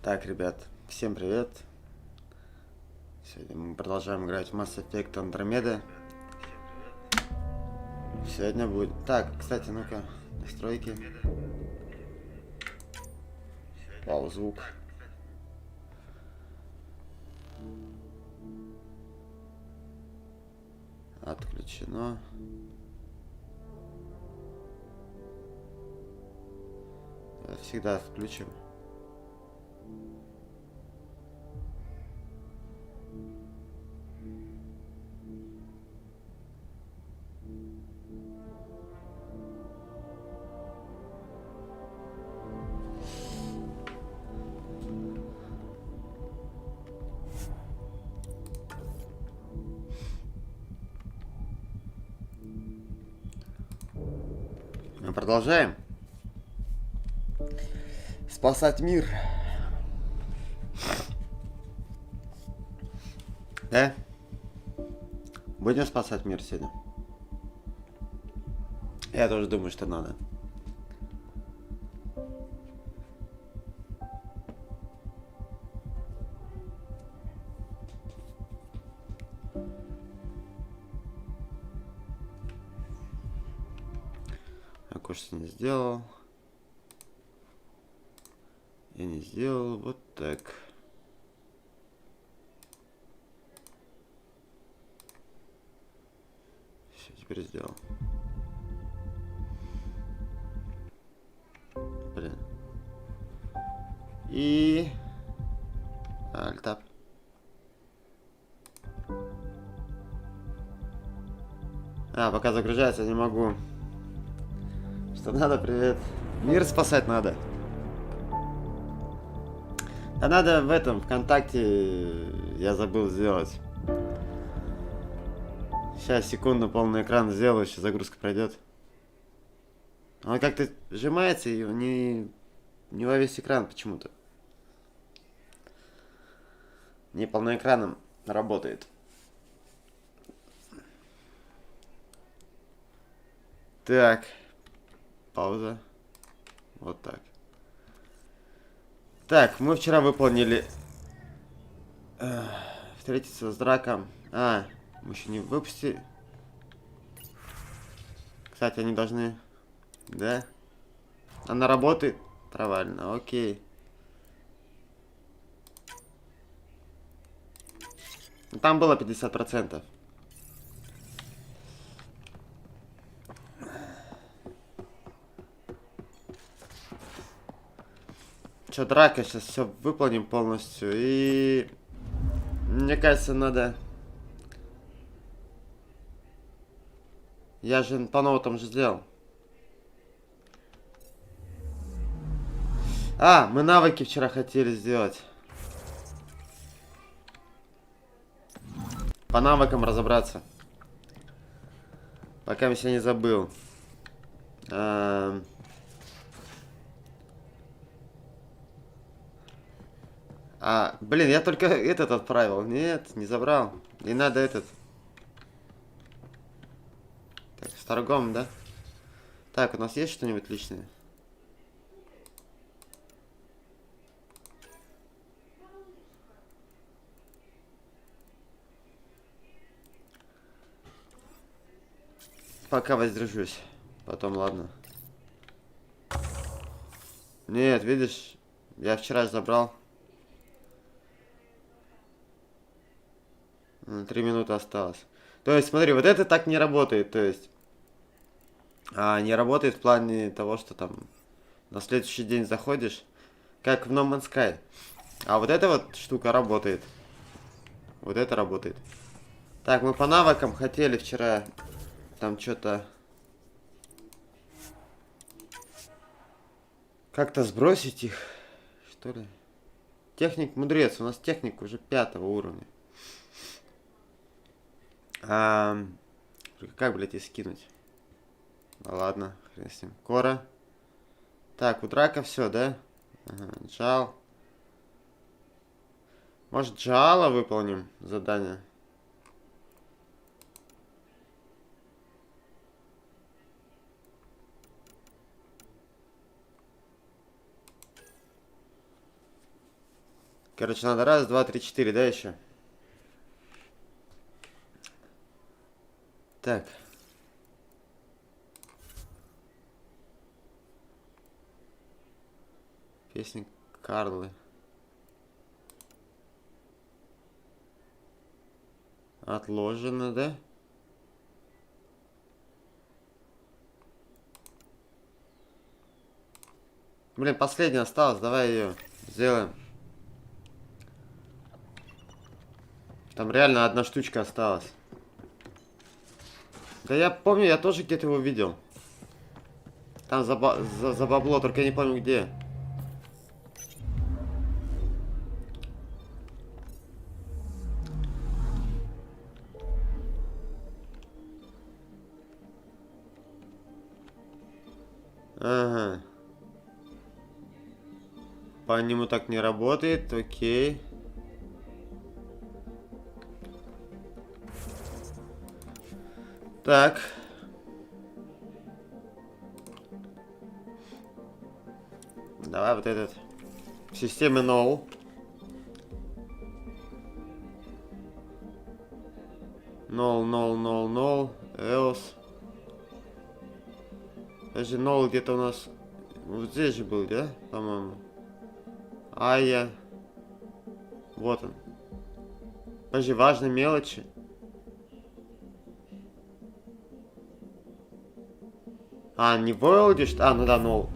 Так, ребят, всем привет. Сегодня мы продолжаем играть в Масс Эффект Андромеда. Сегодня будет... Так, кстати, ну-ка, настройки. Вау, звук. Отключено. Всегда включим. Мы продолжаем спасать мир. Да? Будем спасать мир сегодня. Я тоже думаю, что надо. Я кое-что не сделал. Я не сделал вот так. Все, теперь сделал. Блин. И... Альтап. Пока загружается, не могу. Что надо, привет. Мир спасать надо. А надо в этом, ВКонтакте, я забыл сделать. Сейчас, секунду, полный экран сделаю, сейчас загрузка пройдет. Он как-то сжимается и не во весь экран почему-то. Не полноэкраном работает. Так. Пауза. Вот так. Так, мы вчера выполнили... встретиться с драком. Мы еще не выпустили. Кстати, они должны... Да? Она работает? Провально, окей. Там было 50%. Что, драка, сейчас все выполним полностью. И... Мне кажется, надо... Я же по-новому там же сделал. Мы навыки вчера хотели сделать. По навыкам разобраться. Пока я себя не забыл. Блин, я только этот отправил. Нет, не забрал. И надо этот. Так, с торгом, да? Так, у нас есть что-нибудь личное? Пока воздержусь. Потом, ладно. Нет, видишь, я вчера забрал. 3 минуты осталось. То есть, смотри, вот это так не работает. То есть, не работает в плане того, что там на следующий день заходишь, как в No Man's Sky. А вот эта вот штука работает. Вот это работает. Так, мы по навыкам хотели вчера там что-то как-то сбросить их, что ли. Техник мудрец. У нас техник уже 5 уровня. Как, блядь, и скинуть? Ладно, хрен с ним. Кора. Так, у драка все, да? Джал. Может, Джала выполним задание? Короче, надо раз, два, три, четыре, да, еще? Так. Песня Карлы. Отложено, да? Блин, последняя осталась, давай ее сделаем. Там реально одна штучка осталась. Да я помню, я тоже где-то его видел. Там за бабло, только я не помню где. Ага. По нему так не работает, окей. Так. Давай вот этот. В системе Новый. Нол, Эос. Подожди, Нол где-то у нас... Вот здесь же был, да? По-моему. Ая. Вот он. Подожди, важные мелочи. А, не Войлди, что? А, ну да, Нол.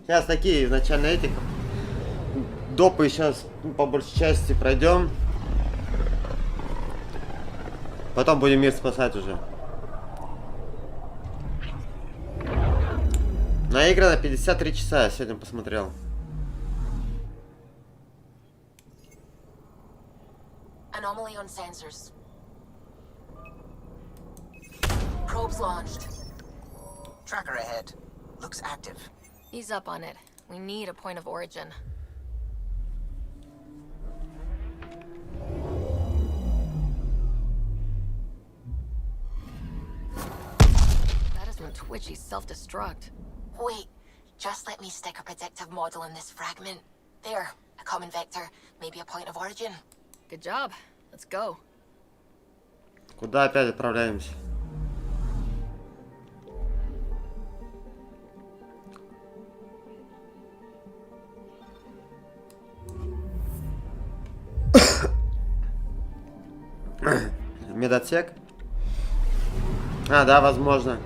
Сейчас такие изначально этих допы сейчас по большей части пройдем. Потом будем мир спасать уже. Наиграно 53 часа, я сегодня посмотрел. Anomaly on sensors. Probes launched. Tracker ahead. Looks active. He's up on it. We need a point of origin. That isn't twitchy self-destruct. Wait, just let me stick a predictive model in this fragment. There, a common vector, maybe a point of origin. Good job. Let's go. Куда опять отправляемся? Медотсек? А, да, возможно.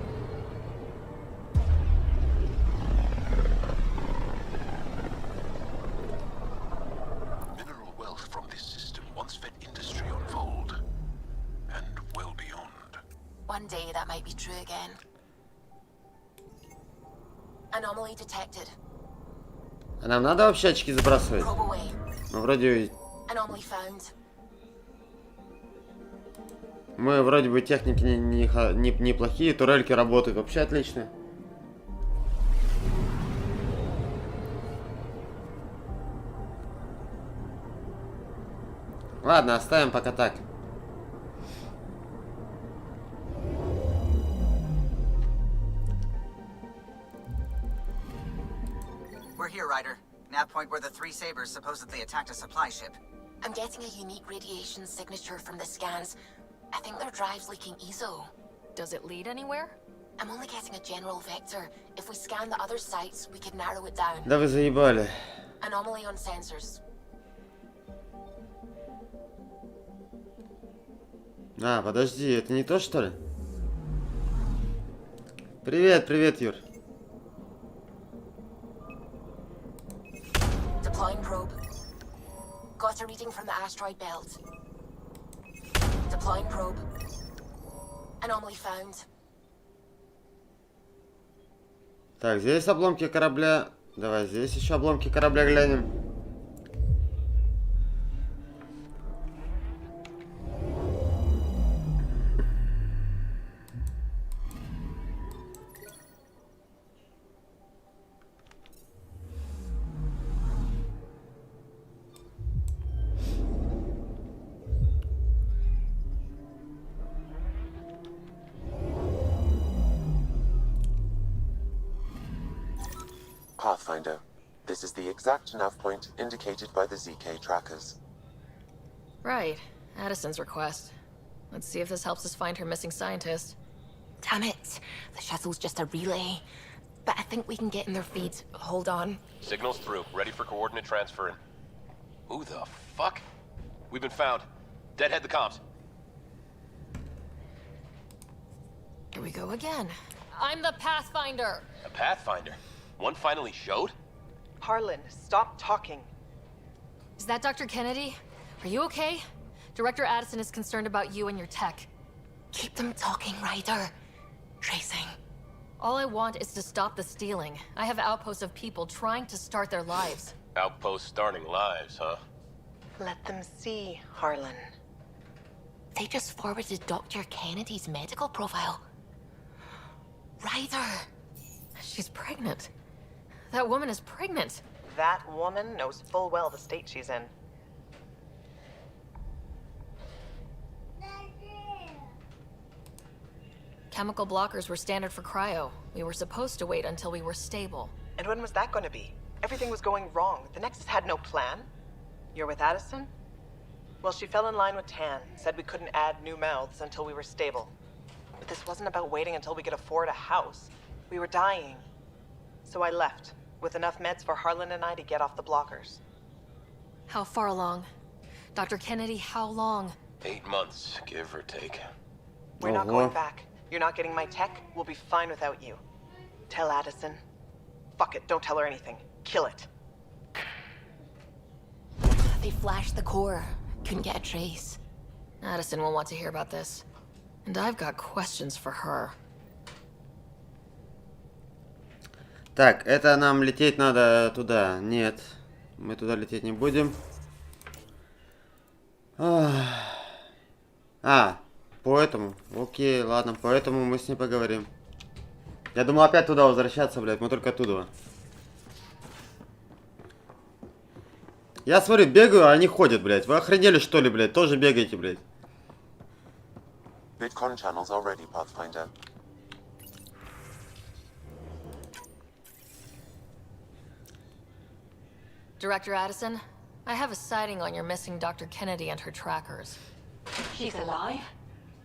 Mineral wealth from this system once fed industry on Fold and well beyond. One day that might be true again. Anomaly detected. А нам надо вообще очки забрасывать? Probe away. Ну, вроде... Anomaly found. Мы вроде бы техники неплохие, турельки работают вообще отлично. Ладно, оставим пока так. We're here, Ryder. Nav point where the three sabers supposedly attacked a supply ship. I'm getting a unique radiation signature from the scans. I think their drive's leaking ESO. Does it lead anywhere? I'm only getting a general vector. If we scan the other sites, we could narrow it down. Да вы заебали. Anomaly on sensors. А, подожди, это не то, что ли? Привет, привет, Юр. Deploying probe. Got a reading from the asteroid belt. Deploying probe. Anomaly found. Так, здесь обломки корабля. Давай здесь еще обломки корабля глянем. Pathfinder. This is the exact nav point indicated by the ZK trackers. Right. Addison's request. Let's see if this helps us find her missing scientist. Damn it. The shuttle's just a relay. But I think we can get in their feeds. Hold on. Signal's through. Ready for coordinate transferring. Who the fuck? We've been found. Deadhead the comms. Here we go again. I'm the Pathfinder. A Pathfinder? One finally showed? Harlan, stop talking. Is that Dr. Kennedy? Are you okay? Director Addison is concerned about you and your tech. Keep them talking, Ryder. Tracing. All I want is to stop the stealing. I have outposts of people trying to start their lives. Outpost starting lives, huh? Let them see, Harlan. They just forwarded Dr. Kennedy's medical profile. Ryder. She's pregnant. That woman is pregnant. That woman knows full well the state she's in. Chemical blockers were standard for cryo. We were supposed to wait until we were stable. And when was that going to be? Everything was going wrong. The Nexus had no plan. You're with Addison? Well, she fell in line with Tan, said we couldn't add new mouths until we were stable. But this wasn't about waiting until we could afford a house. We were dying. So I left, with enough meds for Harlan and I to get off the blockers. How far along? Dr. Kennedy, how long? 8 months, give or take. We're not going back. You're not getting my tech. We'll be fine without you. Tell Addison. Fuck it, don't tell her anything. Kill it. They flashed the core. Couldn't get a trace. Addison will want to hear about this. And I've got questions for her. Так, это нам лететь надо туда. Нет, мы туда лететь не будем. По этому. Окей, ладно, поэтому мы с ней поговорим. Я думал опять туда возвращаться, блядь, мы только оттуда. Я смотрю, бегаю, а они ходят, блядь. Вы охренели, что ли, блядь? Тоже бегаете, блядь. Vidcon channels are ready, Pathfinder. Director Addison, I have a sighting on your missing Dr. Kennedy and her trackers. She's alive?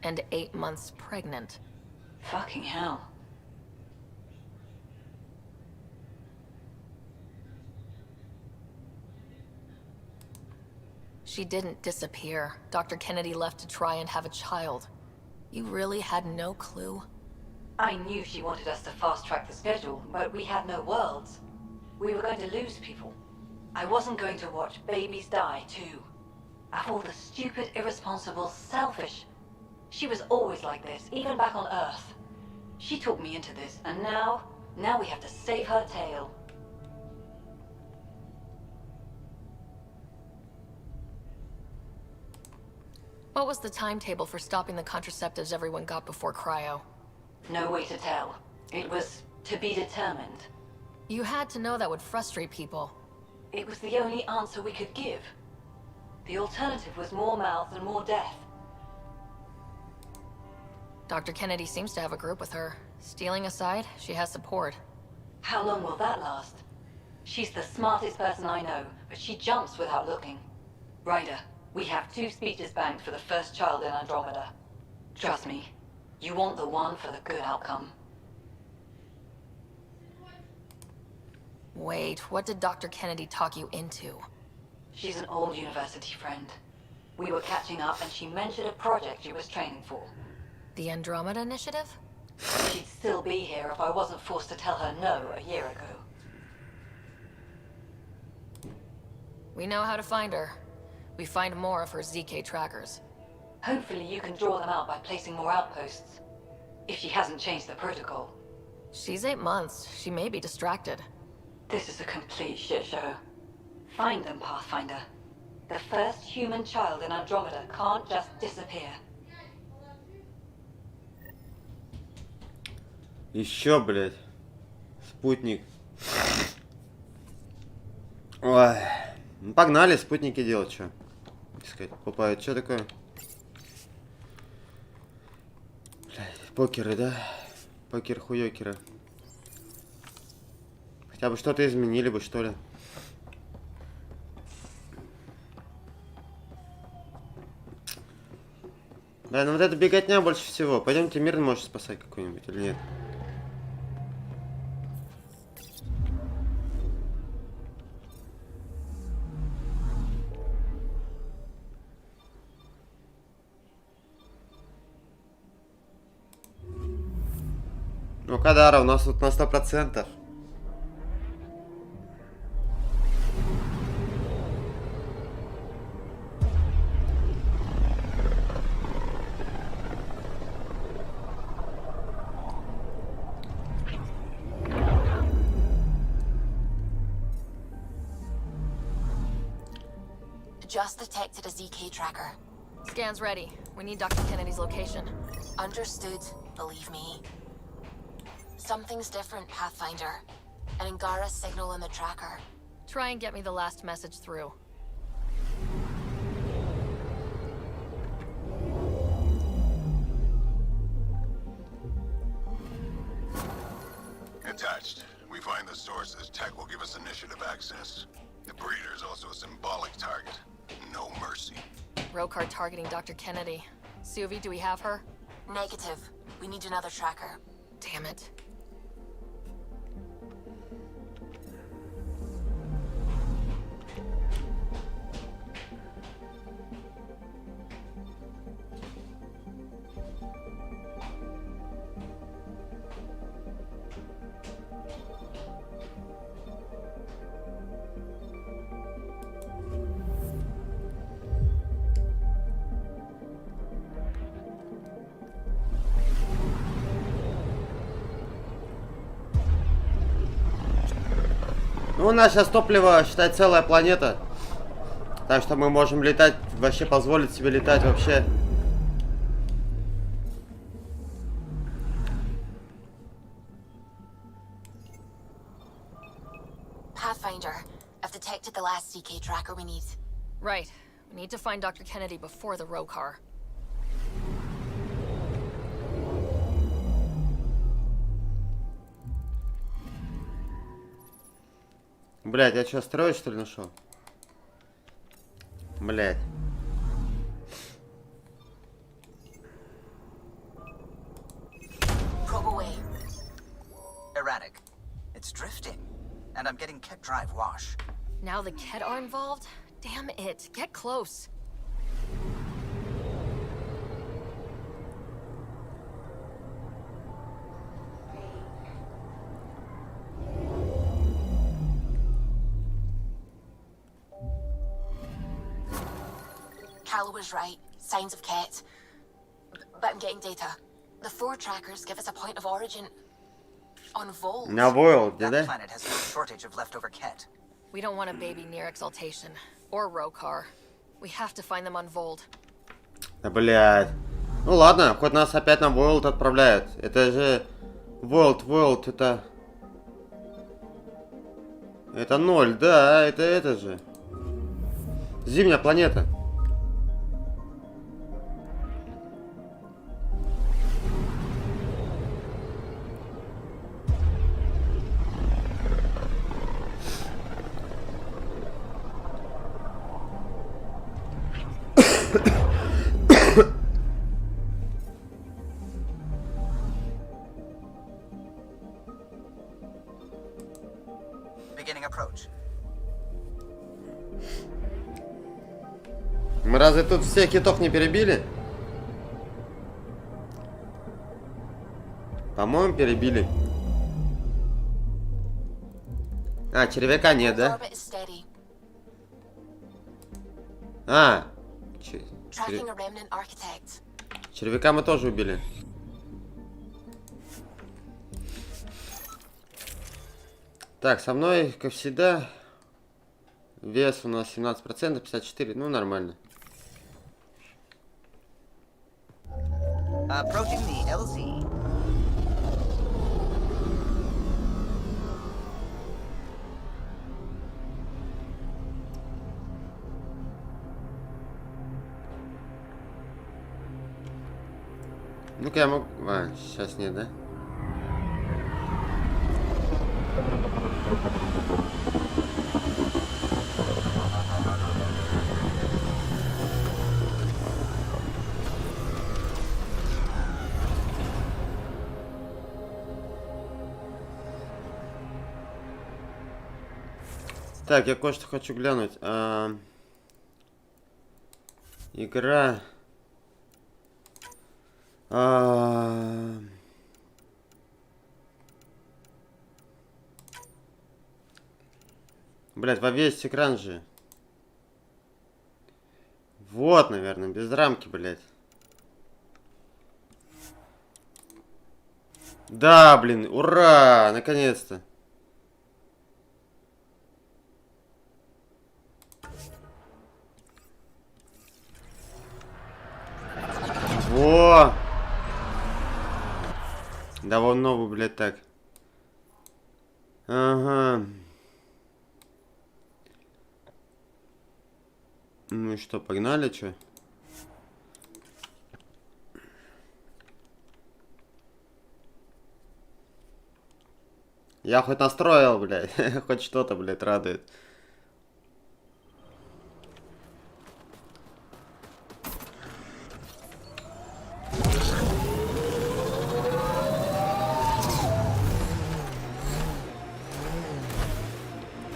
And 8 months pregnant. Fucking hell. She didn't disappear. Dr. Kennedy left to try and have a child. You really had no clue? I knew she wanted us to fast-track the schedule, but we had no worlds. We were going to lose people. I wasn't going to watch babies die, too. Of all the stupid, irresponsible, selfish... She was always like this, even back on Earth. She talked me into this, and now we have to save her tail. What was the timetable for stopping the contraceptives everyone got before cryo? No way to tell. It was to be determined. You had to know that would frustrate people. It was the only answer we could give. The alternative was more mouths and more death. Dr. Kennedy seems to have a group with her. Stealing aside, she has support. How long will that last? She's the smartest person I know, but she jumps without looking. Ryder, we have 2 speeches banked for the first child in Andromeda. Trust me, you want the one for the good outcome. Wait, what did Dr. Kennedy talk you into? She's an old university friend. We were catching up and she mentioned a project she was training for. The Andromeda Initiative? She'd still be here if I wasn't forced to tell her no a year ago. We know how to find her. We find more of her ZK trackers. Hopefully you can draw them out by placing more outposts. If she hasn't changed the protocol. She's 8 months. She may be distracted. This is a complete shit show. Find them, Pathfinder. The first human child in Andromeda can't just disappear. Еще, блядь. Спутник. Ой. Ну, погнали спутники делать, что? Искать. Опа, это что такое? Блядь, покеры, да? Покер-хуёкеры. Хотя бы что-то изменили бы, что ли. Да, ну вот это беготня больше всего. Пойдемте мир может спасать какой-нибудь или нет? Ну, Кадара, у нас тут на 100%. Just detected a ZK tracker. Scan's ready. We need Dr. Kennedy's location. Understood, believe me. Something's different, Pathfinder. An Angara signal in the tracker. Try and get me the last message through. Attached. We find the sources. Tech will give us initiative access. The breeder is also a symbolic target. No mercy. Rokar targeting Dr. Kennedy. Suvi, do we have her? Negative. We need another tracker. Damn it. Ну, у нас сейчас топливо, считай, целая планета. Так что мы можем летать, вообще позволить себе летать вообще. Pathfinder, I've detected the last CK tracker we need. Right. We need to find Dr. Kennedy before the Rokar. Блять, я что, строить, что ли, нашел? Блять. Probe away. Erratic. It's drifting. And I'm getting Ket drive wash. Now the Ket are involved? Damn it. Get close. Callow was right. Signs of Ket. But I'm getting data. The 4 trackers give us a point of origin. On Vol. На Войл, That да? planet has no shortage of leftover Ket. We don't want a baby near Exaltation. Or Rokar. We have to find them on Vold. Да, блядь. Ну ладно, хоть нас опять на Войлд отправляют. Это же... Войлд, это... Это 0, да, это же. Зимняя планета. Beginning approach. Мы разве тут всех китов не перебили? По-моему, перебили. А, червяка нет, да? Orbit is steady. А, Tracking a remnant architect. червяка мы тоже убили. Так, со мной, как всегда, вес у нас 17%, 54, ну нормально. Approaching the LZ. Ну-ка я могу... А, сейчас нет, да? Так, я кое-что хочу глянуть. Игра. Блять, во весь экран же. Вот, наверное, без рамки, блять. Да, блин, ура! Наконец-то. Во! Да вон новый, блядь, так. Ага. Ну и что, погнали, чё? Я хоть настроил, блядь. Хоть что-то, блядь, радует.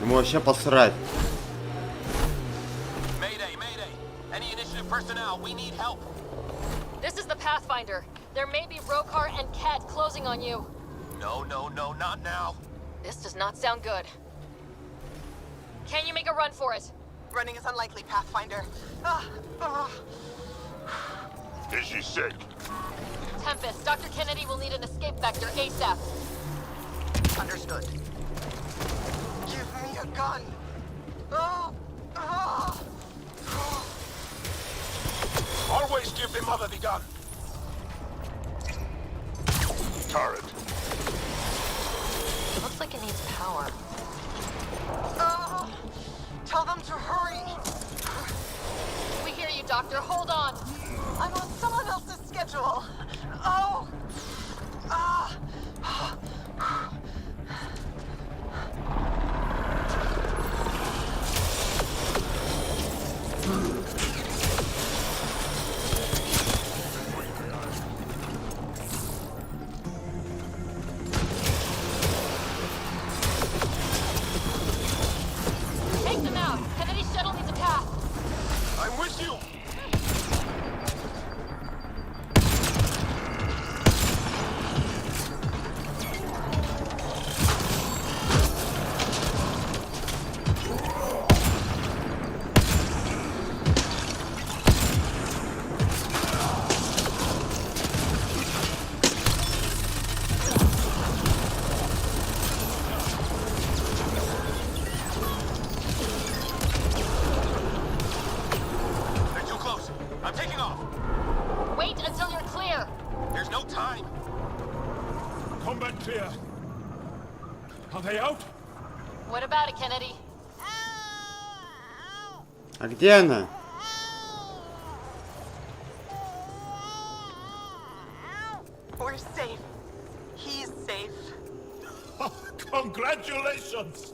Ему вообще посрать. Mayday, mayday. Any initiative personnel, we need help. This is the Pathfinder. There may be Rokar and Ket closing on you. No, no, no, not now. This does not sound good. Can you make a run for it? Running is unlikely, Pathfinder. Is she sick? Tempest, Dr. Kennedy will need an escape vector ASAP. Understood. Give me a gun. Always give the mother the gun. Turret. It looks like it needs power. Tell them to hurry. We hear you, Doctor. Hold on. I'm on someone else's schedule. Take them out. Kennedy's shuttle needs a path. I'm with you. They're too close. I'm taking off. Wait until you're clear. There's no time. Combat clear. Are they out? What about it, Kennedy? А где она? We're safe. He's safe. Congratulations.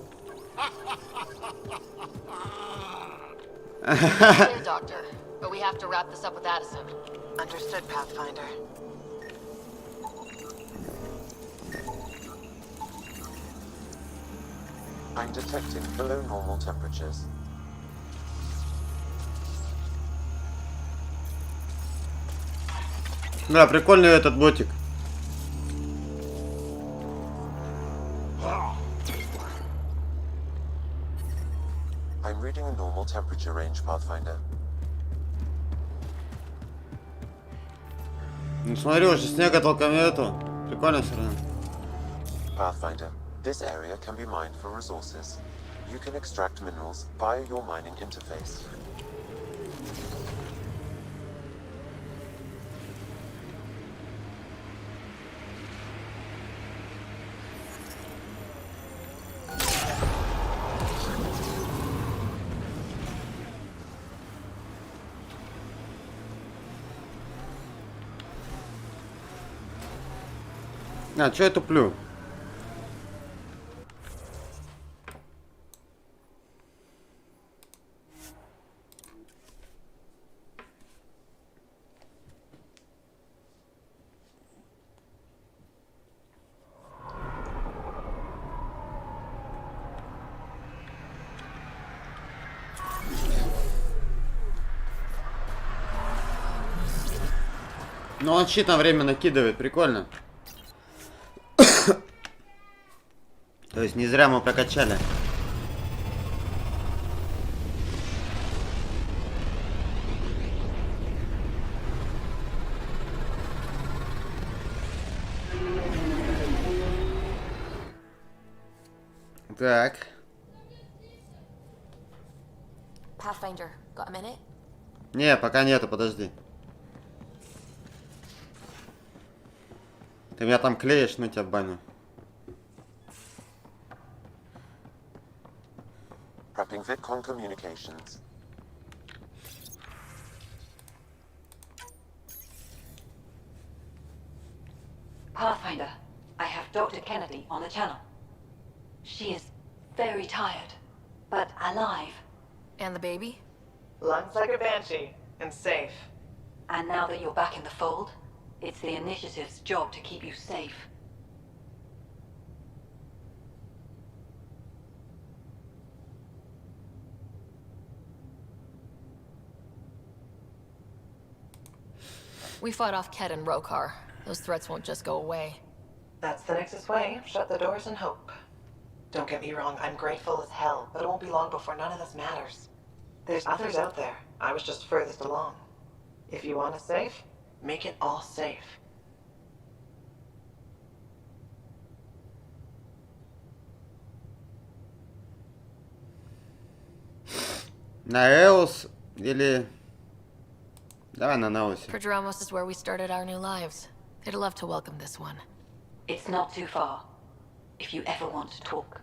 Clear, Doctor. But we have to wrap this up with Addison. Understood, Pathfinder. I'm detecting below normal temperatures. Да, прикольный этот ботик. I'm reading a normal temperature range, Pathfinder. Ну смотри, уже снега толком нету. Прикольно все равно. Pathfinder, this area can be mined for resources. You can extract minerals via your mining interface. А, чё я туплю? Ну он щит на время накидывает, прикольно. То есть не зря мы прокачали. Так. Pathfinder, got a minute? Не, пока нету, подожди. Ты меня там клеишь, ну тебя баню. Prepping VidCon communications. Pathfinder, I have Dr. Kennedy on the channel. She is very tired, but alive. And the baby? Lungs like a banshee, and safe. And now that you're back in the fold, it's the initiative's job to keep you safe. We fought off Ket and Rokar. Those threats won't just go away. That's the Nexus way. Shut the doors and hope. Don't get me wrong, I'm grateful as hell, but it won't be long before none of this matters. There's others out there. I was just furthest along. If you want us safe, make it all safe. На Эос или... Давай на Наосе. Prodromos is where we started our new lives. They'd love to welcome this one. It's not too far, if you ever want to talk.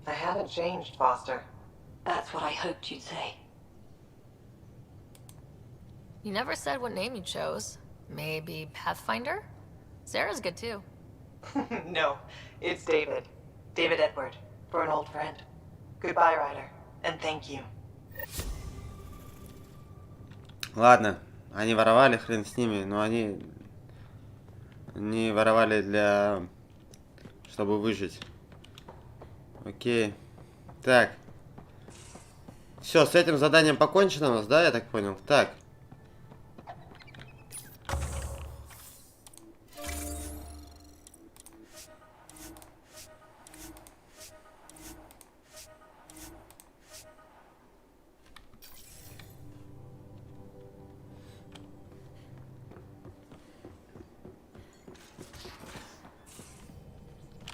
I haven't changed, Foster. That's what I hoped you'd say. You never said what name you chose. Maybe Pathfinder? Sarah's good too. No, it's David. David Edward, for an old friend. Goodbye, Ryder, and thank you. Ладно, они воровали, хрен с ними, но они не воровали для... чтобы выжить. Окей. Так. Все, с этим заданием покончено у нас, да, я так понял? Так.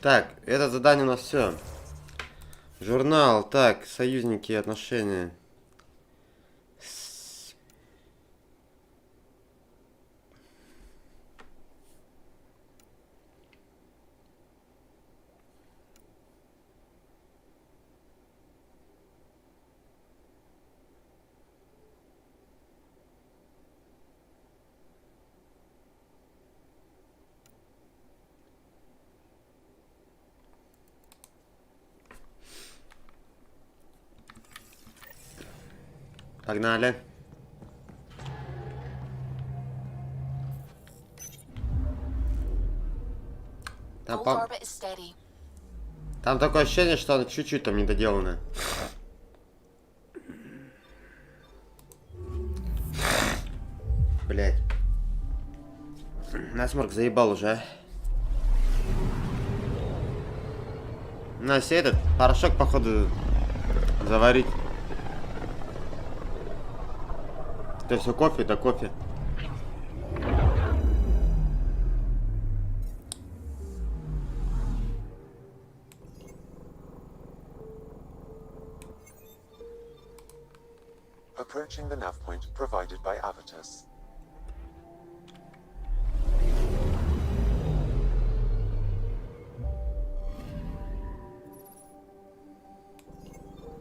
Так, это задание у нас все. Журнал, так, союзники, отношения. Погнали. Там, Gold orbit is steady. там такое ощущение, что она чуть-чуть там недоделанная. Блять. Насморк заебал уже, а. На себе этот порошок, походу, заварить. Это все кофе, да кофе. Approaching the nav point provided by Avitus.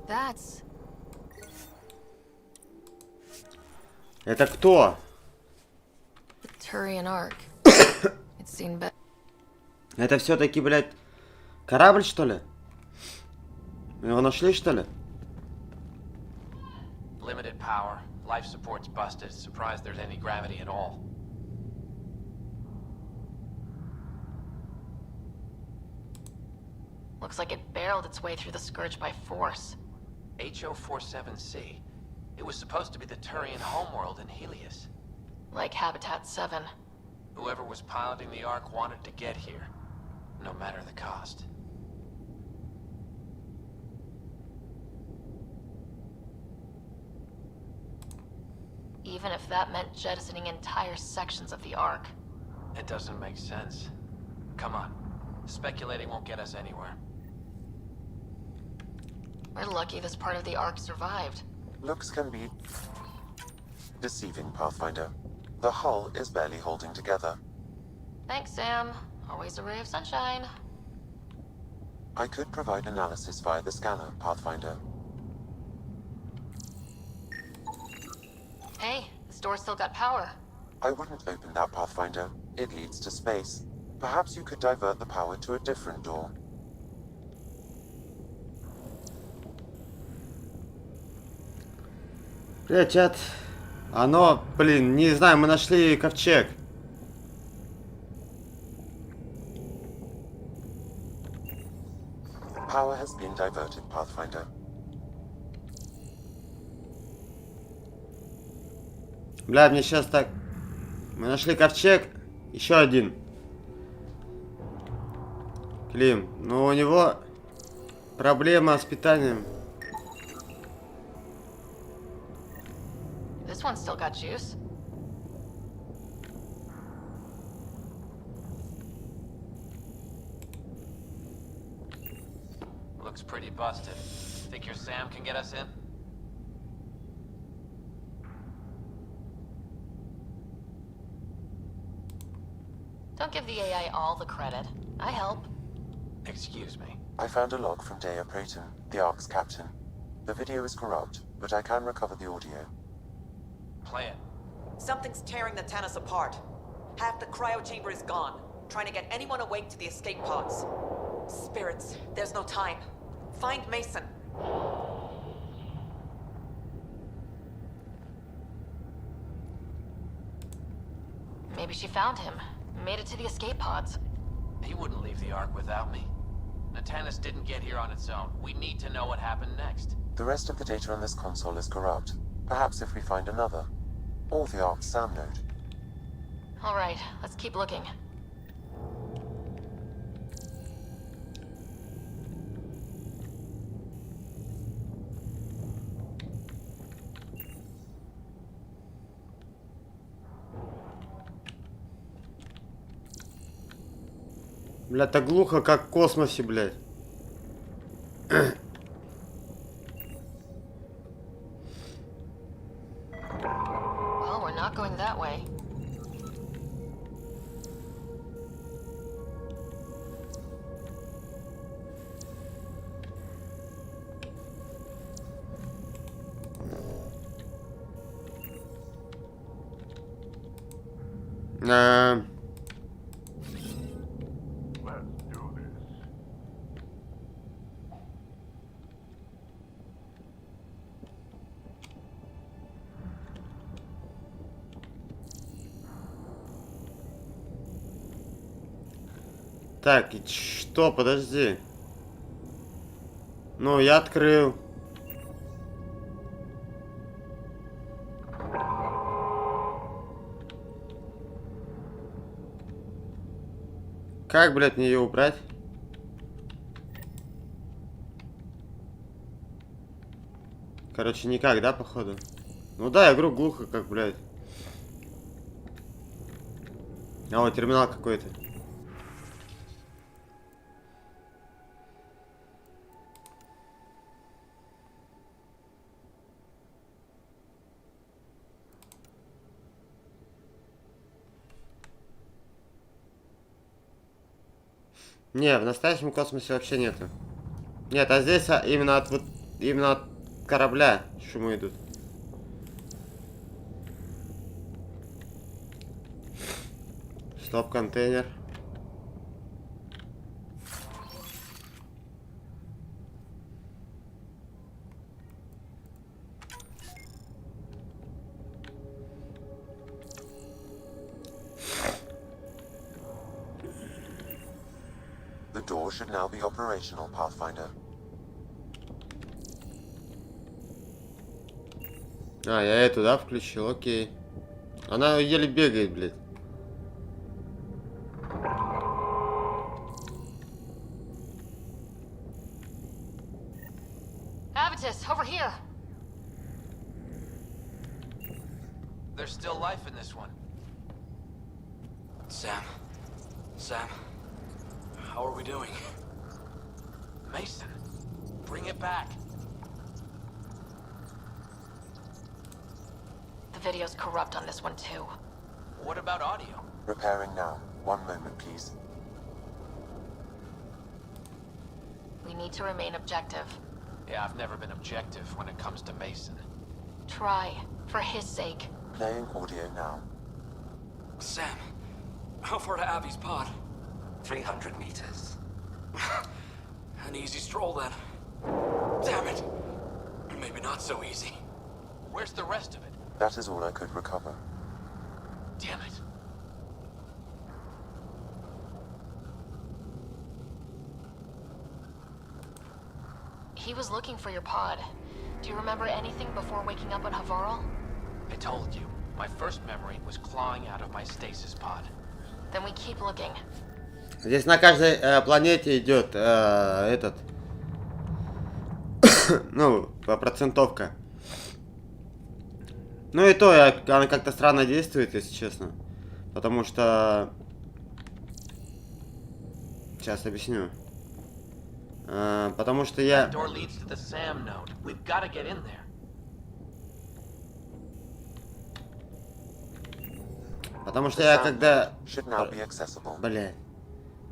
That's... Это кто? the Turian Ark. It's seen better. Это все-таки, блядь, корабль, что ли? Его нашли, что ли? Limited power. Life support's busted. Surprised there's any gravity at all. Looks like it barreled its way through the Scourge by force. HO47C. It was supposed to be the Turian homeworld in Helios. Like Habitat 7. Whoever was piloting the Ark wanted to get here, no matter the cost. Even if that meant jettisoning entire sections of the Ark. It doesn't make sense. Come on. Speculating won't get us anywhere. We're lucky this part of the Ark survived. Looks can be deceiving, Pathfinder. The hull is barely holding together. Thanks, Sam. Always a ray of sunshine. I could provide analysis via the scanner, Pathfinder. Hey, this door's still got power. I wouldn't open that, Pathfinder. It leads to space. Perhaps you could divert the power to a different door. Привет, чат. Оно, блин, не знаю, мы нашли ковчег. Power has been diverted, Pathfinder. Бля, мне сейчас так... Мы нашли ковчег. Еще один. Клим, ну у него проблема с питанием. This one's still got juice. Looks pretty busted. Think your Sam can get us in? Don't give the AI all the credit. I help. Excuse me. I found a log from Dea Prayton, the Ark's captain. The video is corrupt, but I can recover the audio. Play it. Something's tearing the Tannis apart. Half the cryo chamber is gone, trying to get anyone awake to the escape pods. Spirits, there's no time. Find Mason. Maybe she found him. Made it to the escape pods. He wouldn't leave the Ark without me. Natanis didn't get here on its own. We need to know what happened next. The rest of the data on this console is corrupt. Perhaps if we find another. Or the Ark's SAM node. Alright, let's keep looking. Бля, так глухо, как в космосе, блядь. Well, we're not going that way. Так, и что? Подожди. Ну, я открыл. Как, блядь, мне ее убрать? Короче, никак, да, походу? Ну да, игру глухо, как, блядь. А вот терминал какой-то. Не, в настоящем космосе вообще нету. Нет, а здесь именно от вот именно от корабля шумы идут. Стоп-контейнер. The door should now be operational, Pathfinder. А, я эту, да, включил, окей. Она еле бегает, блядь. real life in this one. Sam. Sam. How are we doing? Mason, bring it back. The video's corrupt on this one too. What about audio? Repairing now. One moment, please. We need to remain objective. Yeah, I've never been objective when it comes to Mason. Try, for his sake. Playing audio now. Sam, how far to Abby's pod? 300 meters. An easy stroll then. Damn it! Maybe not so easy. Where's the rest of it? That is all I could recover. Damn it. He was looking for your pod. Do you remember anything before waking up on Havarl? I told you. My first memory was clawing out of my stasis pod. Then we keep looking. Здесь на каждой планете идет этот, ну, процентовка. Ну и то, она как-то странно действует, если честно. Потому что... Сейчас объясню. Потому что я... Door leads to the Sam node. We've got to get in there. Потому что я когда... Should now be accessible. Бля.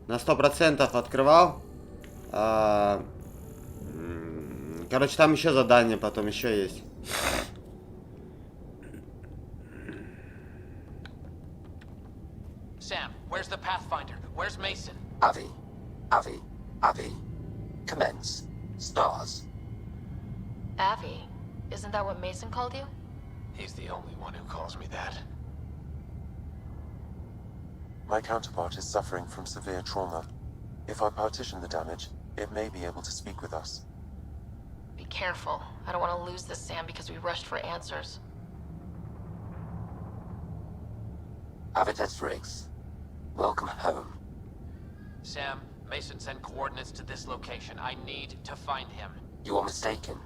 На 100% открывал. Короче, там еще задание потом еще есть. Sam, where's the Pathfinder? Where's Mason? Avi. Commence. Stars. Avi, isn't that what Mason called you? He's the only one who calls me that. My counterpart is suffering from severe trauma. If I partition the damage, it may be able to speak with us. Be careful. I don't want to lose this Sam because we rushed for answers. Avitus Riggs. Welcome home. Sam, Mason sent coordinates to this location. I need to find him. You are mistaken.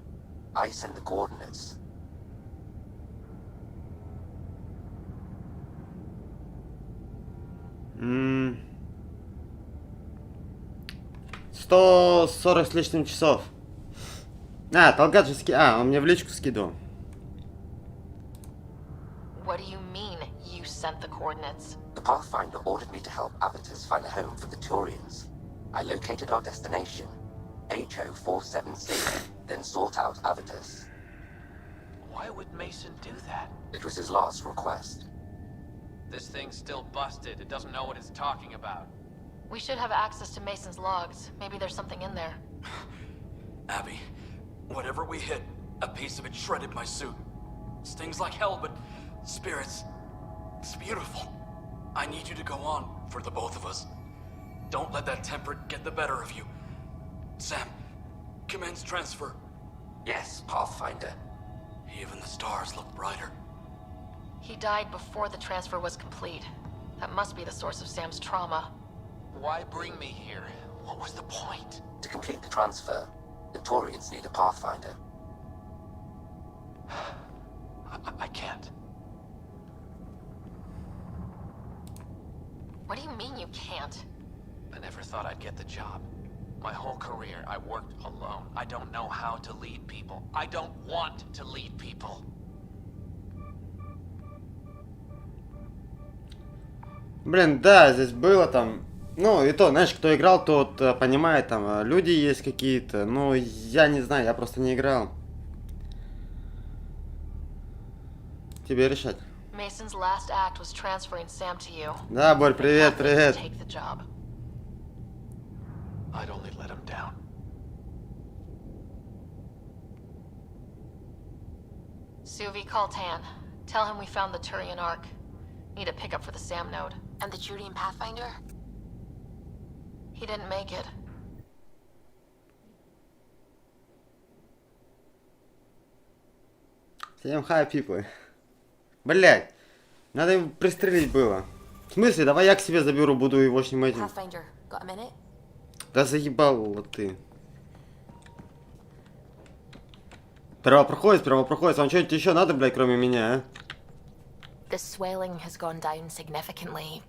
I sent the coordinates. Mm. 140 с лишним часов. Толгат же он мне в личку скидывал. What do you mean, you sent the coordinates? The Pathfinder ordered me to help Avitus find a home for the Turians. I located our destination, HO47C, then sought out Avitus. Why would Mason do that? It was his last request. This thing's still busted. It doesn't know what it's talking about. We should have access to Mason's logs. Maybe there's something in there. Abby, whatever we hit, a piece of it shredded my suit. Stings like hell, but spirits, it's beautiful. I need you to go on for the both of us. Don't let that temper get the better of you. Sam, commence transfer. Yes, Pathfinder. Even the stars look brighter. He died before the transfer was complete. That must be the source of Sam's trauma. Why bring me here? What was the point? To complete the transfer, the Turians need a Pathfinder. I can't. What do you mean you can't? I never thought I'd get the job. My whole career, I worked alone. I don't know how to lead people. I don't want to lead people. Блин, да, здесь было там... Ну, и то, знаешь, кто играл, тот понимает, там, люди есть какие-то. Ну, я не знаю, я просто не играл. Тебе решать. Mason's last act was transferring Sam to you. Да, Борь, привет, привет. Take the job. I'd only let him down. Suvi, call Tan. Tell him we found the Turian Ark. Need a pickup for the Sam node. And the Turian Pathfinder? He didn't make it. Всем хай, people. Блять, надо его пристрелить было. В смысле, давай я к себе заберу, буду его с ним этим. Pathfinder, got a minute? Да заебал вот ты. Первопроходец, вам что-нибудь еще надо, блядь, кроме меня, а? The swelling has gone down significantly,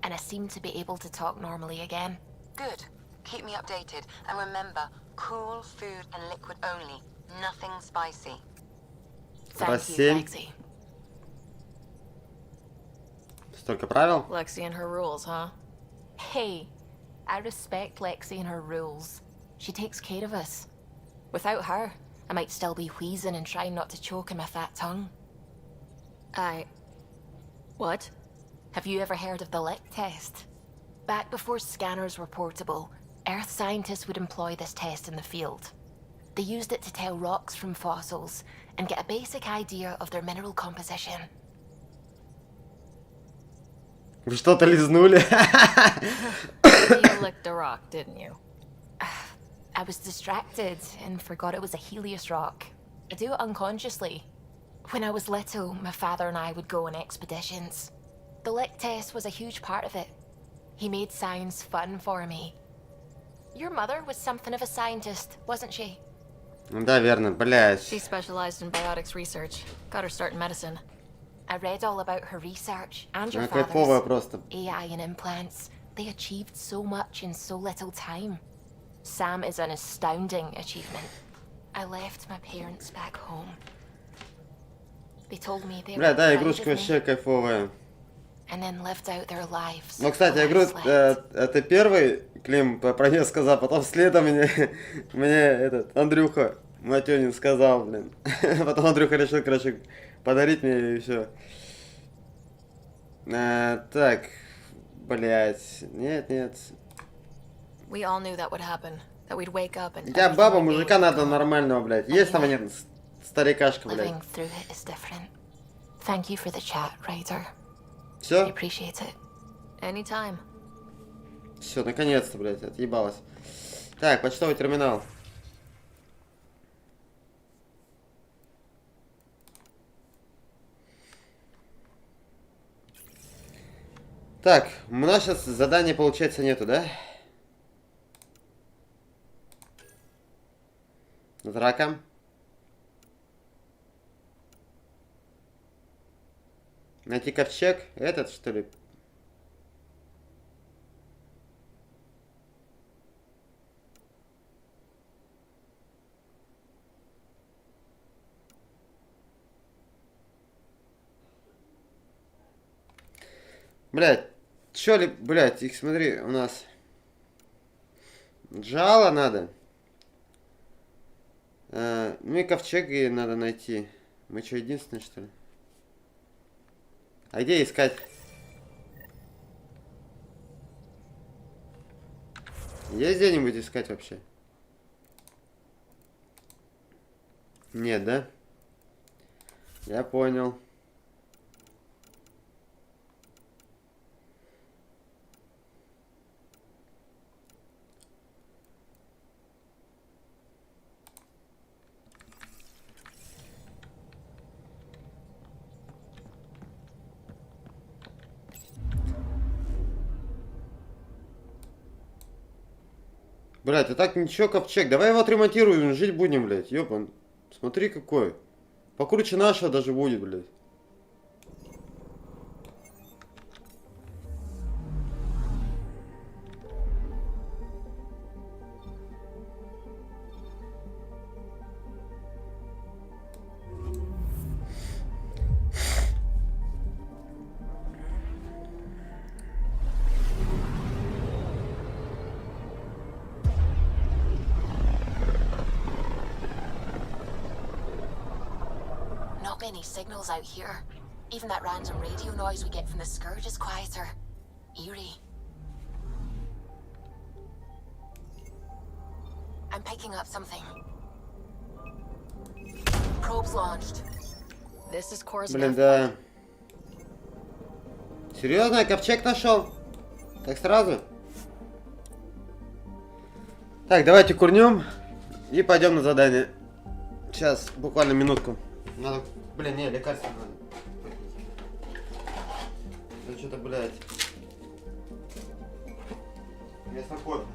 and I seem to be able to talk normally again. Good. Keep me updated, and remember, cool food and liquid only. Nothing spicy. Thank you, Расем. Lexi. Столько правил? Lexi and her rules, huh? Hey, I respect Lexi and her rules. She takes care of us. Without her, I might still be wheezing and trying not to choke in my fat tongue. What? Have you ever heard of the lick test? Back before scanners were portable, Earth scientists would employ this test in the field. They used it to tell rocks from fossils and get a basic idea of their mineral composition. Вы что-то лизнули? You licked a rock, didn't you? I was distracted and forgot it was a Helios rock. I do it unconsciously. When I was little, my father and I would go on expeditions. The lick test was a huge part of it. He made science fun for me. Your mother was something of a scientist, wasn't she? Да, верно, блядь. She specialized in biotics research. Got her start in medicine. I read all about her research and your Кайфовая father's. просто. AI and implants. They achieved so much in so little time. Sam is an astounding achievement. I left my parents back home. They told me they Бля, were да, proud игрушка of me, вообще кайфовая. and then lived out their lives. Ну, кстати, while I игру slept. это первый Клим про нее сказал, потом следом мне этот Андрюха Матюнин сказал, блин. Потом Андрюха решил, короче, подарить мне и все. Так, блять, нет. We all knew that would happen. That we'd wake up and Я баба, everything would be мужика надо gone. нормального, блядь. Есть там нет старикашка, блядь. Living through it is different. Thank you for the chat, Ryder. I Все? appreciate it. Anytime. Все, наконец-то, блядь, отъебалась. Так, почтовый терминал. Так, у нас сейчас задания, получается, нету, да? Драка. Найти ковчег. Этот, что ли? Блядь, чё ли, блядь, их смотри, у нас жало надо. Ну и ковчеги надо найти. Мы что, единственные, что ли? А где искать? Есть где-нибудь искать вообще? Нет, да? Я понял. Блядь, а так ничего, ковчег. Давай его отремонтируем, жить будем, блядь. Ёпан. Смотри какой. Покруче нашего даже будет, блядь. Not many signals out here. Even that random radio noise we get from the Scourge is quieter. Eerie. I'm picking up something. Probes launched. This is Core's Блин, nephew. да. Серьезно, я ковчег нашел? Так сразу? Так, давайте курнем и пойдем на задание. Сейчас, буквально минутку. Надо, блин, не, лекарство надо. Да что-то, блядь. Вместо кофе.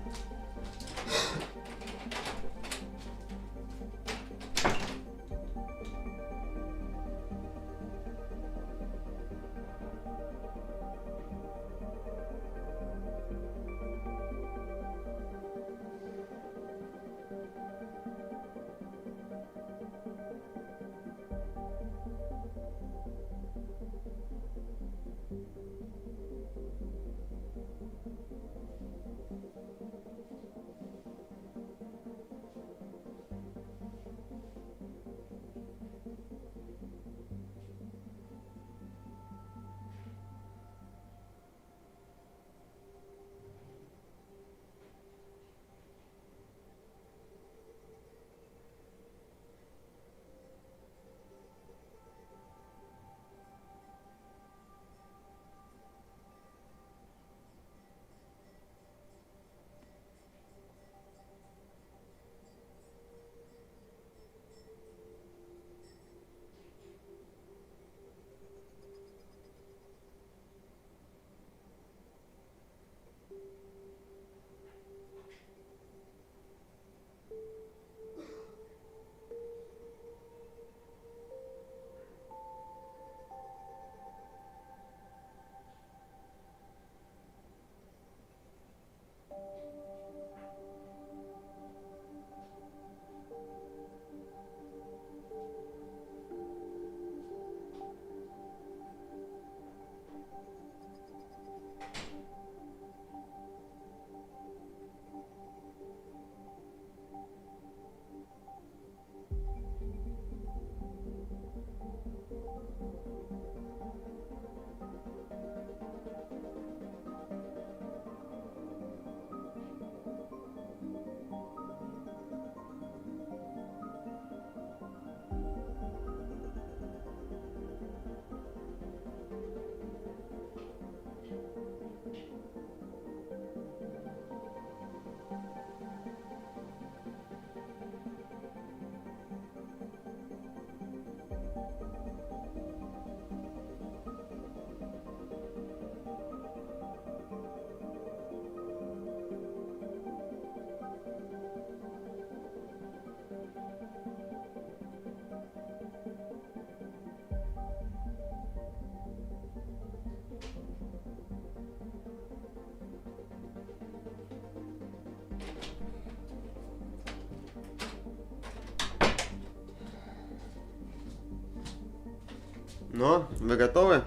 Ну, вы готовы?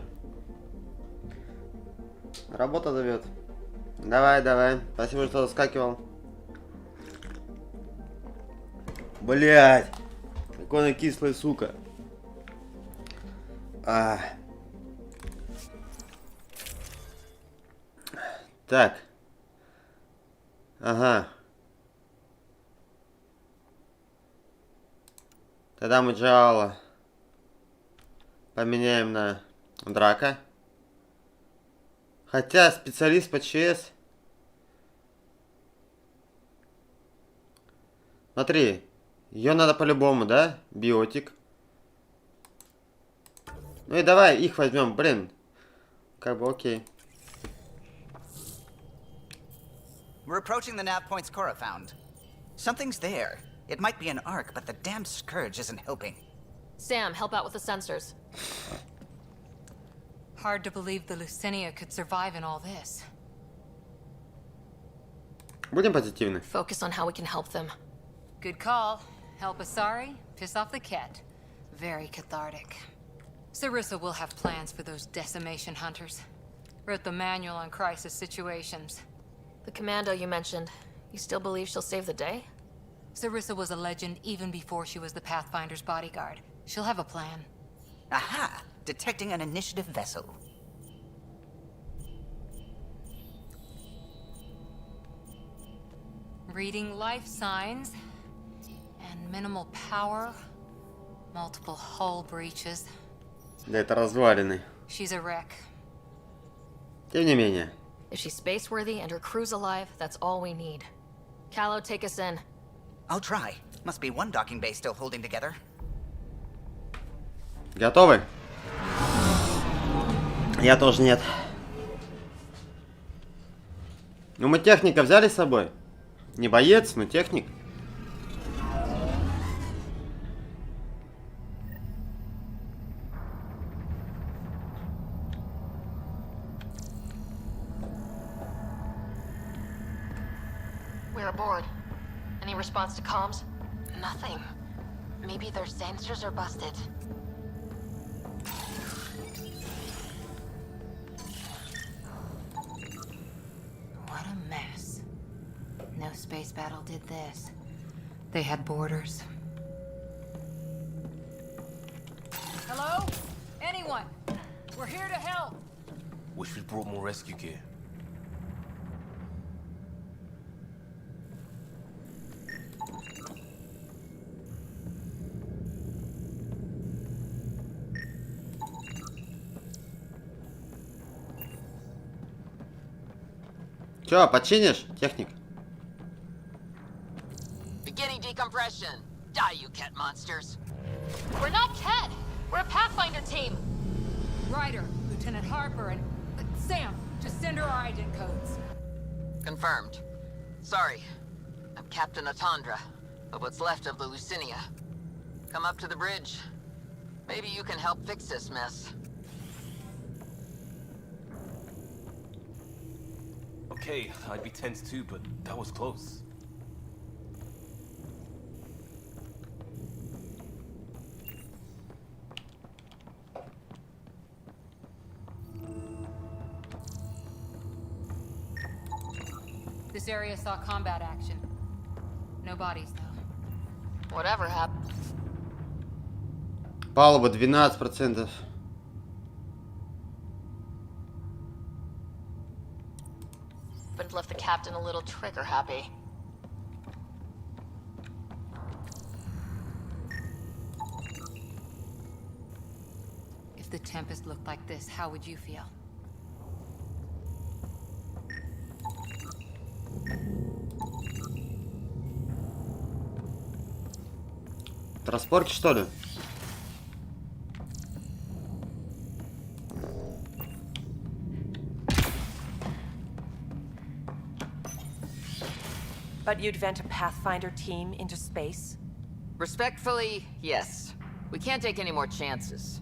Работа зовет. Давай, давай. Спасибо, что заскакивал. Блять! Какой она кислая, сука. Так. Ага. Тогда мы Джаала поменяем на Драка. Хотя специалист по ЧС. Смотри. Ее надо по-любому, да? Биотик. Ну и давай их возьмем, блин. Как бы окей. We're approaching the nav points Cora found. Something's there. It might be an arc, but the damn scourge isn't helping. Sam, help out with the sensors. Hard to believe the Lucinia could survive in all this. Будем позитивны. Focus on how we can help them. Good call. Help Asari, piss off the cat. Very cathartic. Sarissa will have plans for those decimation hunters. Wrote the manual on crisis situations. The commando you mentioned, you still believe she'll save the day? Sarissa was a legend even before she was the Pathfinder's bodyguard. She'll have a plan. Aha! Detecting an initiative vessel. Reading life signs. And minimal power. Multiple hull breaches. Да это развалины. She's a wreck. Тем не менее. If she's space-worthy and her crew's alive, that's all we need. Callow, take us in. I'll try. Must be one docking bay still holding together. Готовы? Я тоже нет. Ну мы техника взяли с собой. Не боец, но техник. We're aboard. Any response to comms? Nothing. Maybe their sensors are busted. What a mess. No space battle did this. They had borders. Hello? Anyone? We're here to help. Wish we brought more rescue gear. Чё, починишь, техник? Beginning decompression. Die, you cat monsters. We're not Ket! We're a Pathfinder team! Ryder, Lieutenant Harper, and Sam, just send her our ident codes. Confirmed. Sorry. I'm Captain Atandra, of what's left of the Lucinia. Come up to the bridge. Maybe you can help fix this mess. Okay, I'd be tense too, but that was close. This area saw combat action. No bodies, though. Whatever happened. Палуба 12%. But it left the captain a little trigger happy. If the Tempest looked like this, how would you feel? Транспорт, что ли? But you'd vent a Pathfinder team into space? Respectfully, yes. We can't take any more chances.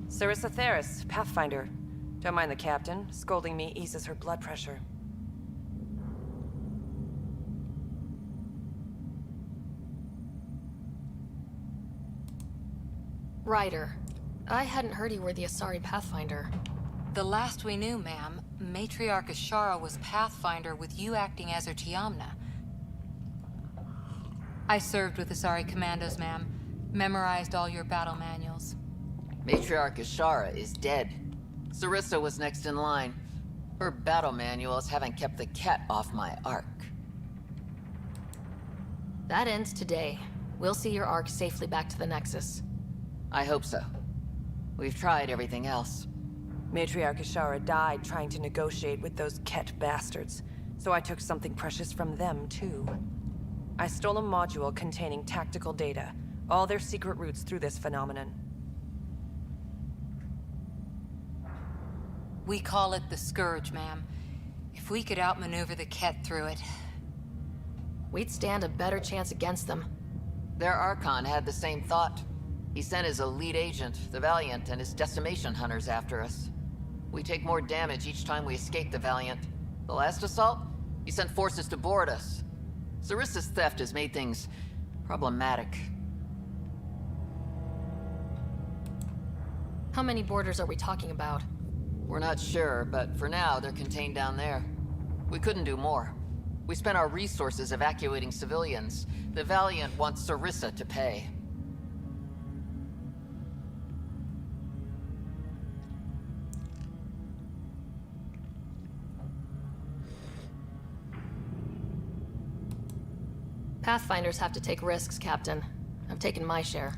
Sarissa Theris, Pathfinder. Don't mind the captain. Scolding me eases her blood pressure. . Ryder, I hadn't heard you were the Asari Pathfinder. The last we knew, ma'am, Matriarch Ashara was Pathfinder with you acting as her Tiamna. I served with Asari Commandos, ma'am. Memorized all your battle manuals. Matriarch Ashara is dead. Sarissa was next in line. Her battle manuals haven't kept the cat off my ark. That ends today. We'll see your ark safely back to the Nexus. I hope so. We've tried everything else. Matriarch Ashara died trying to negotiate with those Ket bastards, so I took something precious from them, too. I stole a module containing tactical data, all their secret routes through this phenomenon. We call it the Scourge, ma'am. If we could outmaneuver the Ket through it... We'd stand a better chance against them. Their Archon had the same thought. He sent his elite agent, the Valiant, and his decimation hunters after us. We take more damage each time we escape the Valiant. The last assault, he sent forces to board us. Sarissa's theft has made things problematic. How many boarders are we talking about? We're not sure, but for now, they're contained down there. We couldn't do more. We spent our resources evacuating civilians. The Valiant wants Sarissa to pay. Pathfinders have to take risks, Captain. I've taken my share.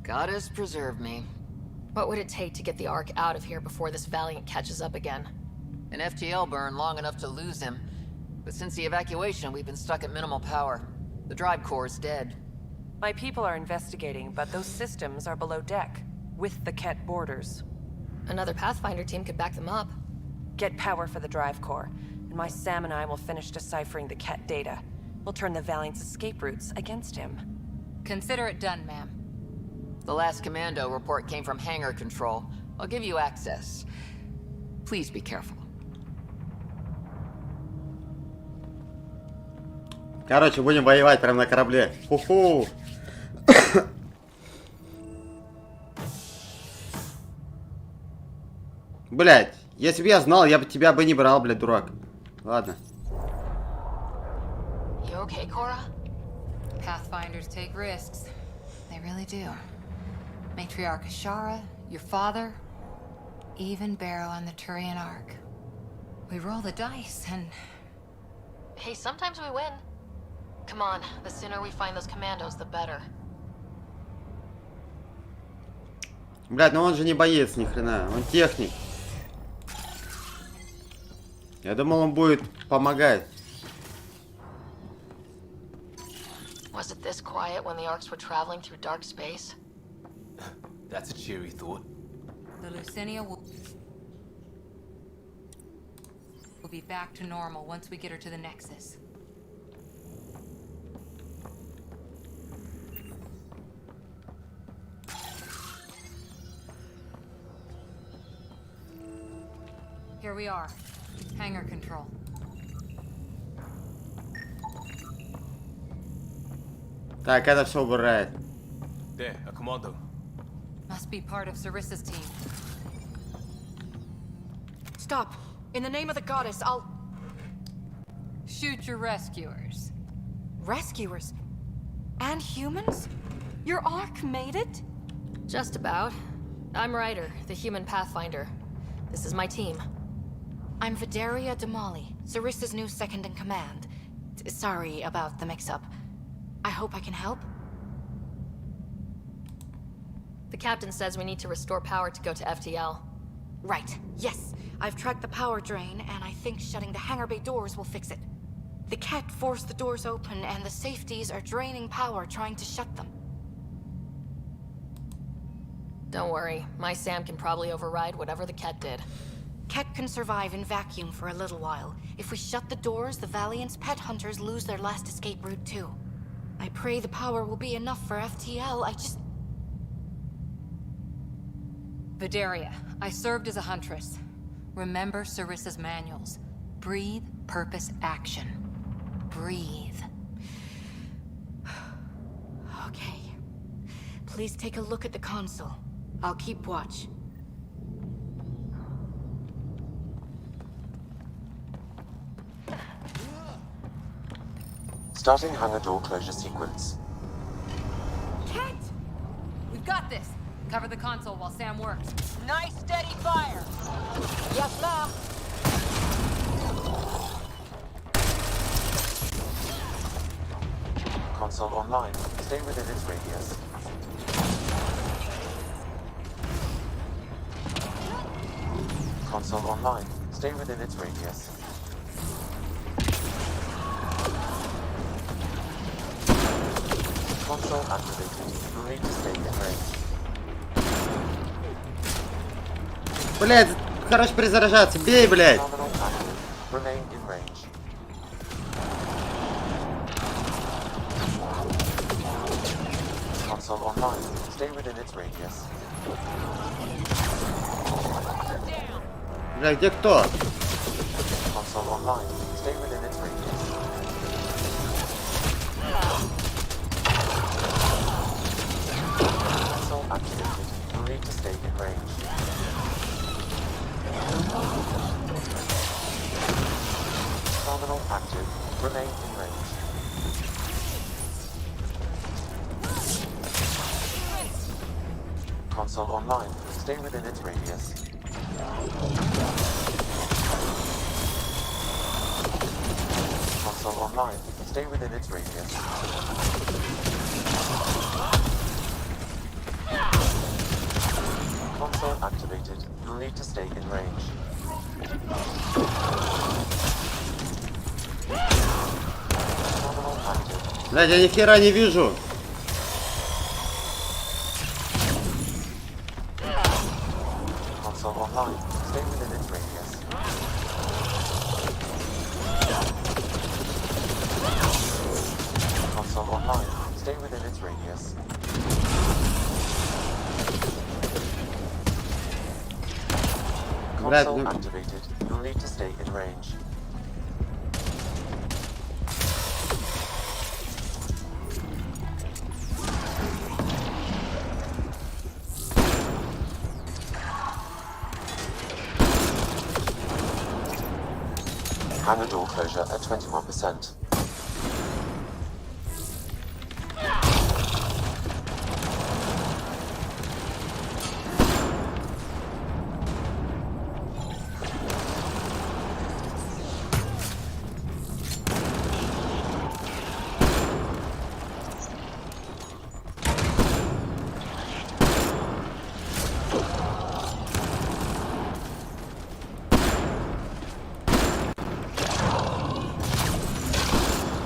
God has preserved me. What would it take to get the Ark out of here before this Valiant catches up again? An FTL burn long enough to lose him. But since the evacuation, we've been stuck at minimal power. The drive core is dead. My people are investigating, but those systems are below deck, with the Ket borders. Another Pathfinder team could back them up. Get power for the drive core, and my Sam and I will finish deciphering the Ket data. We'll turn the Valiant's escape routes against him. Consider it done, ma'am. The last commando report came from hangar control. I'll give you access. Please be careful. Короче, будем воевать прямо на корабле. Фу-фу. Блять, если бы я знал, я бы тебя бы не брал, блядь, дурак. Ладно. You okay, Cora? Pathfinders take risks. They really do. Matriarch Ashara, your father, even Barrow on the Turian Ark. We roll the dice and... Hey, sometimes we win. Come on, the sooner we find those commandos, the better. Блядь, ну он же не боец ни хрена, он техник. Я думал, он будет помогать. Was it this quiet when the Arks were traveling through dark space? That's a cheery thought. The Lucinia will be back to normal once we get her to the Nexus. Here we are. Hangar control. Так, это все убирает. There, a commando. Must be part of Sarissa's team. Stop! In the name of the goddess, I'll... Shoot your rescuers. Rescuers? And humans? Your Ark made it? Just about. I'm Ryder, the human Pathfinder. This is my team. I'm Vidaria Damali, Sarissa's new second-in-command. Sorry about the mix-up. I hope I can help? The captain says we need to restore power to go to FTL. Right, yes. I've tracked the power drain, and I think shutting the hangar bay doors will fix it. The Ket forced the doors open, and the safeties are draining power trying to shut them. Don't worry, my Sam can probably override whatever the Ket did. Ket can survive in vacuum for a little while. If we shut the doors, the Valiant's pet hunters lose their last escape route too. I pray the power will be enough for FTL, I just... Vidaria, I served as a huntress. Remember Sarissa's manuals. Breathe, purpose, action. Breathe. Okay. Please take a look at the console. I'll keep watch. Starting hangar door closure sequence. Kent! We've got this. Cover the console while Sam works. Nice steady fire. Yes, ma'am. Console online. Stay within its radius. Console online. Stay within its radius. Console activated. You'll need to stay in range. Блядь, хорош перезаряжаться, бей, блядь! Terminal active. Remain in range. Console online. Stay within its radius. Бля, где кто? Console online. Stay within its radius. Console activated. You'll need to stay in range. Terminal active. Remain in range. Console online. Stay within its radius. Console online. Stay within its radius. Console activated. You'll need to stay in range. Terminal active. Блядь, я ни хера не вижу. Console online. Stay within its radius. Console online. Stay within its radius. Console activated. You'll need to stay in range. Hangar door closure at 21%.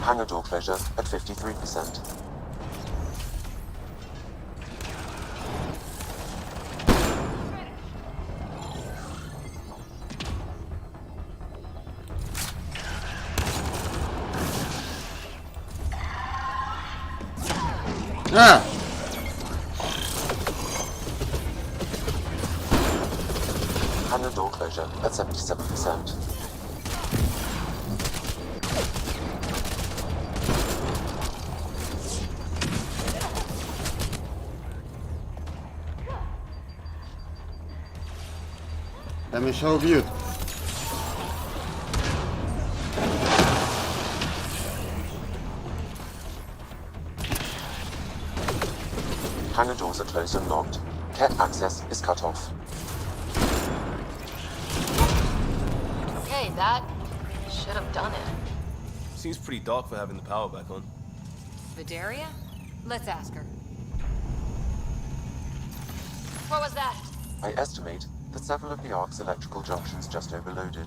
Hangar door closure at 53%. А! Hangar door closure at 77%. Там еще убьют. Hangar doors are closed and locked. Cat access is cut off. Okay, that should have done it. Seems pretty dark for having the power back on. Vidaria? Let's ask her. What was that? I estimate that several of the Ark's electrical junctions just overloaded.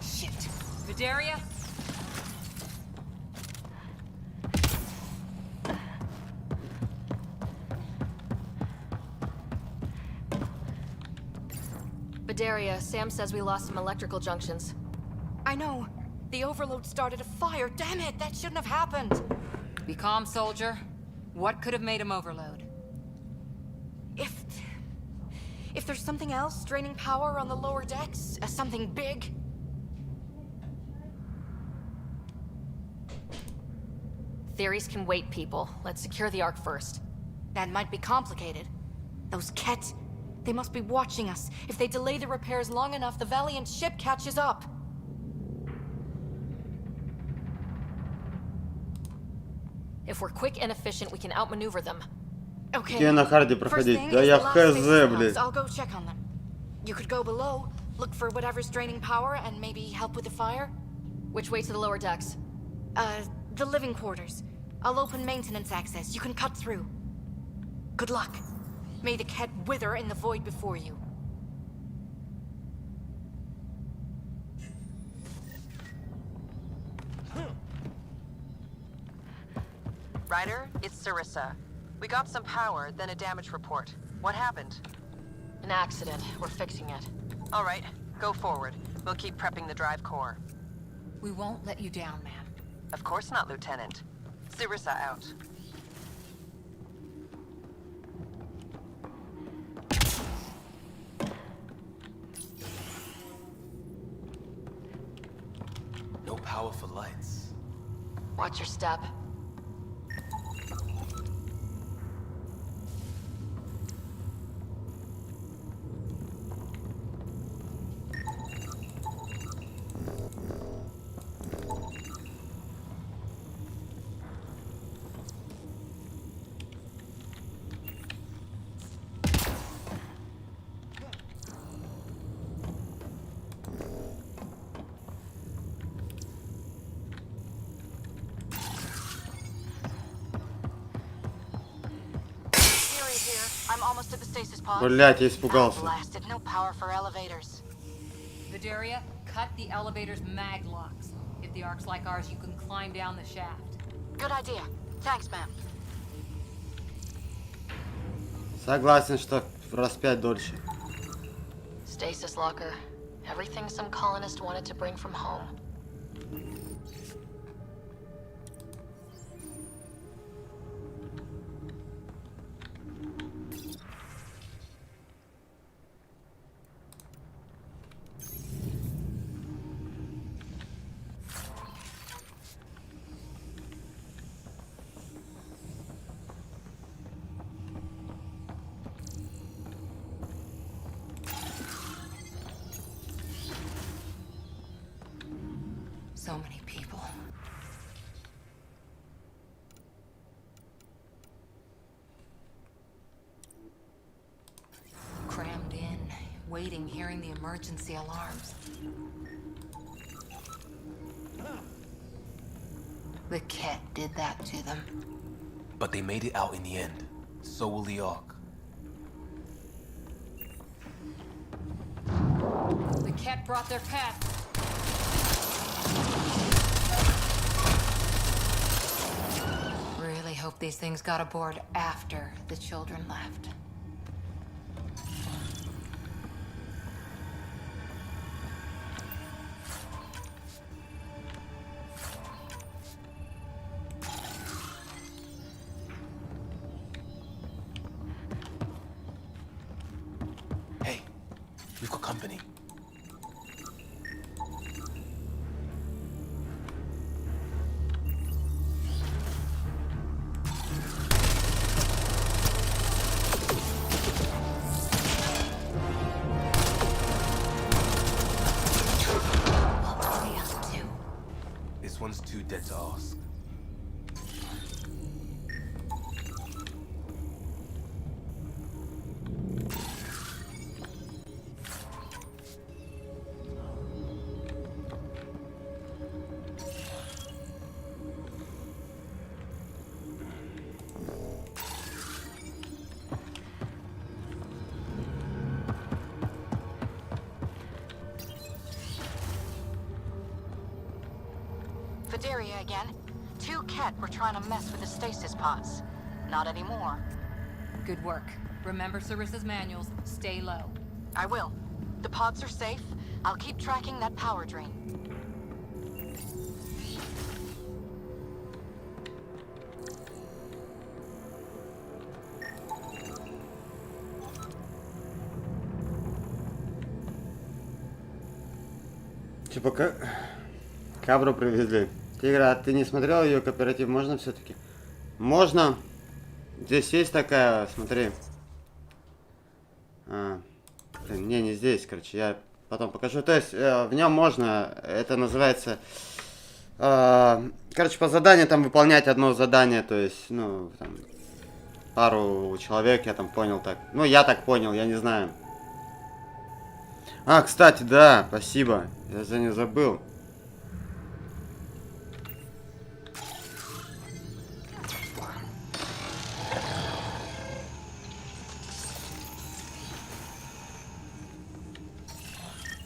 Shit. Vidaria? Vidaria, Sam says we lost some electrical junctions. I know. The overload started a fire. Damn it, that shouldn't have happened. Be calm, soldier. What could have made him overload? If there's something else draining power on the lower decks, something big. Theories can wait, people. Let's secure the Ark first. That might be complicated. Those Ket, they must be watching us. If they delay the repairs long enough, the Valiant ship catches up. If we're quick and efficient, we can outmaneuver them. Okay. Где на харде First проходить? thing Да is я the last хз, space блядь. pods. I'll go check on them. You could go below, look for whatever's draining power, and maybe help with the fire. Which way to the lower decks? The living quarters. I'll open maintenance access. You can cut through. Good luck. May the Ket wither in the void before you. Ryder, it's Sarissa. We got some power, then a damage report. What happened? An accident. We're fixing it. All right, go forward. We'll keep prepping the drive core. We won't let you down, ma'am. Of course not, Lieutenant. Sarissa out. No power for lights. Watch your step. I'm almost at the stasis pod. Блять, я испугался. Blasted, no power for elevators. Vidaria, cut the elevator's mag locks. If the ark's like ours, you can climb down the shaft. Good idea. Thanks, ma'am. Согласен, что в раз 5 дольше. Stasis locker. Everything some colonist wanted to bring from home. So many people. Crammed in, waiting, hearing the emergency alarms. The Ket did that to them. But they made it out in the end. So will the Ark. The Ket brought their pet. Really hope these things got aboard after the children left. Hey, we've got company. This one's too dead to ask. Vidaria again. 2 Ket were trying to mess with the stasis pods. Not anymore. Good work. Remember Sarissa's manuals. Stay low. I will. The pods are safe. I'll keep tracking that power drain. Типа Кабру привезли. Тигра, а ты не смотрел ее кооператив? Можно все-таки? Можно. Здесь есть такая, смотри. Блин, не здесь, короче, я потом покажу. То есть в нем можно, это называется, короче, по заданию там выполнять одно задание, то есть, ну, там, пару человек, я там понял так. Ну, я так понял, я не знаю. Кстати, да, спасибо, я за не забыл.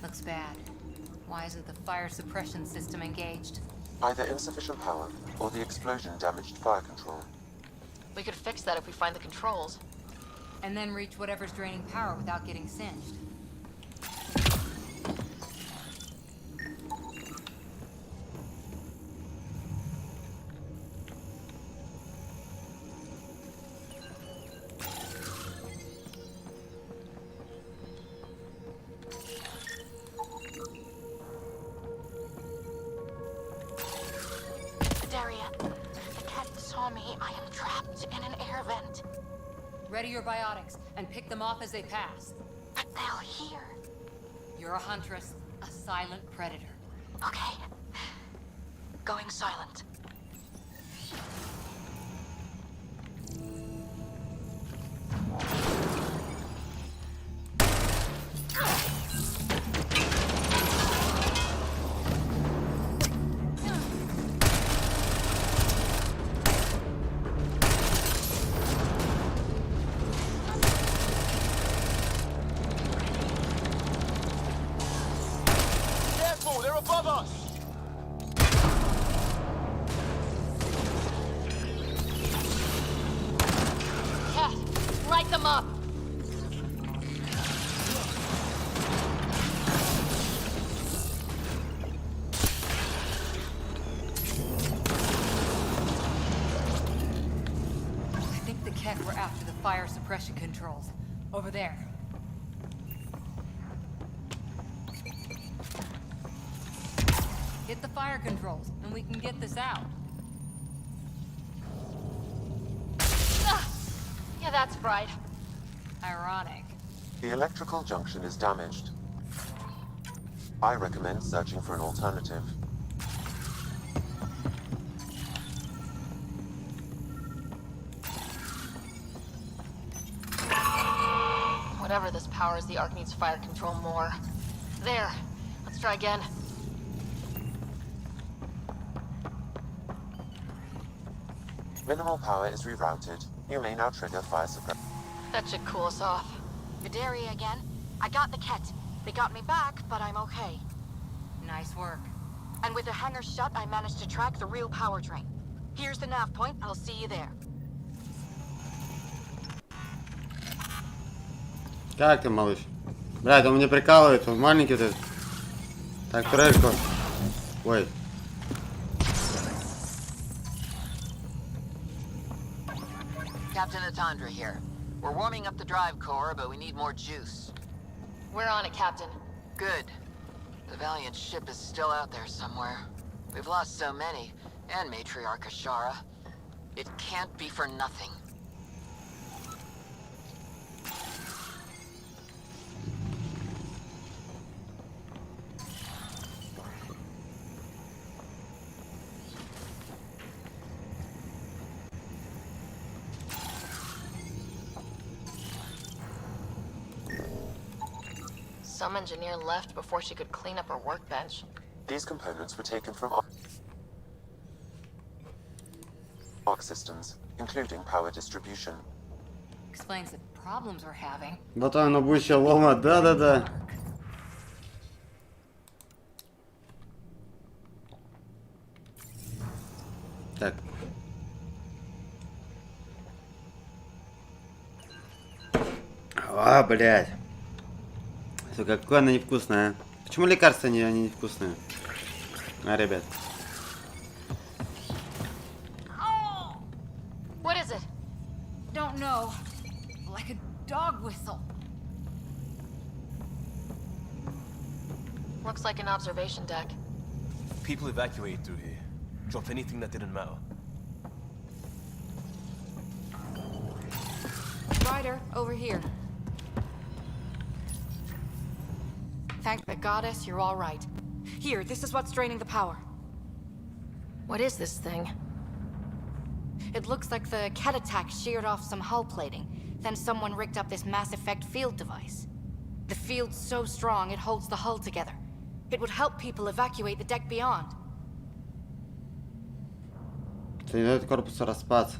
Looks bad. Why isn't the fire suppression system engaged? Either insufficient power, or the explosion damaged fire control. We could fix that if we find the controls. And then reach whatever's draining power without getting singed. Ready your biotics and pick them off as they pass. But they'll hear. You're a huntress, a silent predator. Okay. Going silent. We're after the fire suppression controls. Over there. Hit the fire controls, and we can get this out. Yeah, that's right. Ironic. The electrical junction is damaged. I recommend searching for an alternative. Whatever this powers, the Ark needs fire control more. There. Let's try again. Minimal power is rerouted. You may now trigger fire suppression. That should cool us off. Vidaria again. I got the kit. They got me back, but I'm okay. Nice work. And with the hangar shut, I managed to track the real power drain. Here's the nav point. I'll see you there. Как ты, малыш? Блядь, он меня прикалывает, он маленький этот. Так, трэшку. Ой. Captain Atandra here. We're warming up the drive core, but we need more juice. We're on it, Captain. Good. The Valiant ship is still out there somewhere. We've lost so many, and Matriarch Ashara. It can't be for nothing. Some engineer left before she could clean up her workbench. These components were taken from Arc systems, including power distribution. Explains the problems we're having. Вот оно будущее лома, да-да-да. Так. Блядь. Сука, какая она невкусная. Почему лекарства они невкусные? Ребят. What is it? Don't know. Like a dog whistle. Looks like an observation deck. People evacuate through here. Drop anything that didn't matter. Ryder, over here. Thank the goddess, you're all right. Here, this is what's draining the power. What is this thing? It looks like the cat attack sheared off some hull plating. Then someone rigged up this Mass Effect field device. The field's so strong, it holds the hull together. It would help people evacuate the deck beyond. Это не дает корпусу распаться.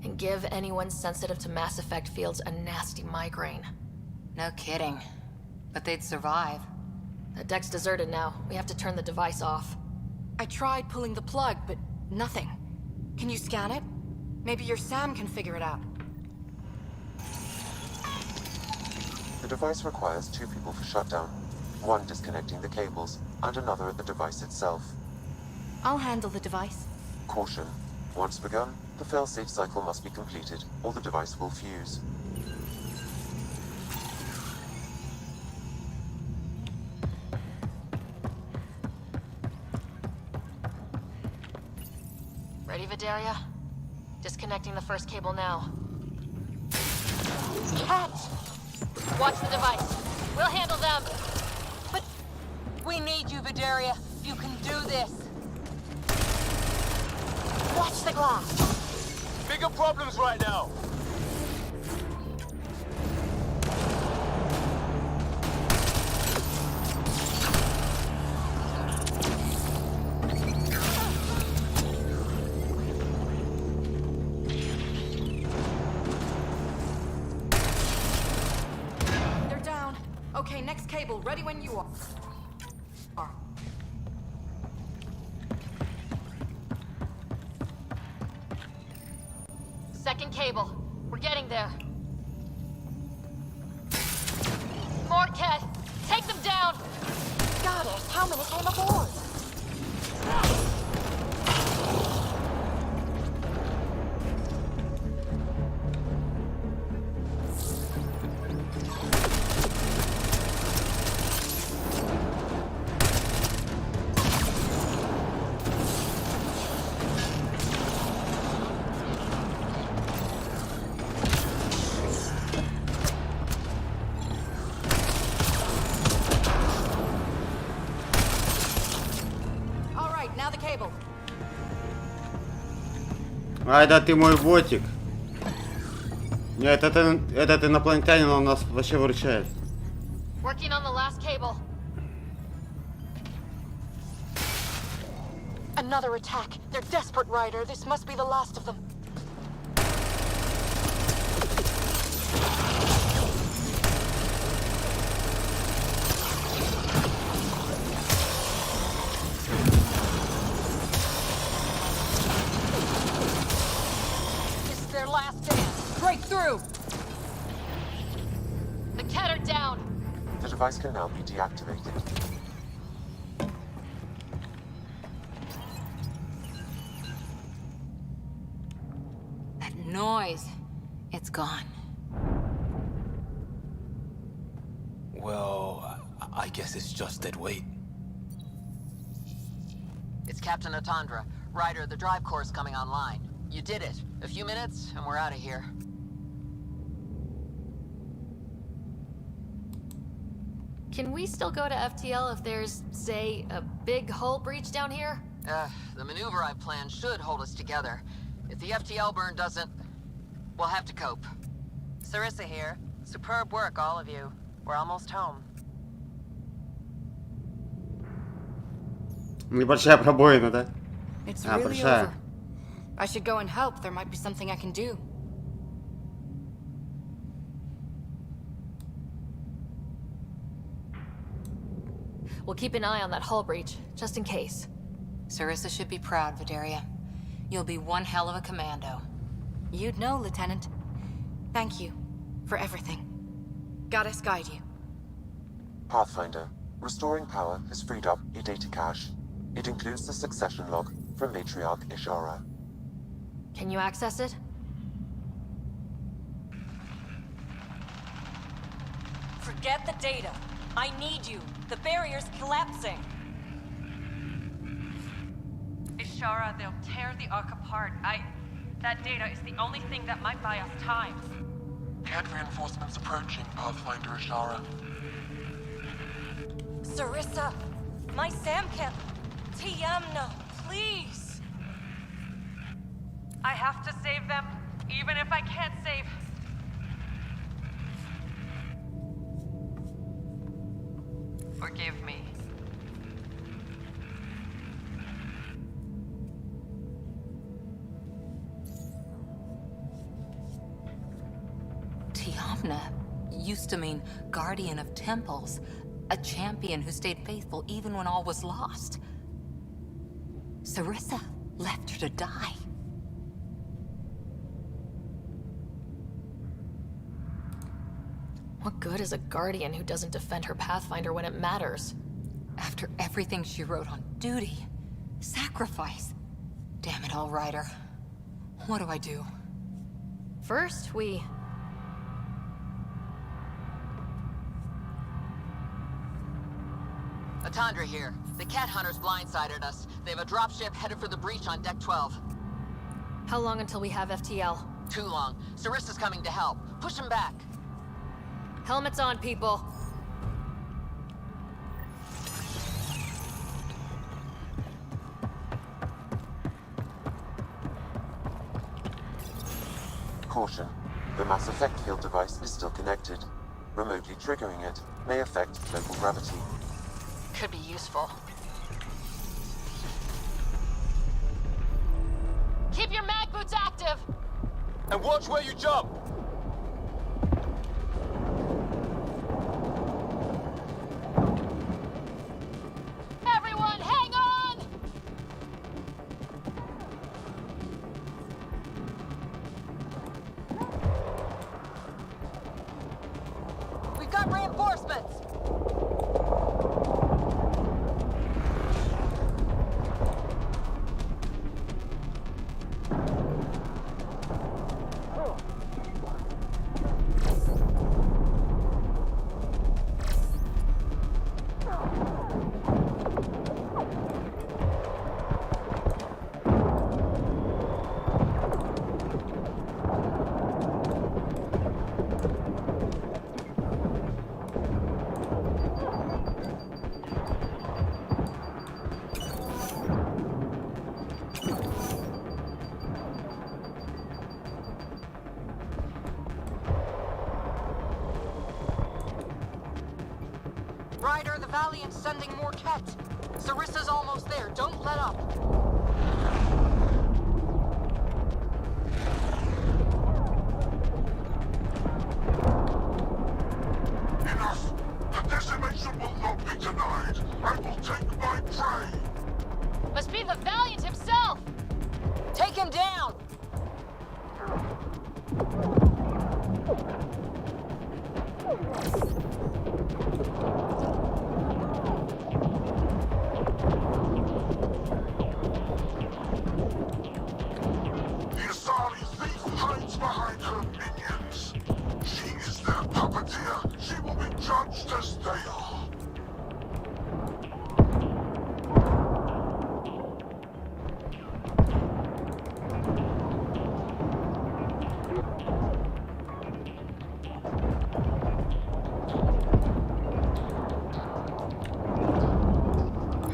And give anyone sensitive to Mass Effect fields a nasty migraine. No kidding. But they'd survive. The deck's deserted now. We have to turn the device off. I tried pulling the plug, but nothing. Can you scan it? Maybe your Sam can figure it out. The device requires 2 people for shutdown. One disconnecting the cables, and another at the device itself. I'll handle the device. Caution. Once begun, the failsafe cycle must be completed, or the device will fuse. Ready, Vidaria? Disconnecting the first cable now. Catch! Watch the device. We'll handle them. But we need you, Vidaria. You can do this. Watch the glass. Bigger problems right now. They're down. Okay, next cable, ready when you are. Second cable. We're getting there. More, Ket. Take them down. Goddess, how many came aboard? Ай, да ты мой ботик. Нет, этот инопланетянин, он нас вообще выручает. Working on the last cable. Another attack. They're desperate, Ryder. This must be the last of them. This is their last dance. Break through! The Ket are down. The device can now be deactivated. Noise. It's gone. Well, I guess it's just dead weight. It's Captain Atandra. Ryder, the drive core is coming online. You did it. A few minutes, and we're out of here. Can we still go to FTL if there's, say, a big hull breach down here? The maneuver I planned should hold us together. If the FTL burn doesn't, we'll have to cope. Sarissa here. Superb work, all of you. We're almost home. Небольшая пробоина, да? It's А, really большая. over. I should go and help. There might be something I can do. We'll keep an eye on that hull breach, just in case. Sarissa should be proud, Vidaria. You'll be one hell of a commando. You'd know, Lieutenant. Thank you for everything. Goddess guide you. Pathfinder. Restoring power has freed up a data cache. It includes the succession log from Matriarch Ishara. Can you access it? Forget the data. I need you. The barrier's collapsing. Ishara, they'll tear the Ark apart. That data is the only thing that might buy us time. Cat reinforcements approaching, Pathfinder Ishara. Sarissa, my Sam camp. Tiamna, please. I have to save them, even if I can't save. Forgive me. Tiamna used to mean guardian of temples, a champion who stayed faithful even when all was lost. Sarissa left her to die. What good is a guardian who doesn't defend her Pathfinder when it matters? After everything she wrote on duty, sacrifice. Damn it all, Ryder. What do I do? First, we... Atandra here. The cat hunters blindsided us. They have a dropship headed for the breach on deck 12. How long until we have FTL? Too long. Sarissa's coming to help. Push him back. Helmets on, people. Caution. The Mass Effect field device is still connected. Remotely triggering it may affect local gravity. Could be useful. Keep your mag boots active. And watch where you jump! Everyone, hang on! We've got reinforcements! Ryder, the Valiant's sending more Ket. Sarissa's almost there. Don't let up. Enough! The decimation will not be denied! I will take my prey! Must be the Valiant himself! Take him down! The Asari thief hides behind her minions. She is their puppeteer. She will be judged as they are.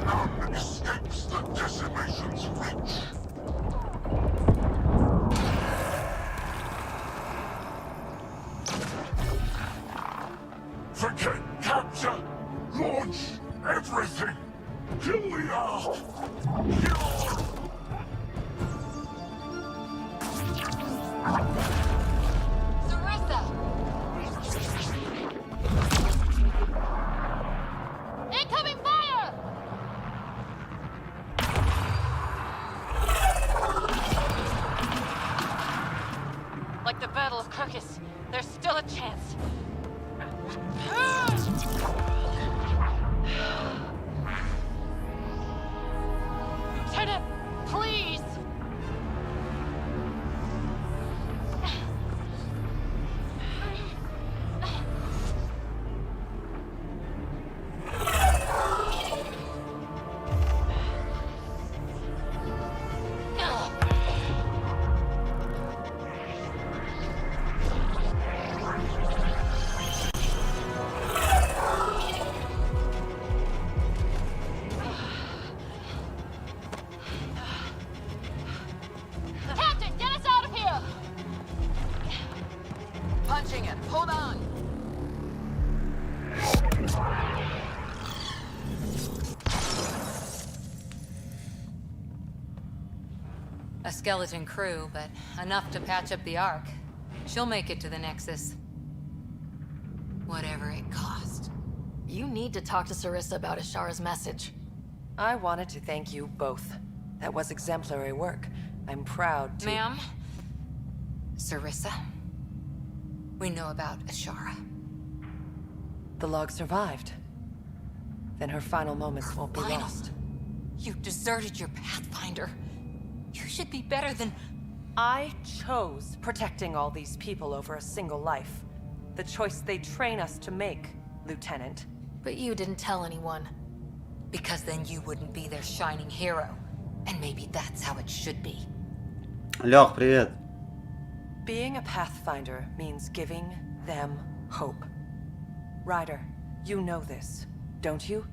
None escapes the decimation's reach. Forget capture! Launch everything! Kill the Ark! Kill! Sarissa! Incoming fire! Like the Battle of Kirkus, there's still a chance. Lieutenant, please! A skeleton crew, but enough to patch up the Ark. She'll make it to the Nexus. Whatever it cost. You need to talk to Sarissa about Ashara's message. I wanted to thank you both. That was exemplary work. I'm proud to— Ma'am? Sarissa? We know about Ashara. The log survived. Then her final moments won't be lost. You deserted your Pathfinder. You should be better than— I chose protecting all these people over a single life. The choice they train us to make, Lieutenant. But you didn't tell anyone. Because then you wouldn't be their shining hero. And maybe that's how it should be. Лёх, привет. Being a Pathfinder means giving them hope. Ryder, you know this, don't you?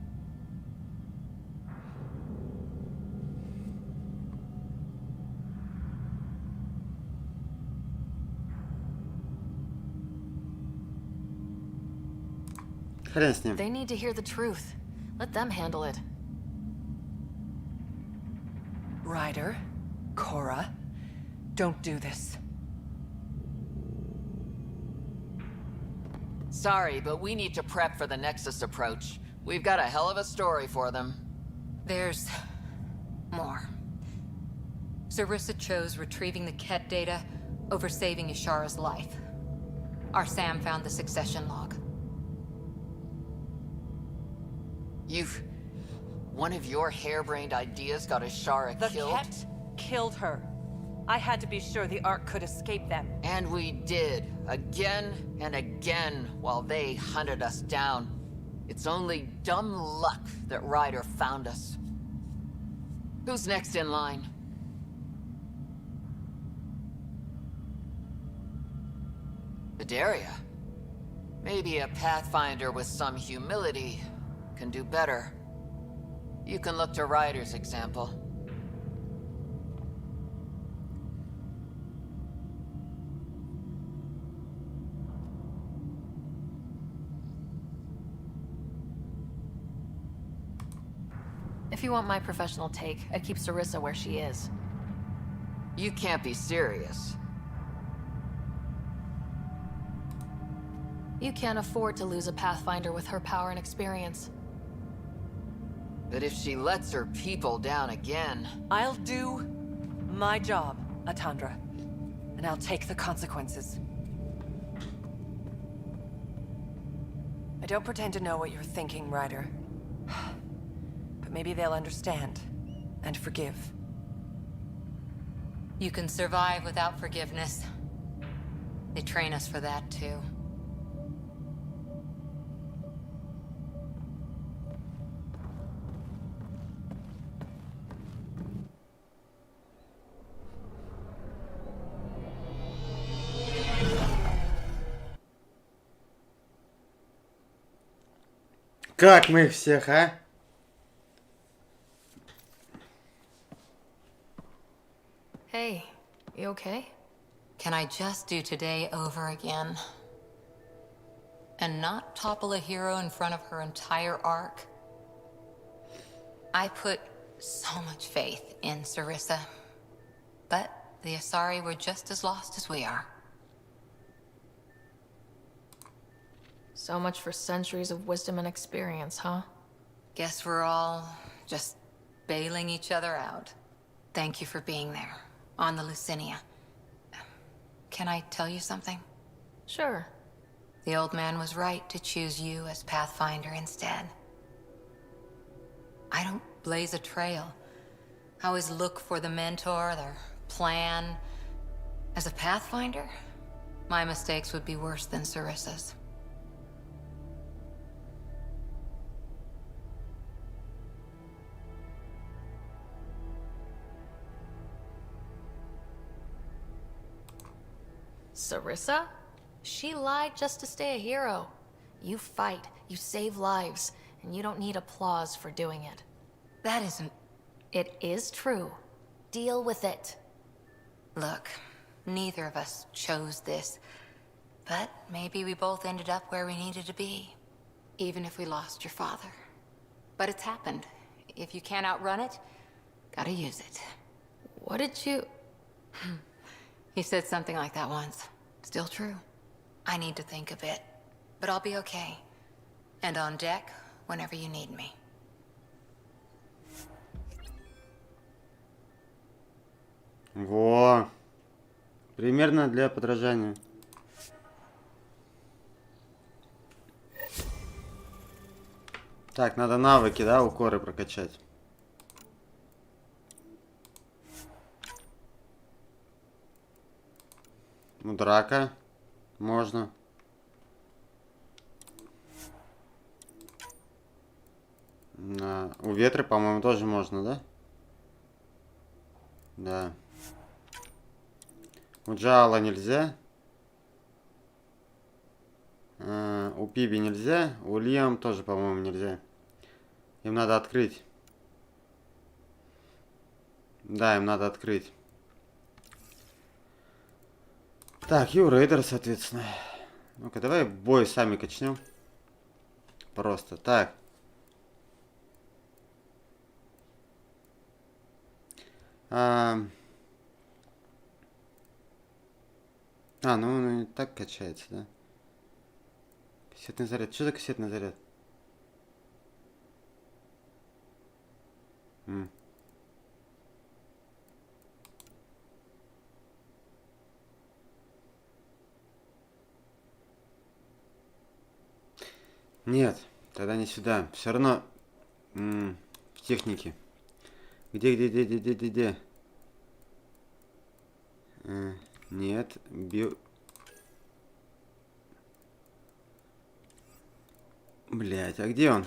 Хрен с ним. They need to hear the truth. Let them handle it. Ryder, Cora, don't do this. Sorry, but we need to prep for the Nexus approach. We've got a hell of a story for them. There's more. Sarissa chose retrieving the Ket data over saving Ashara's life. Our Sam found the succession log. One of your harebrained ideas got Ashara killed? The Ket killed her. I had to be sure the Ark could escape them. And we did, again and again, while they hunted us down. It's only dumb luck that Ryder found us. Who's next in line? Vidaria? Maybe a Pathfinder with some humility can do better. You can look to Ryder's example. If you want my professional take, I'd keep Sarissa where she is. You can't be serious. You can't afford to lose a Pathfinder with her power and experience. But if she lets her people down again... I'll do my job, Atandra. And I'll take the consequences. I don't pretend to know what you're thinking, Ryder. But maybe they'll understand and forgive. You can survive without forgiveness. They train us for that, too. Как мы их всех, а? Hey, you okay? Can I just do today over again? And not topple a hero in front of her entire arc? I put so much faith in Sarissa. But the Asari were just as lost as we are. So much for centuries of wisdom and experience, huh? Guess we're all just bailing each other out. Thank you for being there, on the Lucinia. Can I tell you something? Sure. The old man was right to choose you as Pathfinder instead. I don't blaze a trail. I always look for the mentor, their plan. As a Pathfinder, my mistakes would be worse than Sarissa's. Sarissa? She lied just to stay a hero. You fight, you save lives, and you don't need applause for doing it. That isn't... It is true. Deal with it. Look, neither of us chose this, but maybe we both ended up where we needed to be, even if we lost your father. But it's happened. If you can't outrun it, gotta use it. What did you... He said something like that once. Still true. I need to think a bit, but I'll be okay. And on deck whenever you need me. Во. Примерно для подражания. Так, надо навыки, да, укоры прокачать. Ну, драка. Можно. У ветра, по-моему, тоже можно, да? Да. У Джала нельзя. У Пиби нельзя. У Лиам тоже, по-моему, нельзя. Им надо открыть. Да, им надо открыть. Так, и у Рейдера, соответственно. Ну-ка, давай бой сами качнем. Просто так. Ну и так качается, да? Кассетный заряд. Что за кассетный заряд? Нет, тогда не сюда. Все равно в технике. Где? Нет, Блять, а где он?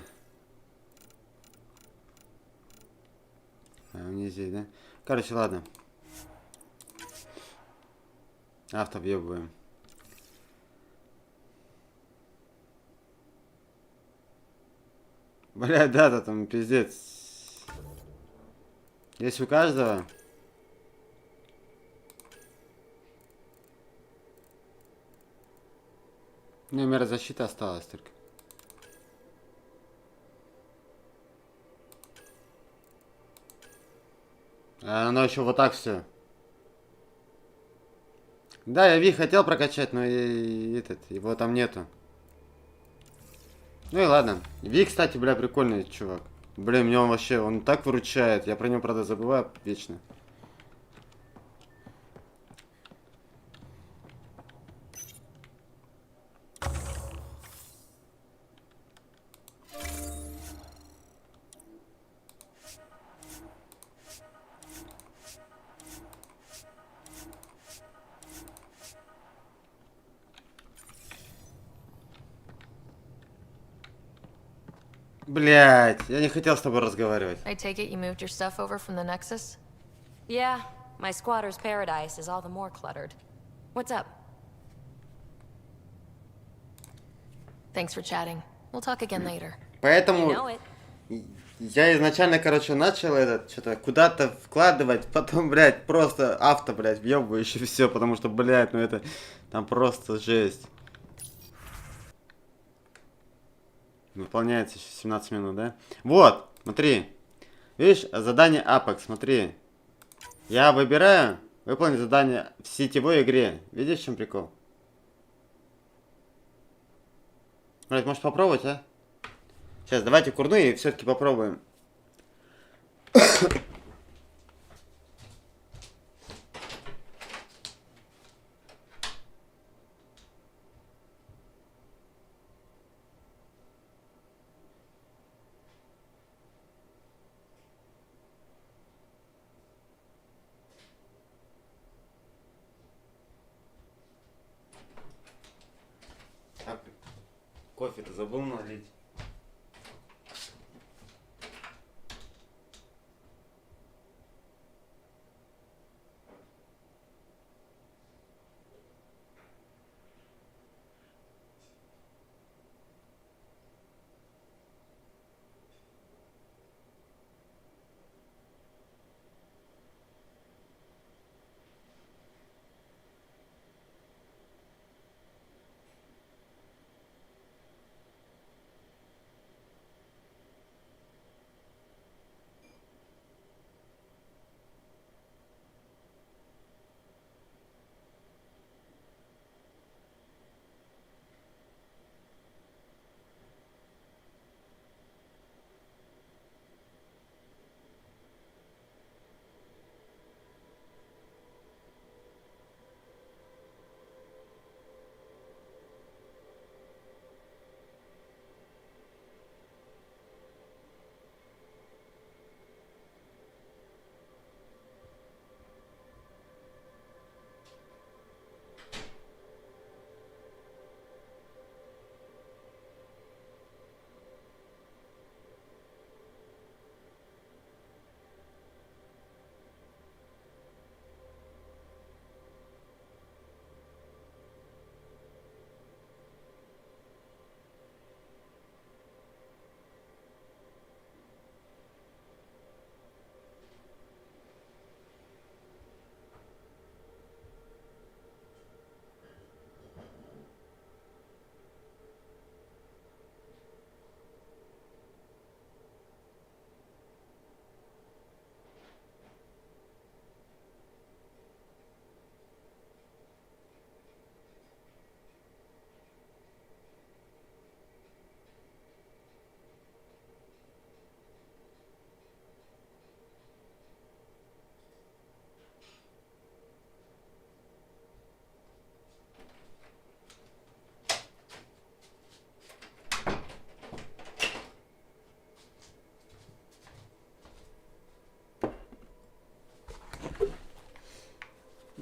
Он не здесь, да? Короче, ладно. Авто въебываем. Блять, да, там пиздец. Есть у каждого. Ну, мера защиты осталась только. А оно еще вот так все. Да, я Ви хотел прокачать, но его там нету. Ну и ладно. Ви, кстати, бля, прикольный чувак. Блин, мне он вообще, он так выручает. Я про него, правда, забываю вечно. Блять, я не хотел с тобой разговаривать. I take it you moved your stuff over from the Nexus? Yeah, my squatter's paradise is all the more cluttered. What's up? Thanks for chatting. We'll talk again later. Поэтому You know it. я изначально, короче, начал что-то куда-то вкладывать, потом, блядь, просто авто, блядь, въебываю еще все, потому что, блядь, ну это там просто жесть. Выполняется еще 17 минут, да? Вот, смотри. Видишь, задание Apex, смотри. Я выбираю выполнить задание в сетевой игре. Видишь, в чем прикол? Блядь, может попробовать, а? Сейчас, давайте курну и все-таки попробуем. Кофе-то забыл налить.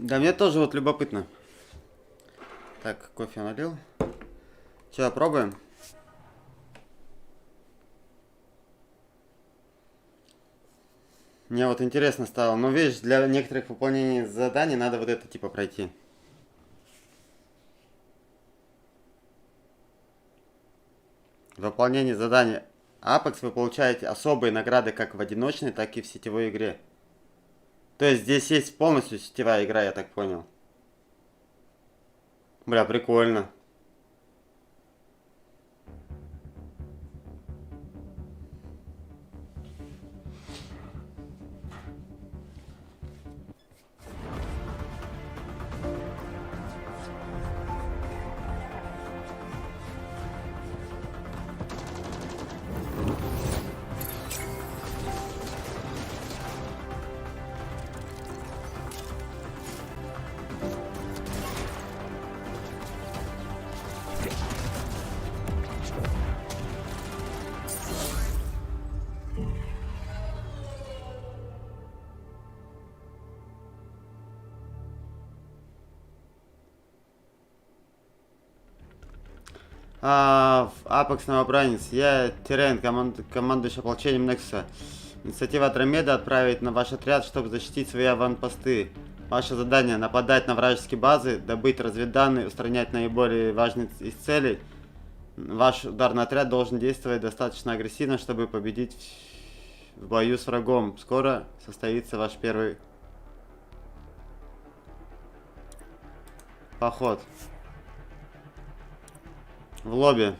Да, мне тоже вот любопытно. Так, кофе налил. Че, пробуем? Мне вот интересно стало. Но видишь, для некоторых выполнений заданий надо вот это типа пройти. Выполнение задания Apex вы получаете особые награды как в одиночной, так и в сетевой игре. То есть здесь есть полностью сетевая игра, я так понял. Бля, прикольно. Apex новобранец. Я Тирен, командующий ополчением Нексуса. Инициатива Андромеда отправить на ваш отряд, чтобы защитить свои аванпосты. Ваше задание — нападать на вражеские базы, добыть разведданные, устранять наиболее важные из целей. Ваш ударный отряд должен действовать достаточно агрессивно, чтобы победить в бою с врагом. Скоро состоится ваш первый поход. В лобби.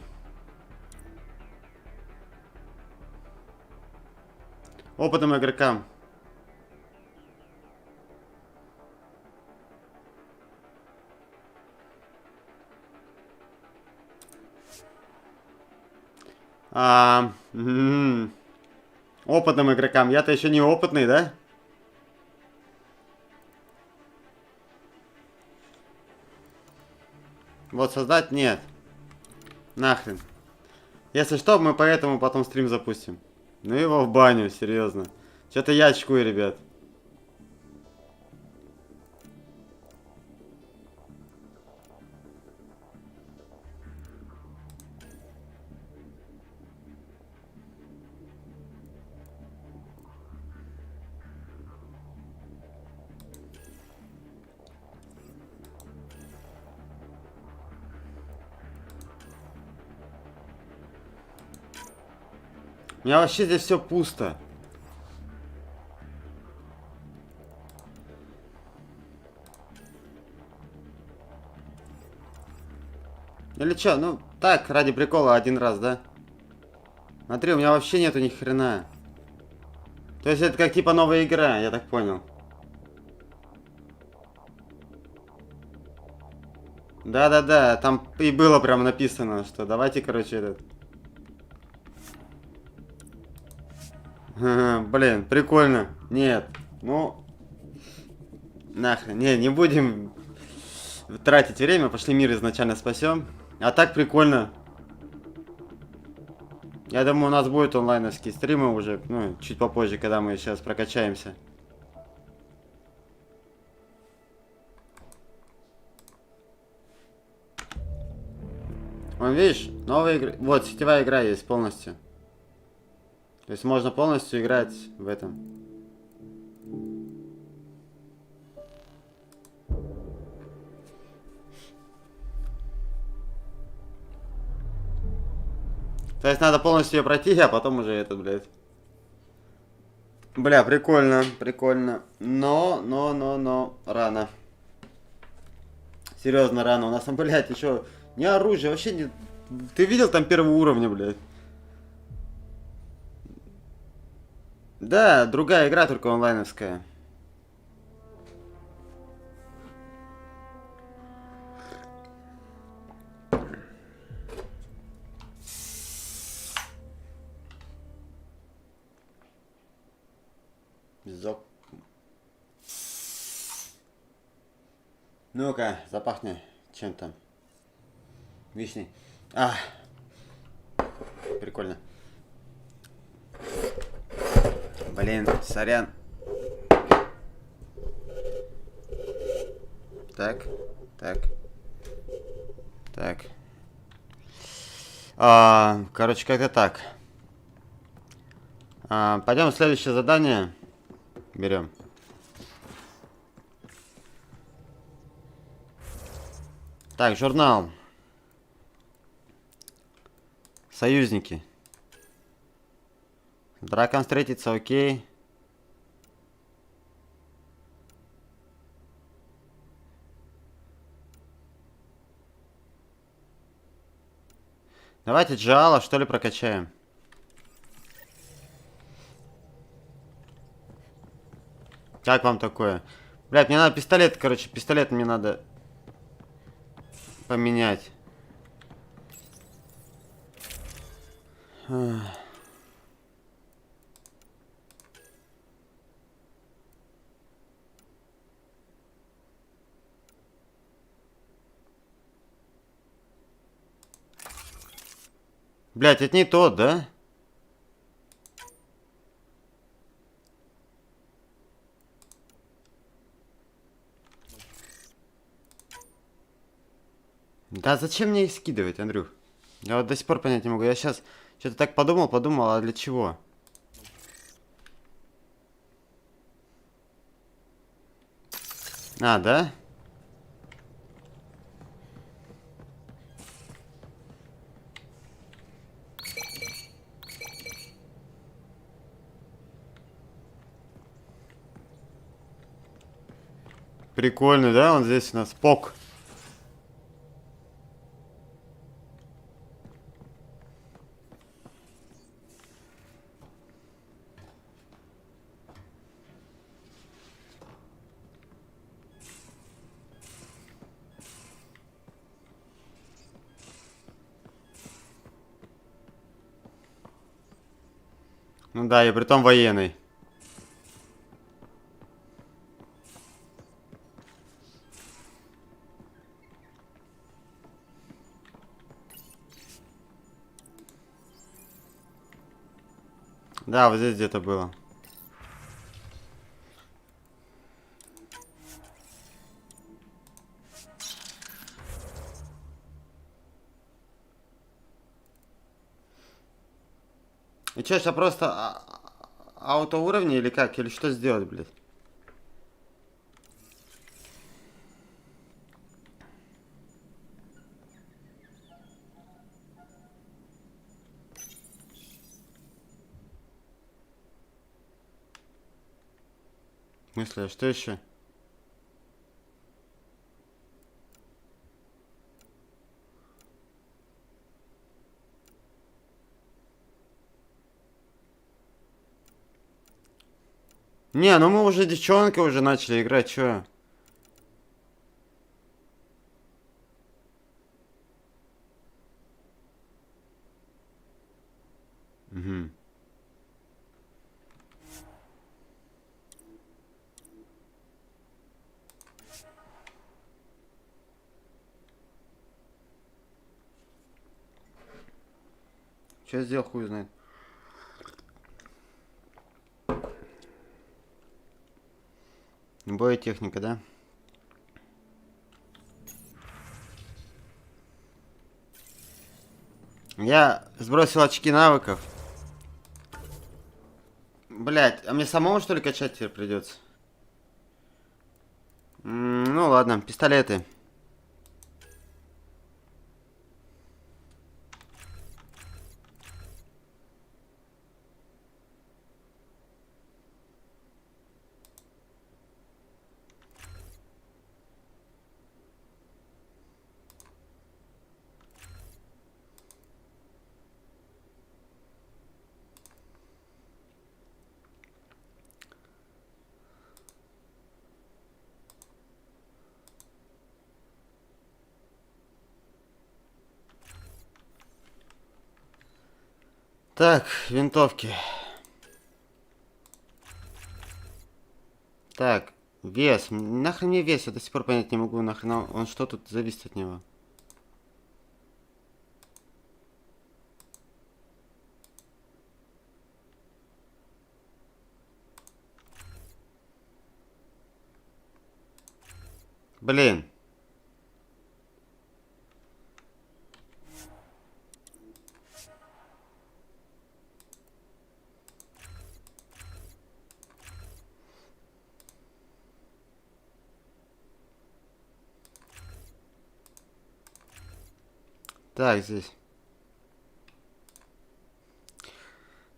Опытным игрокам. Опытным игрокам. Я-то еще не опытный, да? Вот создать нет. Нахрен. Если что, мы поэтому потом стрим запустим. Ну его в баню, серьезно. Что-то я очкую, ребят. У меня вообще здесь все пусто. Или что? Ну, так, ради прикола один раз, да? Смотри, у меня вообще нету ни хрена. То есть это как типа новая игра, я так понял. Да-да-да, там и было прям написано, что давайте, короче, этот... Блин, прикольно. Нет, ну... Нахрен, не будем тратить время, пошли мир изначально спасем. А так прикольно. Я думаю, у нас будет онлайновские стримы уже, ну, чуть попозже, когда мы сейчас прокачаемся. Вон, видишь, новая игра... Вот, сетевая игра есть полностью. То есть можно полностью играть в этом. То есть надо полностью ее пройти, а потом уже этот, блядь. Бля, прикольно, прикольно. Но, рано. Серьезно, рано. У нас там, блядь, еще не оружие, вообще не... Ты видел там первого уровня, блядь? Да, другая игра, только онлайновская. Зок. Ну-ка, запахни. Чем там? Вишней. А, прикольно. Блин, сорян. Так. Короче, как-то так. Пойдем в следующее задание. Берем. Так, журнал. Союзники. С драком встретиться, окей. Давайте Джала, что ли, прокачаем. Как вам такое? Блядь, мне надо пистолет, короче, пистолет мне надо поменять. Блядь, это не тот, да? Да зачем мне их скидывать, Андрюх? Я вот до сих пор понять не могу. Я сейчас что-то так подумал, а для чего? А, да? Прикольно, да? Он здесь у нас пок. Ну да, и притом военный. Да, вот здесь где-то было. И что, сейчас просто аутоуровни или как? Или что сделать, блядь? В смысле, а что еще? Не, ну мы уже девчонкой уже начали играть, чё? Угу. Что я сделал, хуй знает. Боетехника, да? Я сбросил очки навыков. Блять, а мне самому что ли качать теперь придется? Ну ладно, пистолеты. Так, винтовки. Так, вес. Нахрен мне вес? Я до сих пор понять не могу, нахрен он что тут зависит от него. Блин. Так, здесь.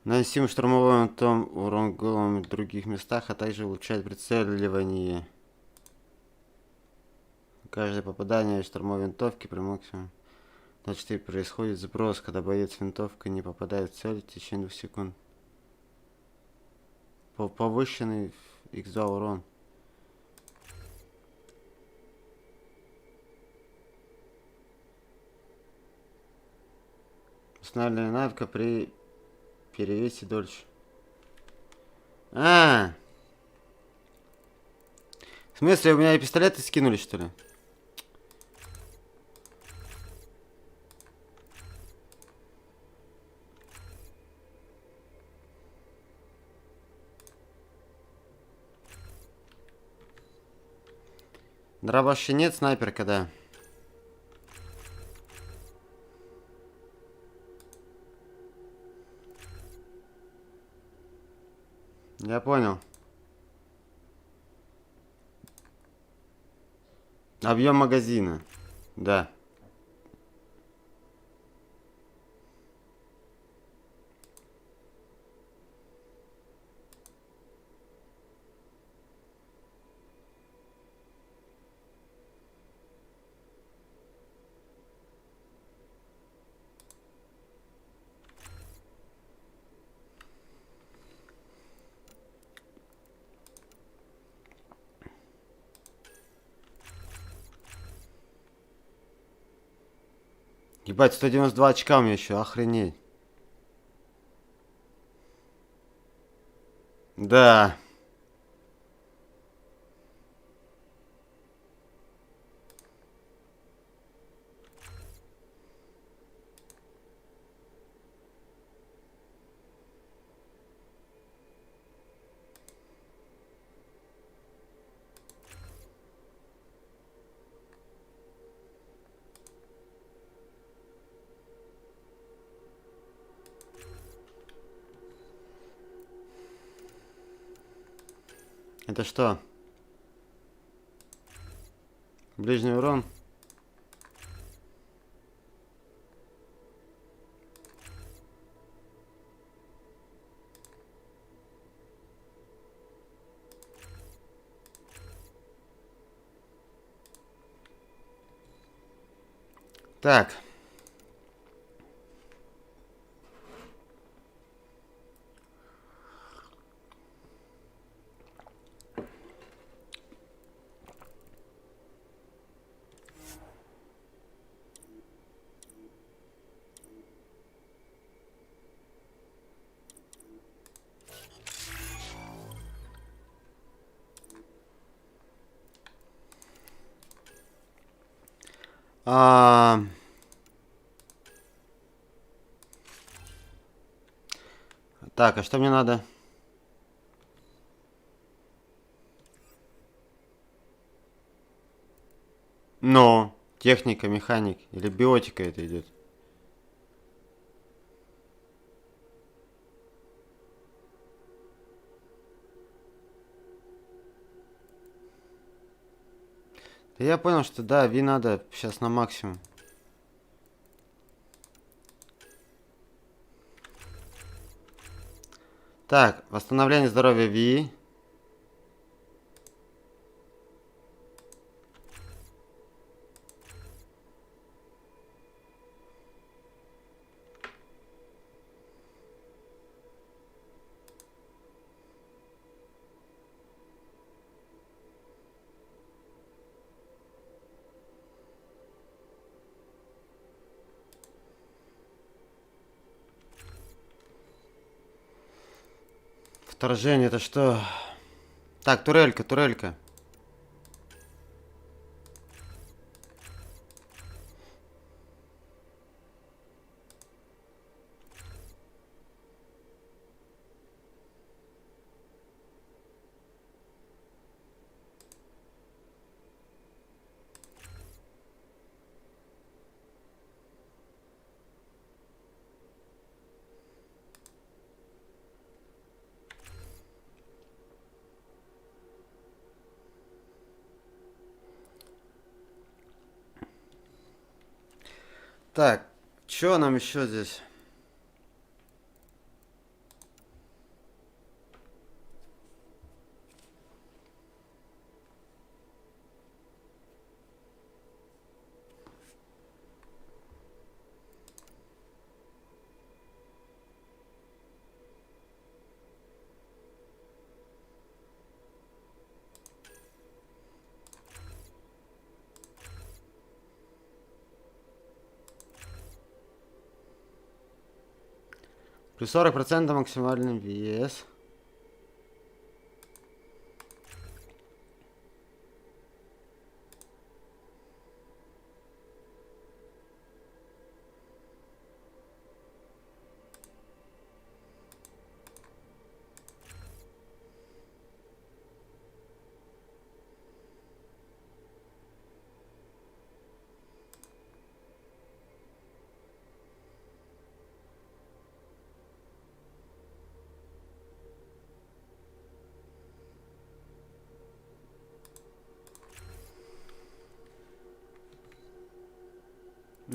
Наносим штурмовой урон головам в других местах, а также улучшает прицеливание. Каждое попадание штурмовой винтовки при максимуме на 4 происходит сброс, когда боец винтовкой не попадает в цель в течение 2 секунд. Повышенный x2 урон. Устанавливание навыка при перевесе дольше. В смысле, у меня и пистолеты скинули, что ли? Дробаша нет, снайперка, да. Я понял. Объем магазина. Да. Ебать, 192 очка у меня еще, охренеть. Да. Это что? Ближний урон? Так. Так, а что мне надо? Но техника, механик или биотика это идет? Да я понял, что да, Ви надо сейчас на максимум. Так, восстановление здоровья Ви. Вторжение, это что? Так, турелька, турелька. Так, что нам еще здесь? Плюс 40% максимальный вес.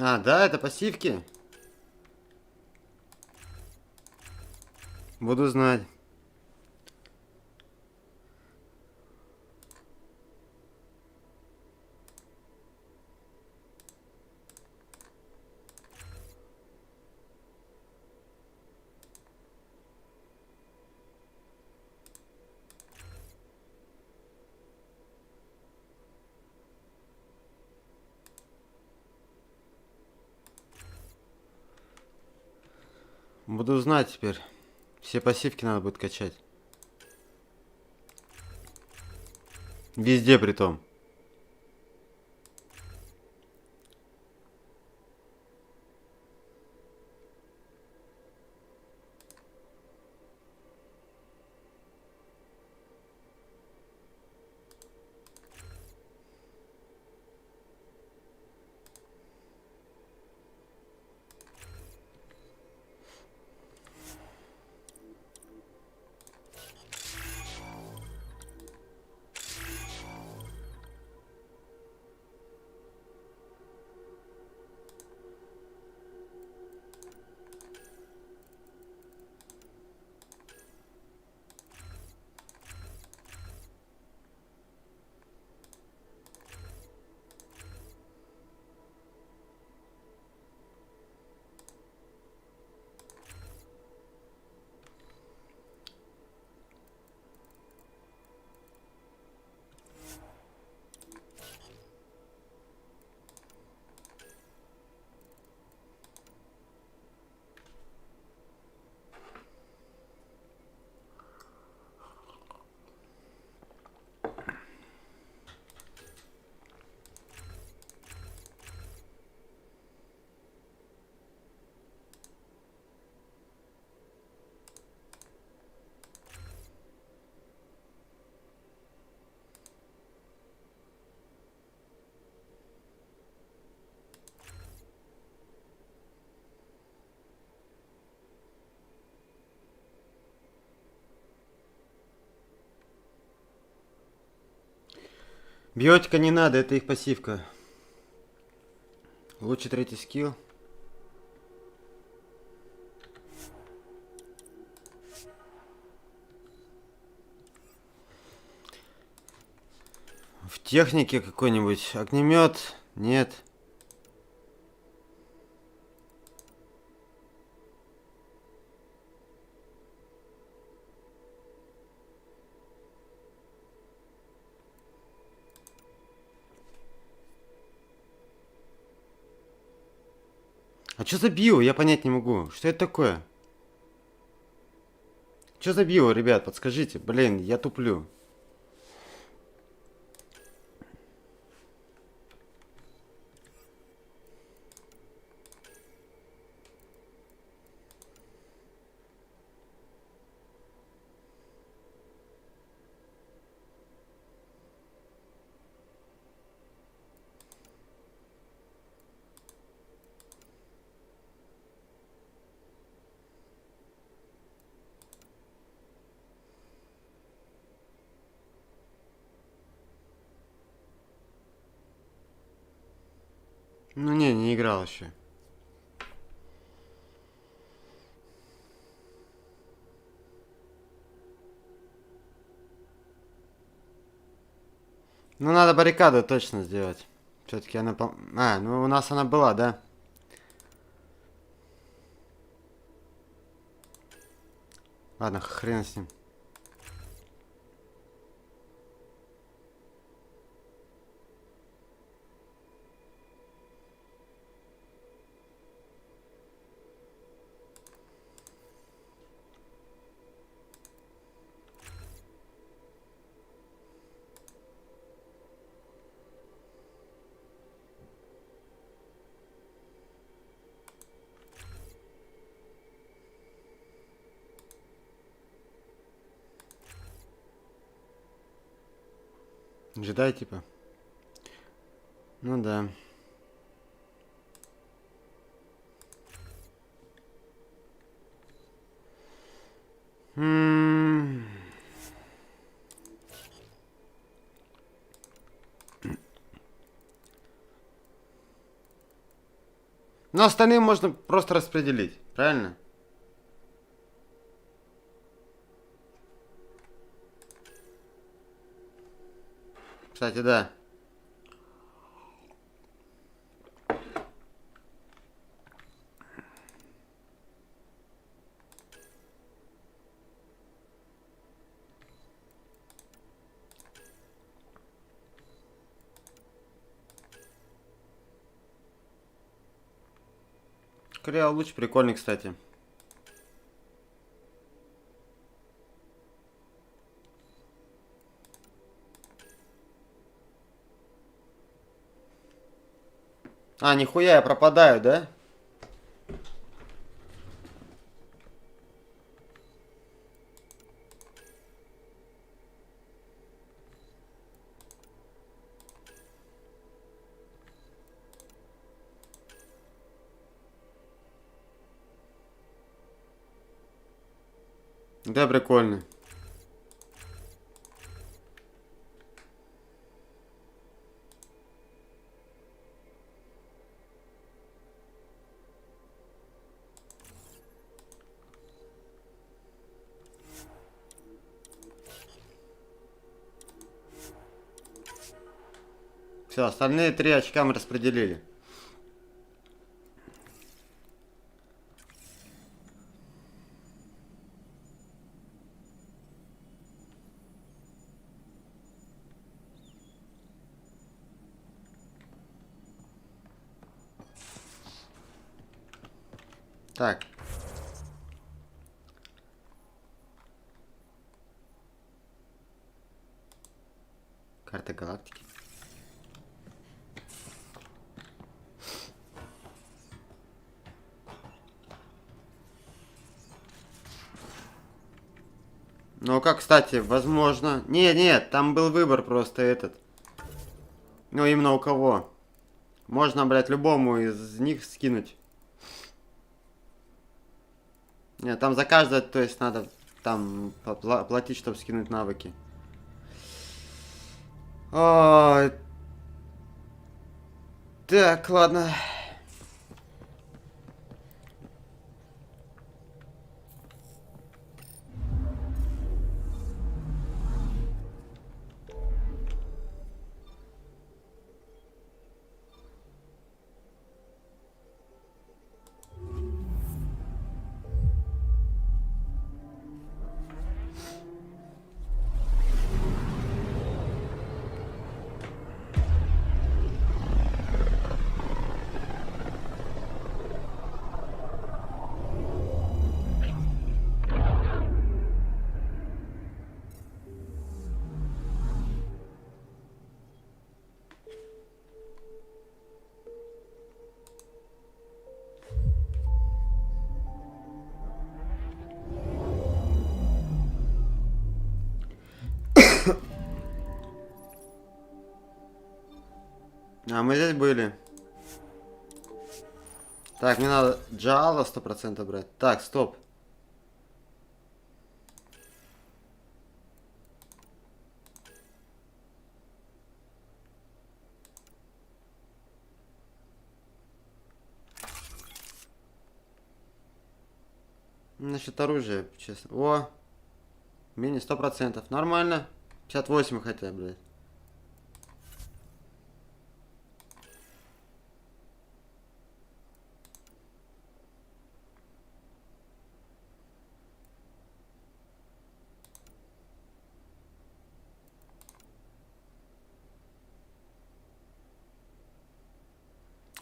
А, да, это пассивки. Буду знать. Буду знать теперь. Все пассивки надо будет качать. Везде притом. Биотика не надо, это их пассивка. Лучше третий скилл. В технике какой-нибудь огнемет? Нет. А что за био? Я понять не могу. Что это такое? Что за био, ребят? Подскажите. Блин, я туплю. Ну не играл еще. Ну, надо баррикаду точно сделать. Все-таки она... А, ну у нас она была, да? Ладно, хрен с ним. Джедай, типа. Ну да. Но остальные можно просто распределить, правильно? Кстати, да. Корея луч прикольный, кстати. А, нихуя, я пропадаю, да? Да, прикольно. Все, остальные 3 очка мы распределили. Так. Карта галактики. Ну, как, кстати, возможно... Нет, там был выбор просто этот. Ну, именно у кого. Можно, блядь, любому из них скинуть. Нет, там за каждое, то есть, надо там платить, чтобы скинуть навыки. Ой. Так, ладно. А, мы здесь были. Так, мне надо Джала 100% брать. Так, стоп. Насчет оружия, честно. О! Мини 100%. Нормально. 58 хотя, блядь.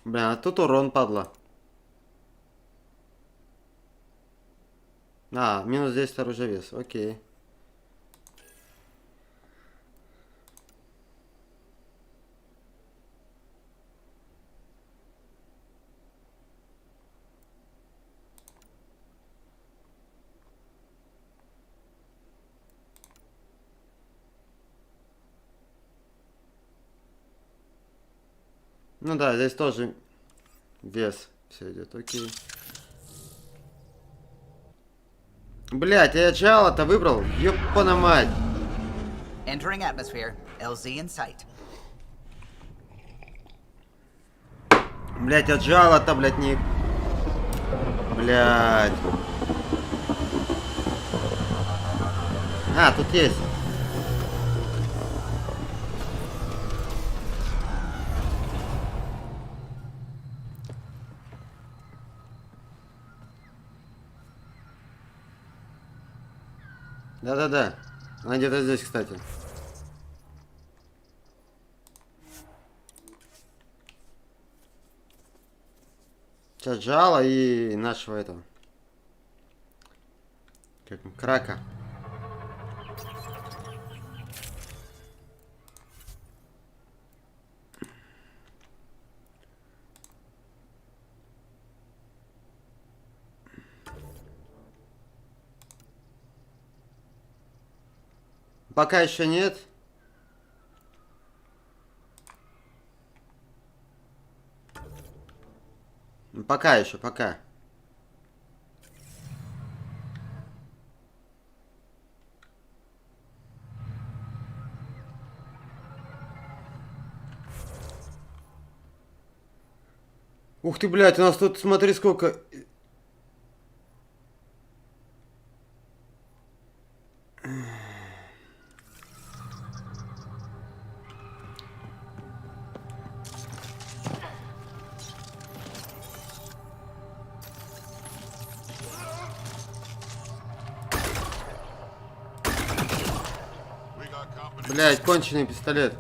Бля, а тут урон, падла. А, минус 10 оружия вес, окей. Ну да, здесь тоже вес все идет, окей. Блять, я джала-то выбрал, ёпана мать. Entering atmosphere, LZ in sight. Блять, я джала-то, блять, не... Блять. А, тут есть. Да-да-да. Она где-то здесь, кстати. Сейчас Джала и нашего этого. Как он, Крака. Пока еще нет. Пока еще, пока. Ух ты, блядь, у нас тут, смотри, сколько... Блядь, конченый пистолет.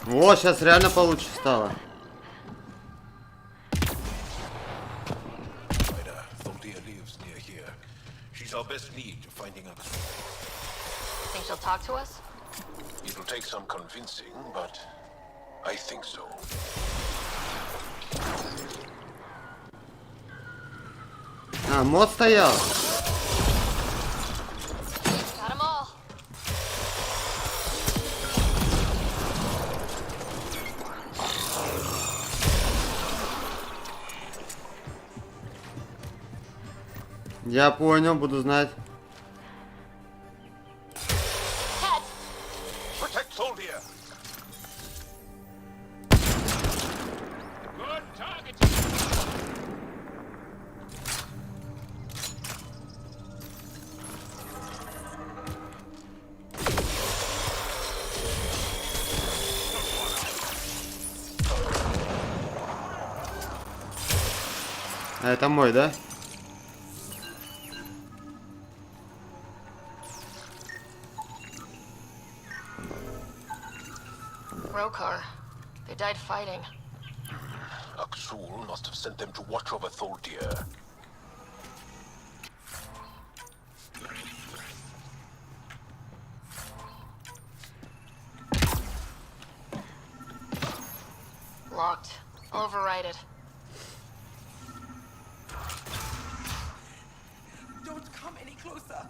О, сейчас реально получше стало. Think she'll talk to us? It'll take some convincing, but I think so. А, мод стоял. Got 'em all. Я понял, буду знать. Protect soldier. А это мой, да? Rokar. They died fighting. Aksul must have sent them to watch over Tholdir. Locked. Override it. Don't come any closer.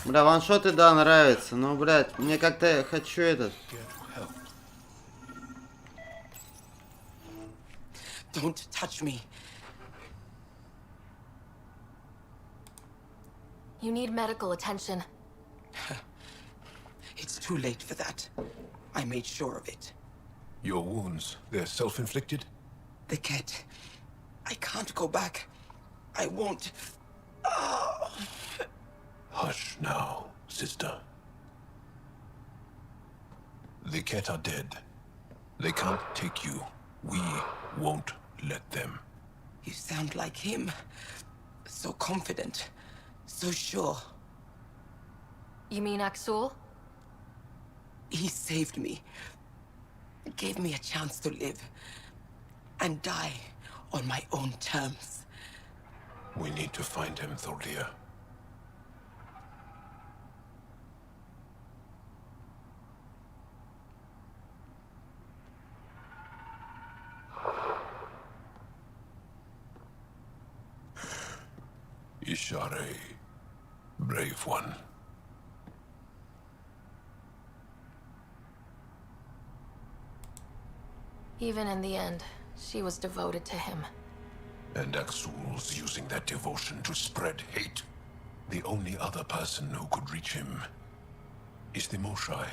Бля, ваншоты, да, нравятся. Но, блядь, мне как-то хочу этот. Don't touch me. You need medical attention. It's too late for that. I made sure of it. Your wounds, they're self-inflicted? The cat. I can't go back. I won't. Oh. Hush now, sister. The cat are dead. They can't take you. We won't let them. You sound like him. So confident. So sure. You mean Axul? He saved me. Gave me a chance to live. And die on my own terms. We need to find him, Thordia. Ishare, brave one. Even in the end, she was devoted to him. And Axul's using that devotion to spread hate. The only other person who could reach him is the Moshai.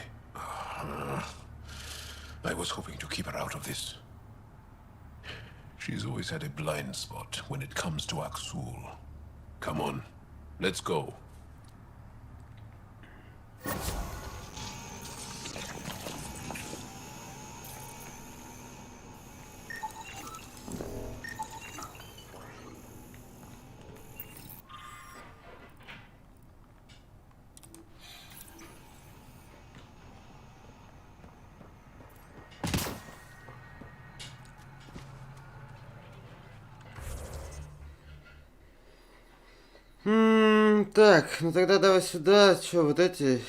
I was hoping to keep her out of this. She's always had a blind spot when it comes to Axul. Come on, let's go. Так, ну тогда давай сюда. Чё, вот эти...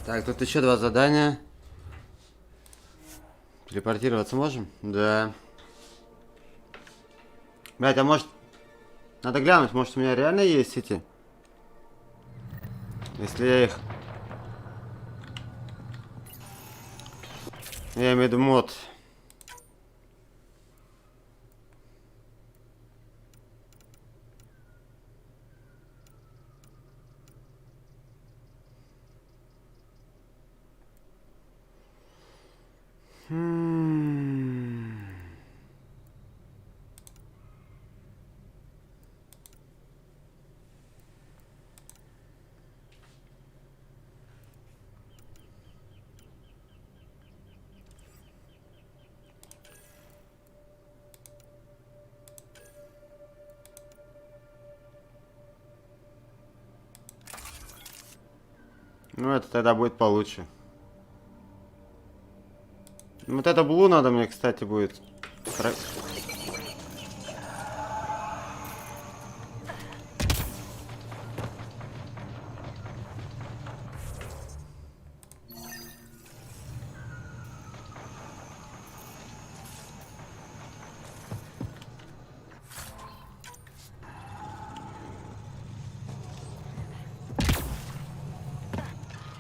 Так, тут еще 2 задания. Телепортироваться можем? Да. Блять, а может... Надо глянуть, может у меня реально есть эти... Если я их... Я имею в виду мод. Ну, это тогда будет получше. Вот это блу надо мне, кстати, будет.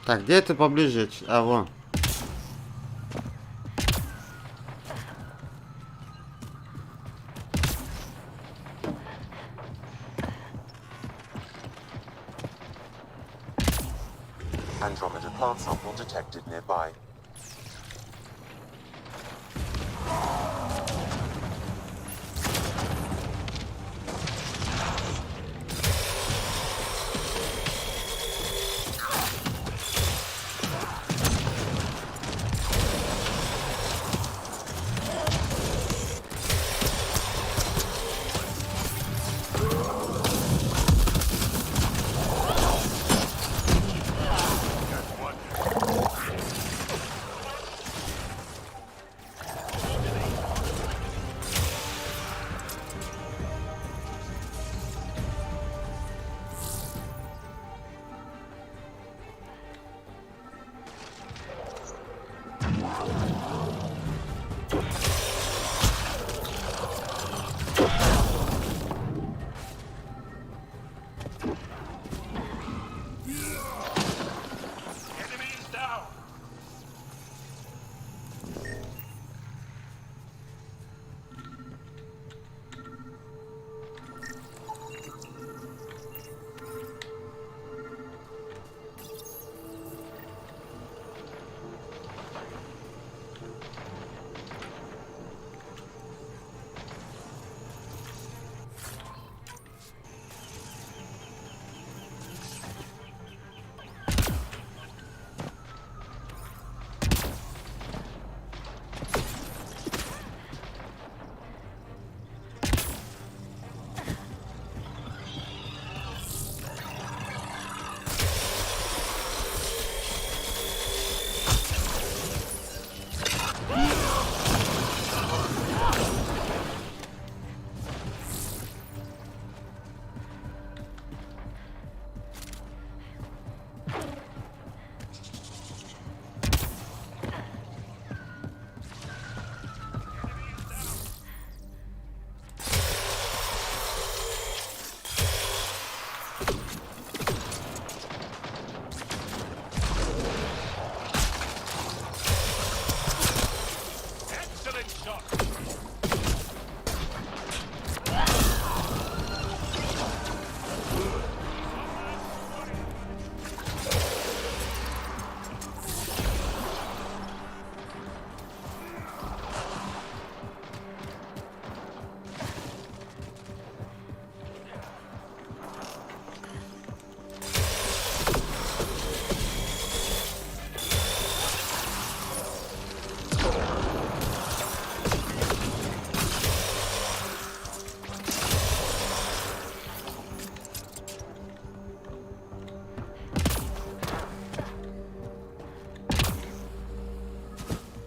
Так, где это поближе? А, вон. Andromeda plant sample detected nearby.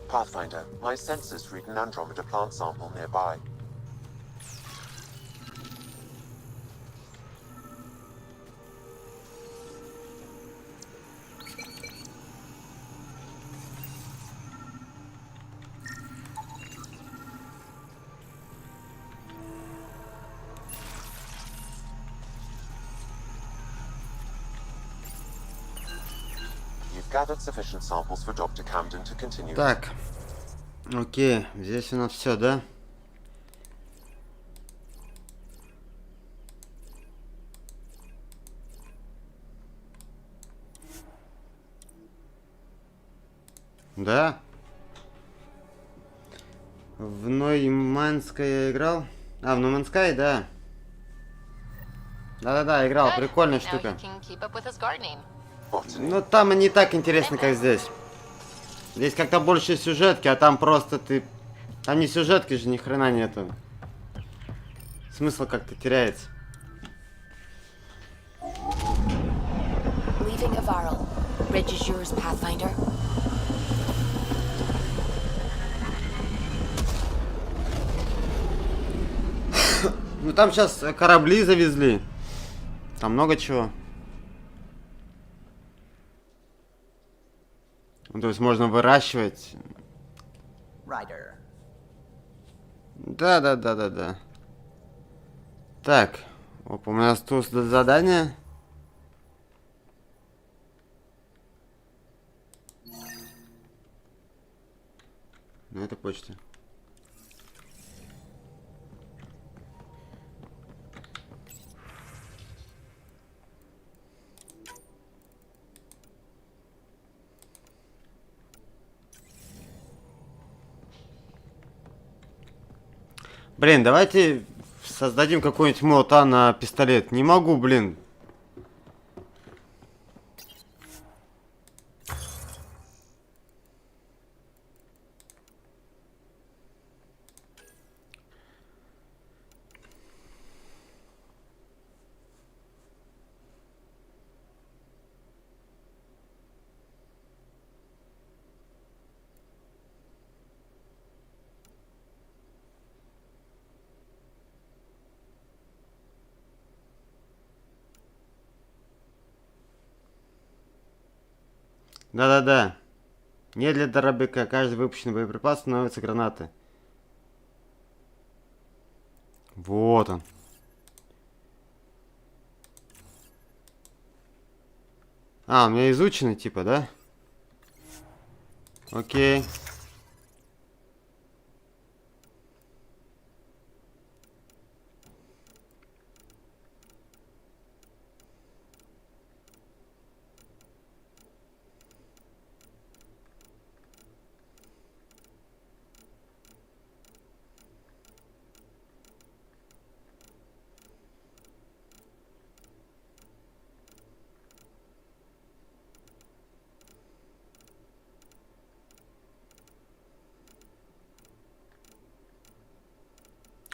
Pathfinder, my sensors read an Andromeda plant sample nearby. Gathered sufficient samples for Dr. Camden to continue. Так, окей, здесь у нас все, да? Да? В Нойманской я играл. А, в Нойманской, да. Да-да-да, играл, прикольная штука. Но там не так интересно, как здесь. Здесь как-то больше сюжетки, а там просто ты... Там не сюжетки же, ни хрена нету. Смысл как-то теряется. Ну там сейчас корабли завезли. Там много чего. То есть можно выращивать. Да. Так, оп, у нас тут задание. Ну, это почта. Блин, давайте создадим какой-нибудь мод на пистолет. Не могу, блин. Да-да-да. Не для дробяка. Каждый выпущенный боеприпас становится гранатой. Вот он. А, у меня изучено, типа, да? Окей.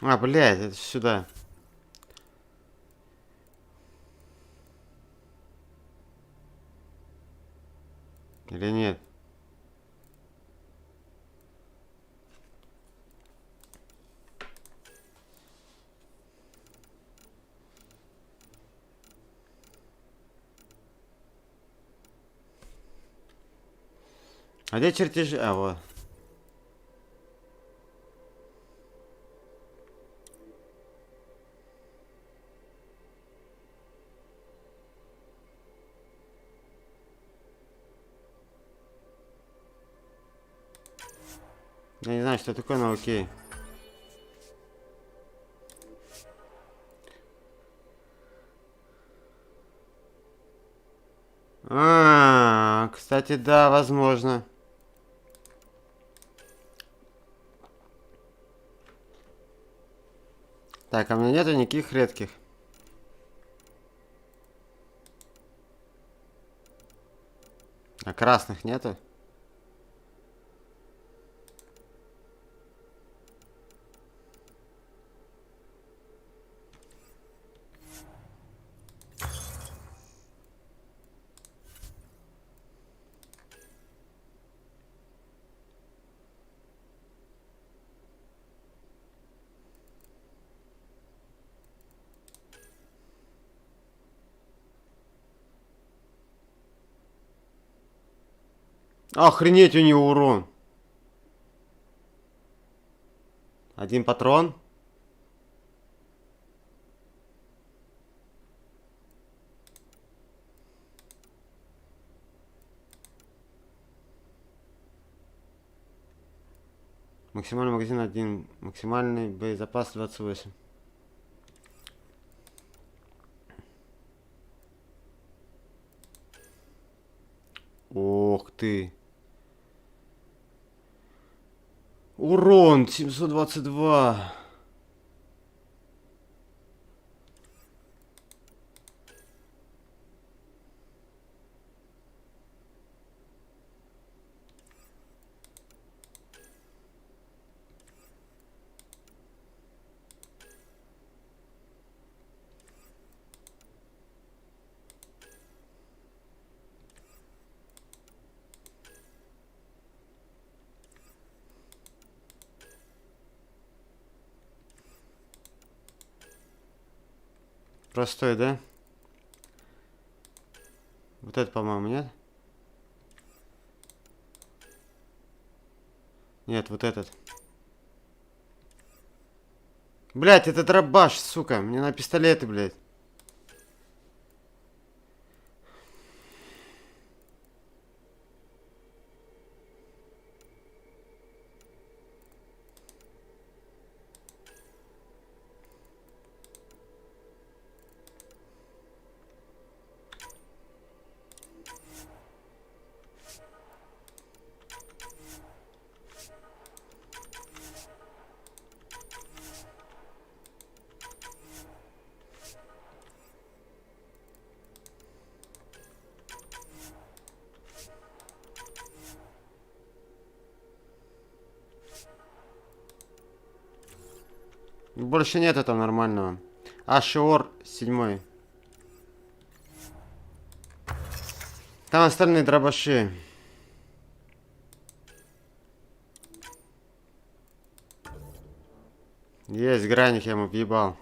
А, блядь, это сюда. Или нет? А где чертежи? А, вот. Я не знаю, что такое, но окей. Кстати, да, возможно. Так, а у меня нету никаких редких. А красных нету? Охренеть, у него урон. Один патрон. Максимальный магазин 1. Максимальный боезапас 28. Ох ты. Урон 722. Простой, да? Вот это, по-моему, нет? Нет, вот этот. Блять, это дробаш, сука. Мне на пистолеты, блядь. Больше нет этого нормального. Ашиор 7. Там остальные дробаши. Есть граник, я ему въебал.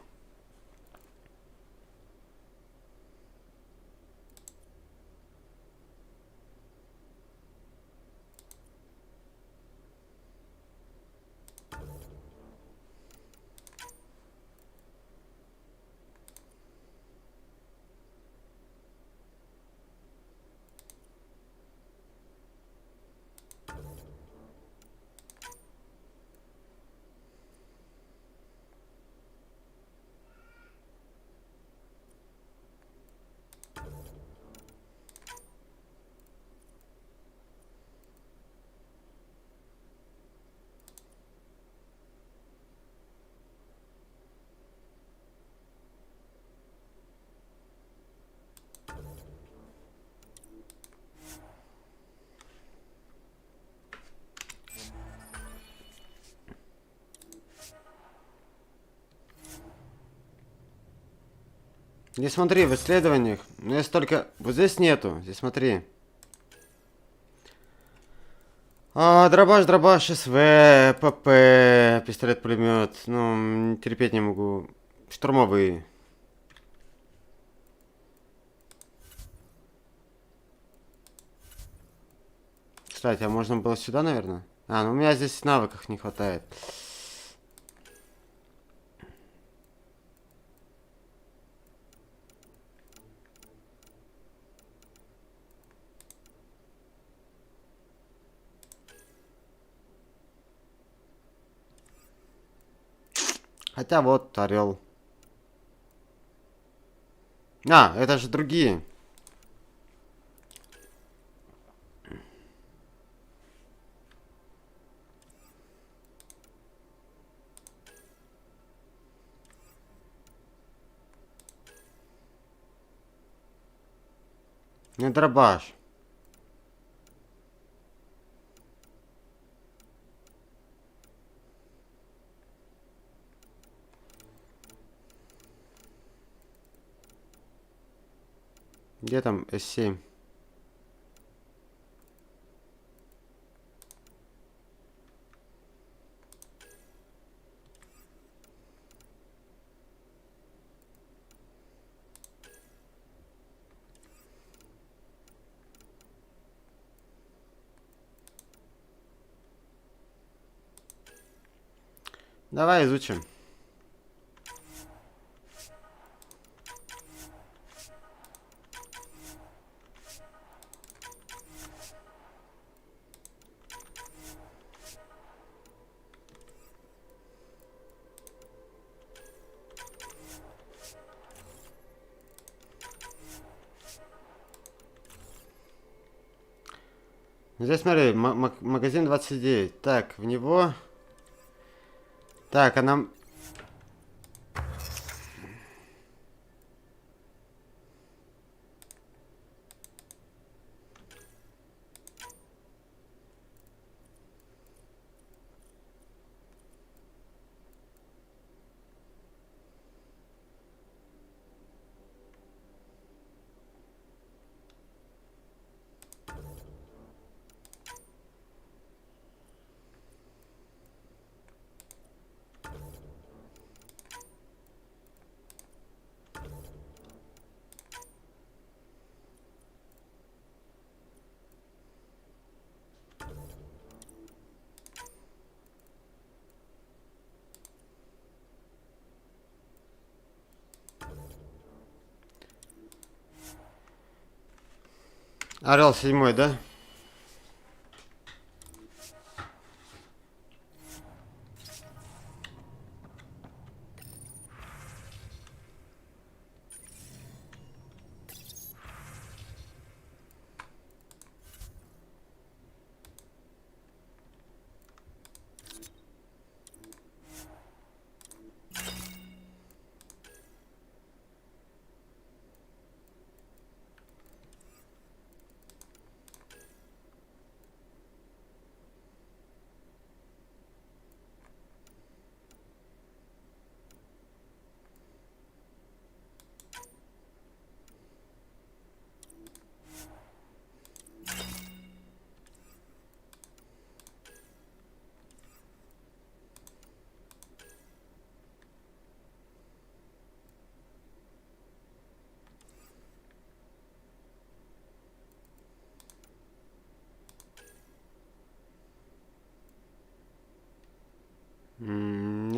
Не смотри, в исследованиях. Но есть только... Вот здесь нету. Здесь смотри. Дробаш, СВ, ПП, пистолет-пулемет. Ну, терпеть не могу. Штурмовые. Кстати, а можно было сюда, наверное? Ну у меня здесь навыков не хватает. Хотя вот орел. Это же другие. Не дробаш. Где там С7? Давай изучим. Здесь смотри, магазин 29. Так, в него... Так, а нам... Орел 7, да?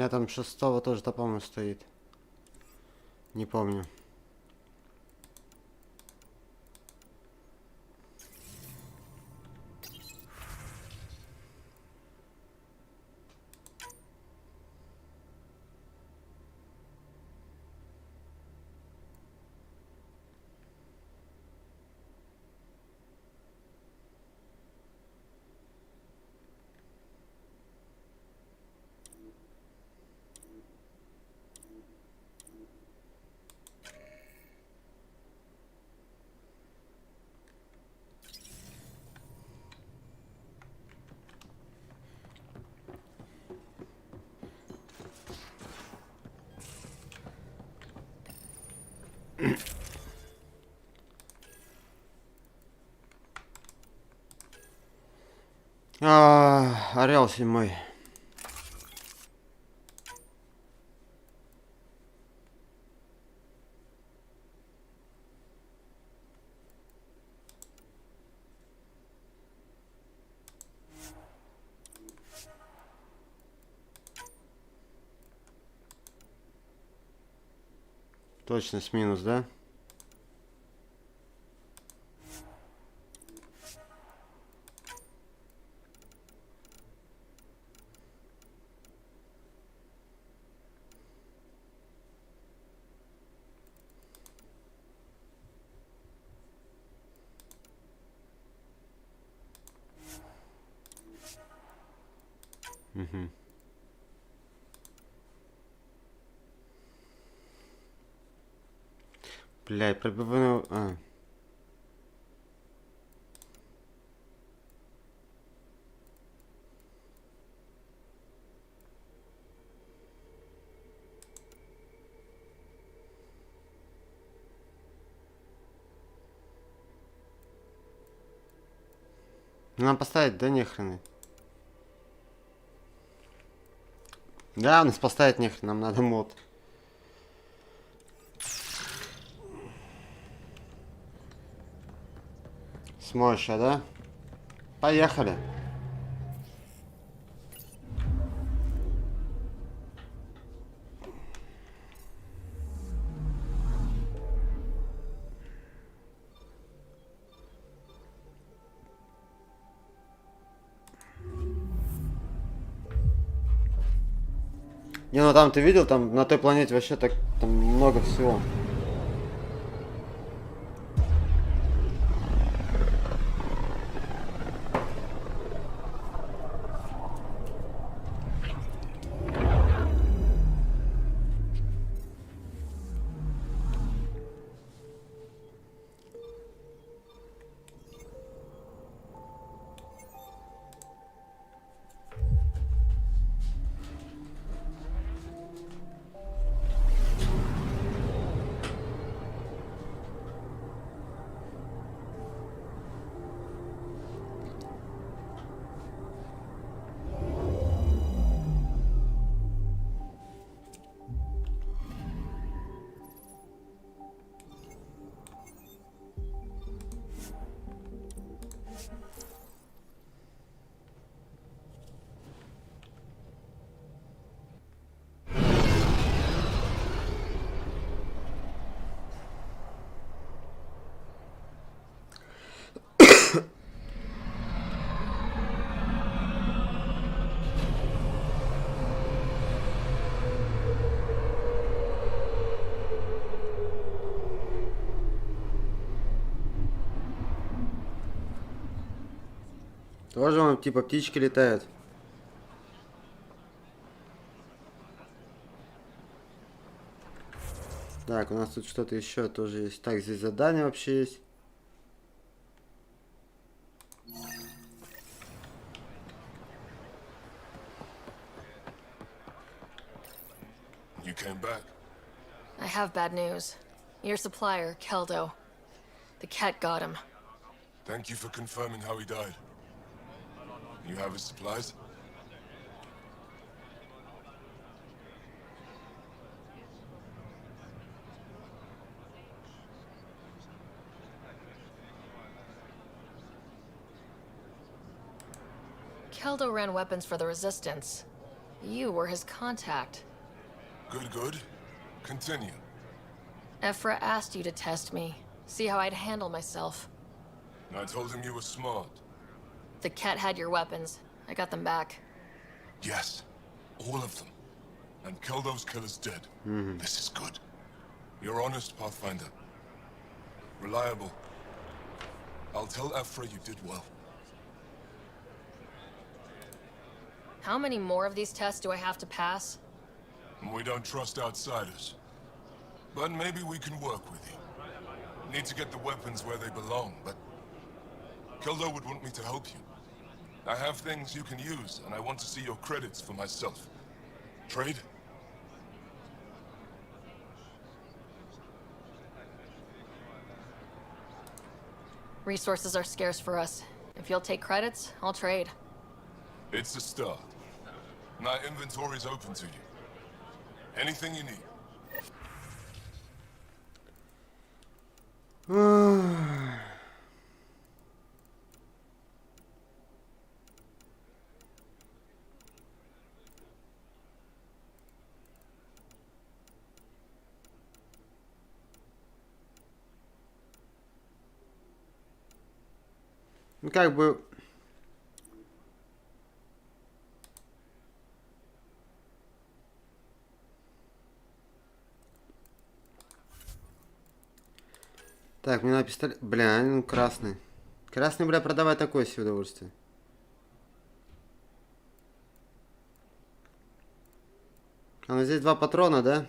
меня там 6-го тоже-то, по-моему, стоит. Не помню. Орел 7. Точность минус, да? Угу. Блядь, пробиваю... Нам поставить, да нехрена. Да, нас поставить нехрена, нам надо мод. Сможешь, да? Поехали. Не, ну там ты видел, там на той планете вообще так там много всего. Тоже он типа птички летают. Так, у нас тут что-то еще тоже есть. Так, здесь задание вообще есть. You came back? I have bad news. Your supplier, Keldo. The cat got him. Thank you for confirming how he died. You have his supplies? Keldo ran weapons for the Resistance. You were his contact. Good, good. Continue. Ephra asked you to test me, see how I'd handle myself. I told him you were smart. The cat had your weapons. I got them back. Yes, all of them. And kill those killers dead. This is good. You're honest, Pathfinder. Reliable. I'll tell Ephra you did well. How many more of these tests do I have to pass? We don't trust outsiders. But maybe we can work with you. Need to get the weapons where they belong, but... Kildo would want me to help you. I have things you can use, and I want to see your credits for myself. Trade? Resources are scarce for us. If you'll take credits, I'll trade. It's a start. My inventory's open to you. Anything you need. Ну как бы... Так, мне надо пистолет... Бля, ну красный. Красный, бля, продавай такое себе удовольствие. А ну здесь 2 патрона, да?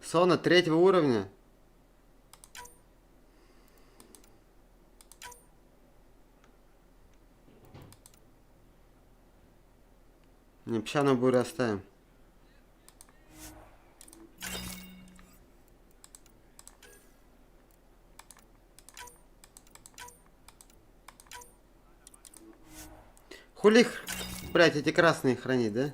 Сона 3-го уровня. Не, песчаную бурю оставим. Хули их, блять, эти красные хранить, да?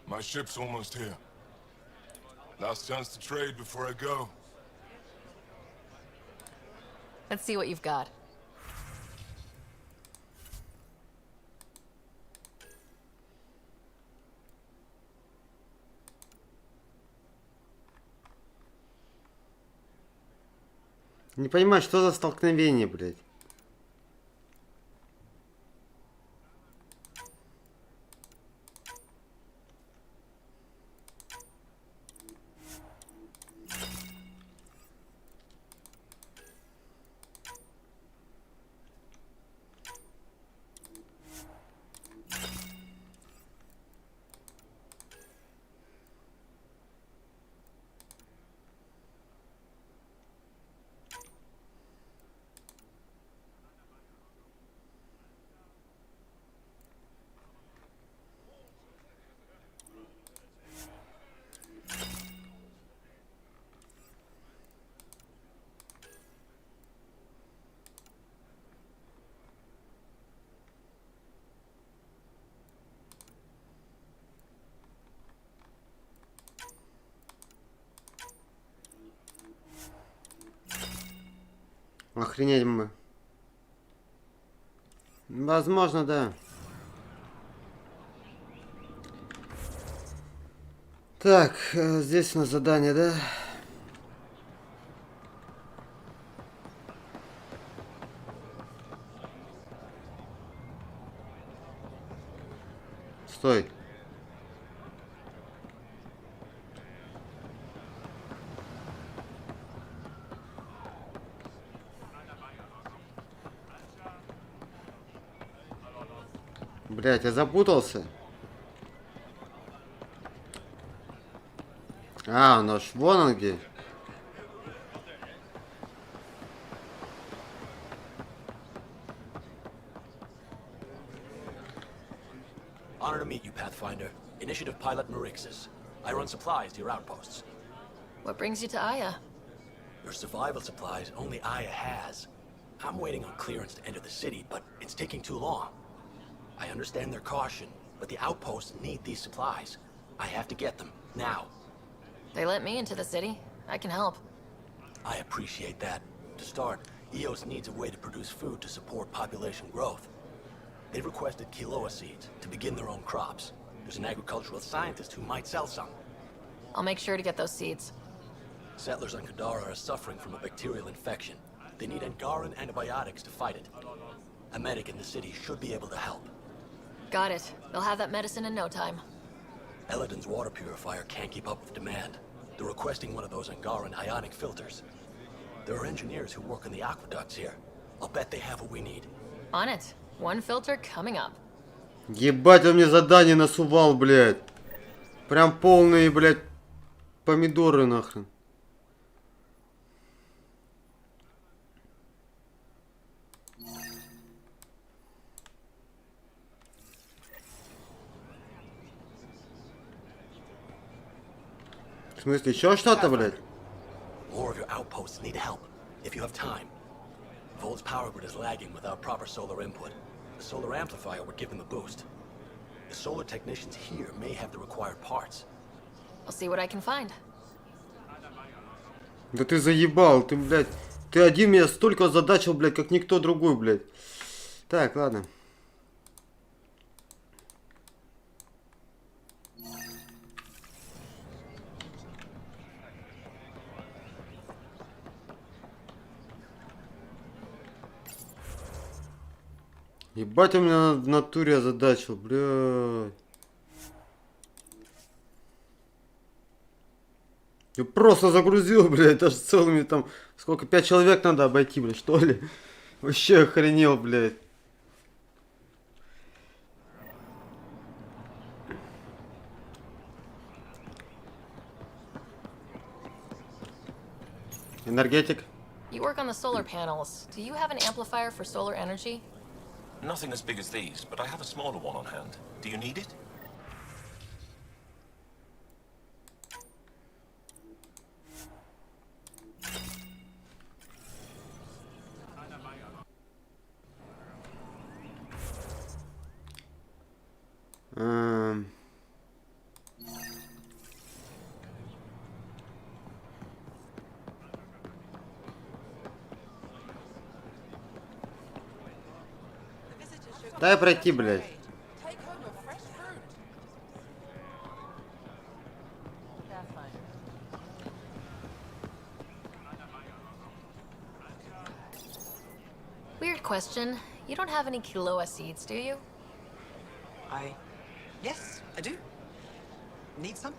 My ship's almost here. Last chance to trade before I go. Let's see what you've got. Не понимаю, что за столкновение, блядь. Охренеть мы. Возможно, да. Так, здесь у нас задание, да? Стой. Блять, я запутался. А, ну ж, вон он где. Honor to meet you, Pathfinder. Initiative Pilot Marixus. I run supplies to your outposts. What brings you to Aya? Your survival supplies only Aya has. I'm waiting on clearance to enter the city, but it's taking too long. I understand their caution, but the outposts need these supplies. I have to get them, now. They let me into the city. I can help. I appreciate that. To start, EOS needs a way to produce food to support population growth. They've requested quinoa seeds to begin their own crops. There's an agricultural scientist who might sell some. I'll make sure to get those seeds. Settlers on Kadara are suffering from a bacterial infection. They need Angaran antibiotics to fight it. A medic in the city should be able to help. Got it. They'll have that medicine in no time. Eladin's water purifier can't keep up with demand. They're requesting one of those Angaran ionic filters. There are engineers who work on the aqueducts here. I'll bet they have what we need. On it. One filter coming up. Ебать, он мне задание насувал, блядь. Прям полные, блядь, помидоры нахрен. В смысле, еще что-то, блядь? More of your outposts need help, if you have time. Vol's power grid is lagging without proper solar input. The solar amplifier would give them a boost. The solar technicians here may have the required parts. I'll see what I can find. Да ты заебал, ты, блядь. Ты один меня столько задачил, блядь, как никто другой, блядь. Так, ладно. Ебать, он меня в натуре озадачил, блядь. Я просто загрузил, блядь, даже с целыми там... Сколько, 5 человек надо обойти, блядь, что ли? Вообще охренел, блядь. Энергетик. You work on the solar panels. Do you have an amplifier for solar energy? Nothing as big as these, but I have a smaller one on hand. Do you need it? Дай пройти, блядь. Weird question. You don't have any quinoa seeds, do you? Yes, I do. Need some?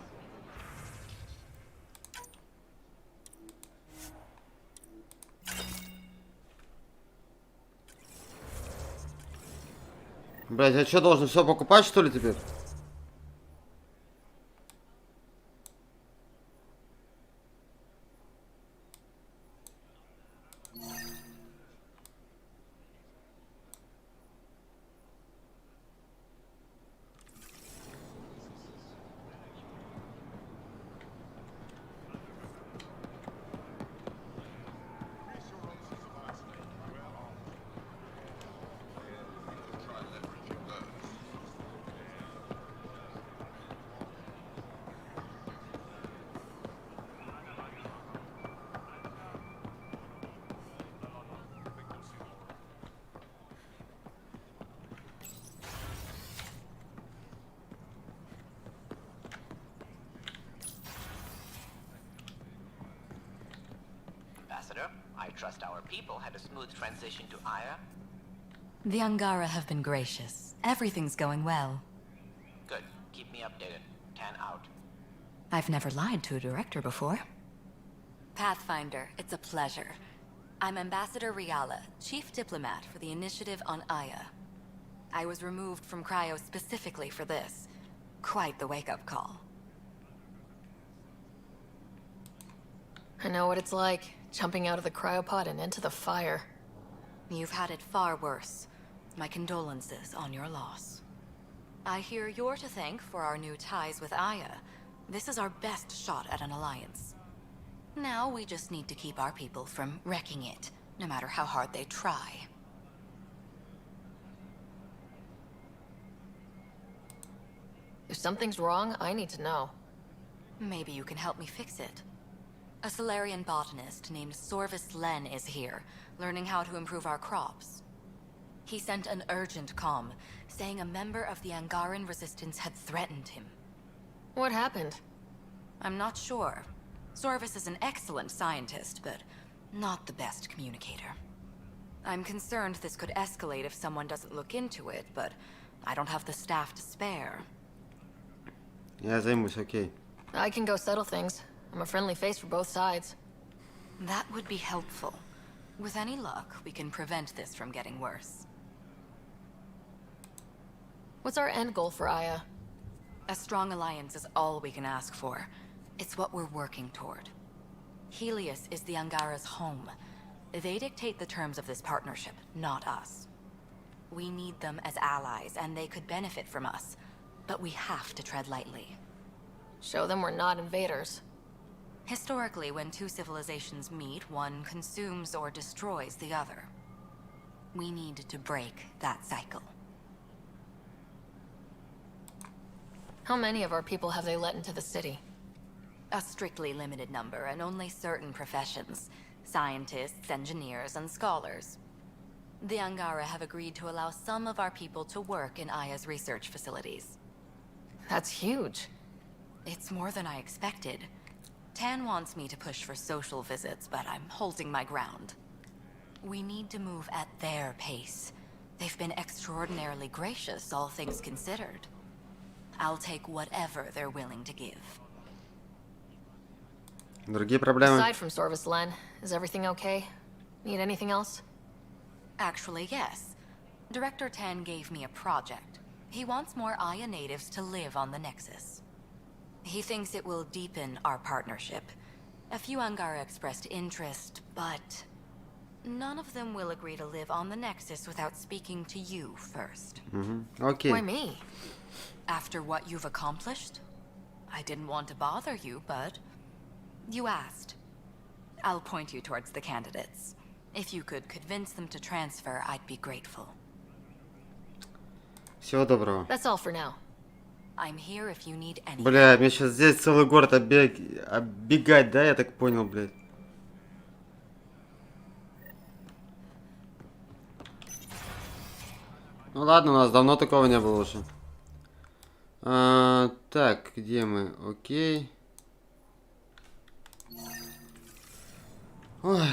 Блядь, я что, должен все покупать, что ли, теперь? Ambassador. I trust our people had a smooth transition to Aya. The Angara have been gracious. Everything's going well. Good. Keep me updated. 10 out. I've never lied to a director before. Pathfinder, it's a pleasure. I'm Ambassador Riala, Chief Diplomat for the Initiative on Aya. I was removed from Cryo specifically for this. Quite the wake-up call. I know what it's like, jumping out of the cryopod and into the fire. You've had it far worse. My condolences on your loss. I hear you're to thank for our new ties with Aya. This is our best shot at an alliance. Now we just need to keep our people from wrecking it, no matter how hard they try. If something's wrong, I need to know. Maybe you can help me fix it. A Solarian botanist named Sorvis Len is here, learning how to improve our crops. He sent an urgent comm, saying a member of the Angaran resistance had threatened him. What happened? I'm not sure. Sorvis is an excellent scientist, but not the best communicator. I'm concerned this could escalate if someone doesn't look into it, but I don't have the staff to spare. Я займусь, окей. I can go settle things. I'm a friendly face for both sides. That would be helpful. With any luck, we can prevent this from getting worse. What's our end goal for Aya? A strong alliance is all we can ask for. It's what we're working toward. Helios is the Angara's home. They dictate the terms of this partnership, not us. We need them as allies, and they could benefit from us. But we have to tread lightly. Show them we're not invaders. Historically, when two civilizations meet, one consumes or destroys the other. We need to break that cycle. How many of our people have they let into the city? A strictly limited number, and only certain professions. Scientists, engineers, and scholars. The Angara have agreed to allow some of our people to work in Aya's research facilities. That's huge. It's more than I expected. Tan wants me to push for social visits, but I'm holding my ground. We need to move at their pace. They've been extraordinarily gracious, all things considered. I'll take whatever they're willing to give. Другие проблемы? Aside from Sorvis Len, is everything okay? Need anything else? Actually, yes. Director Tan gave me a project. He wants more Aya natives to live on the Nexus. He thinks it will deepen our partnership. A few Angara expressed interest, but none of them will agree to live on the Nexus without speaking to you first. Окей. Why me? After what you've accomplished? I didn't want to bother you, but you asked. I'll point you towards the candidates. If you could convince them to transfer, I'd be grateful. Всего доброго. That's all for now. I'm here if you need anything. Бля, мне сейчас здесь целый город оббегать, да, я так понял, блядь. Ну ладно, у нас давно такого не было уже. Так, где мы? Окей. Ой.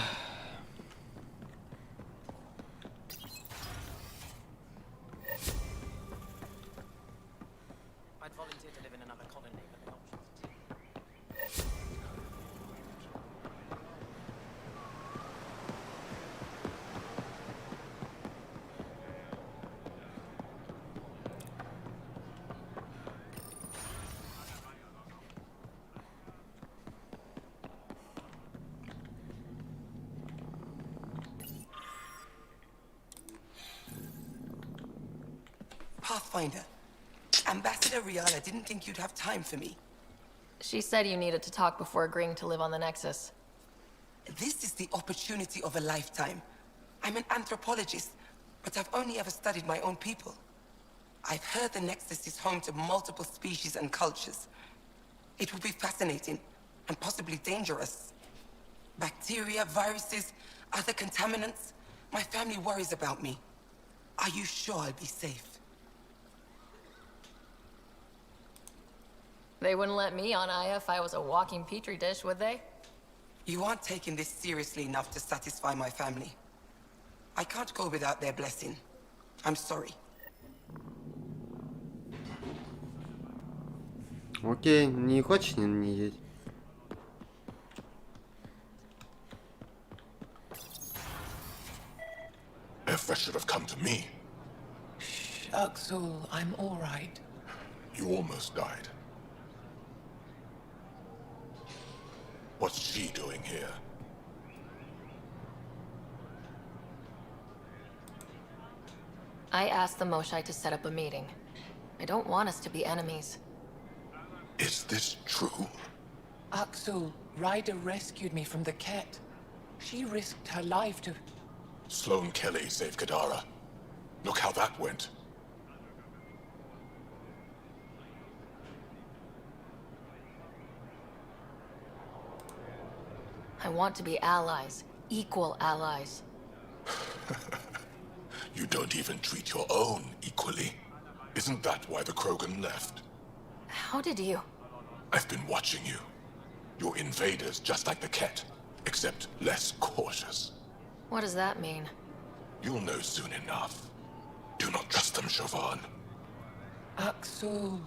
Pathfinder, Ambassador Riala didn't think you'd have time for me. She said you needed to talk before agreeing to live on the Nexus. This is the opportunity of a lifetime. I'm an anthropologist, but I've only ever studied my own people. I've heard the Nexus is home to multiple species and cultures. It will be fascinating and possibly dangerous. Bacteria, viruses, other contaminants. My family worries about me. Are you sure I'll be safe? They wouldn't let me on Aya if I was a walking petri dish, would they? You aren't taking this seriously enough to satisfy my family. I can't go without their blessing. I'm sorry. Окей, не хочешь не есть? Effa should have come to me. Axel, I'm all right. You almost died. What's she doing here? I asked the Moshai to set up a meeting. I don't want us to be enemies. Is this true? Axel, Ryder rescued me from the Ket. She risked her life to... Sloane Kelly saved Kadara. Look how that went. I want to be allies. Equal allies. You don't even treat your own equally. Isn't that why the Krogan left? How did you... I've been watching you. You're invaders just like the Ket, except less cautious. What does that mean? You'll know soon enough. Do not trust them, Chauvin. Axel...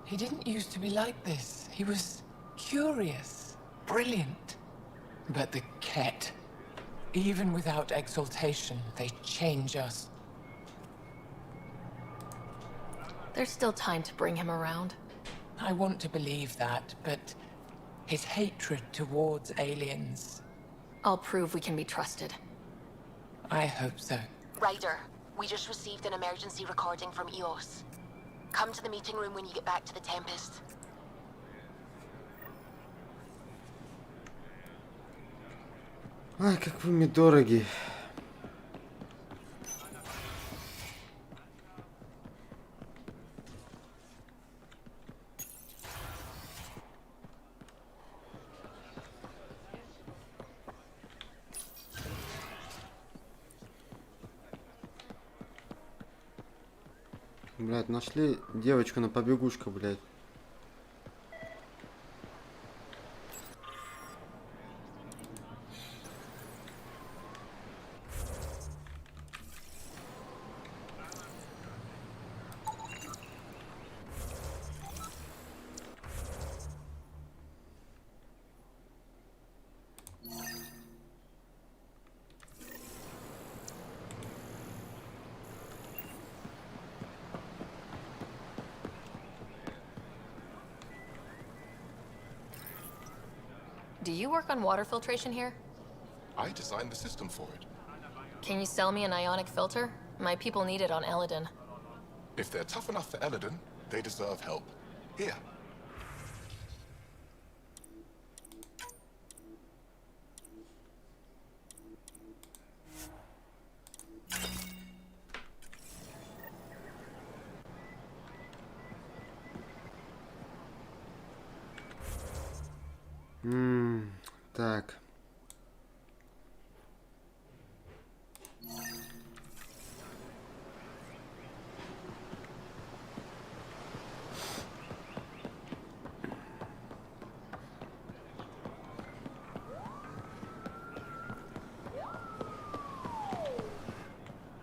He didn't used to be like this. He was curious, brilliant. But the Ket, even without exaltation, they change us. There's still time to bring him around. I want to believe that, but his hatred towards aliens... I'll prove we can be trusted. I hope so. Ryder, we just received an emergency recording from EOS. Come to the meeting room when you get back to the Tempest. Ай, как вы мне дороги. Блядь, нашли девочку на побегушку, блядь. Do you work on water filtration here? I designed the system for it. Can you sell me an ionic filter? My people need it on Eladin. If they're tough enough for Eladin, they deserve help. Here. Так.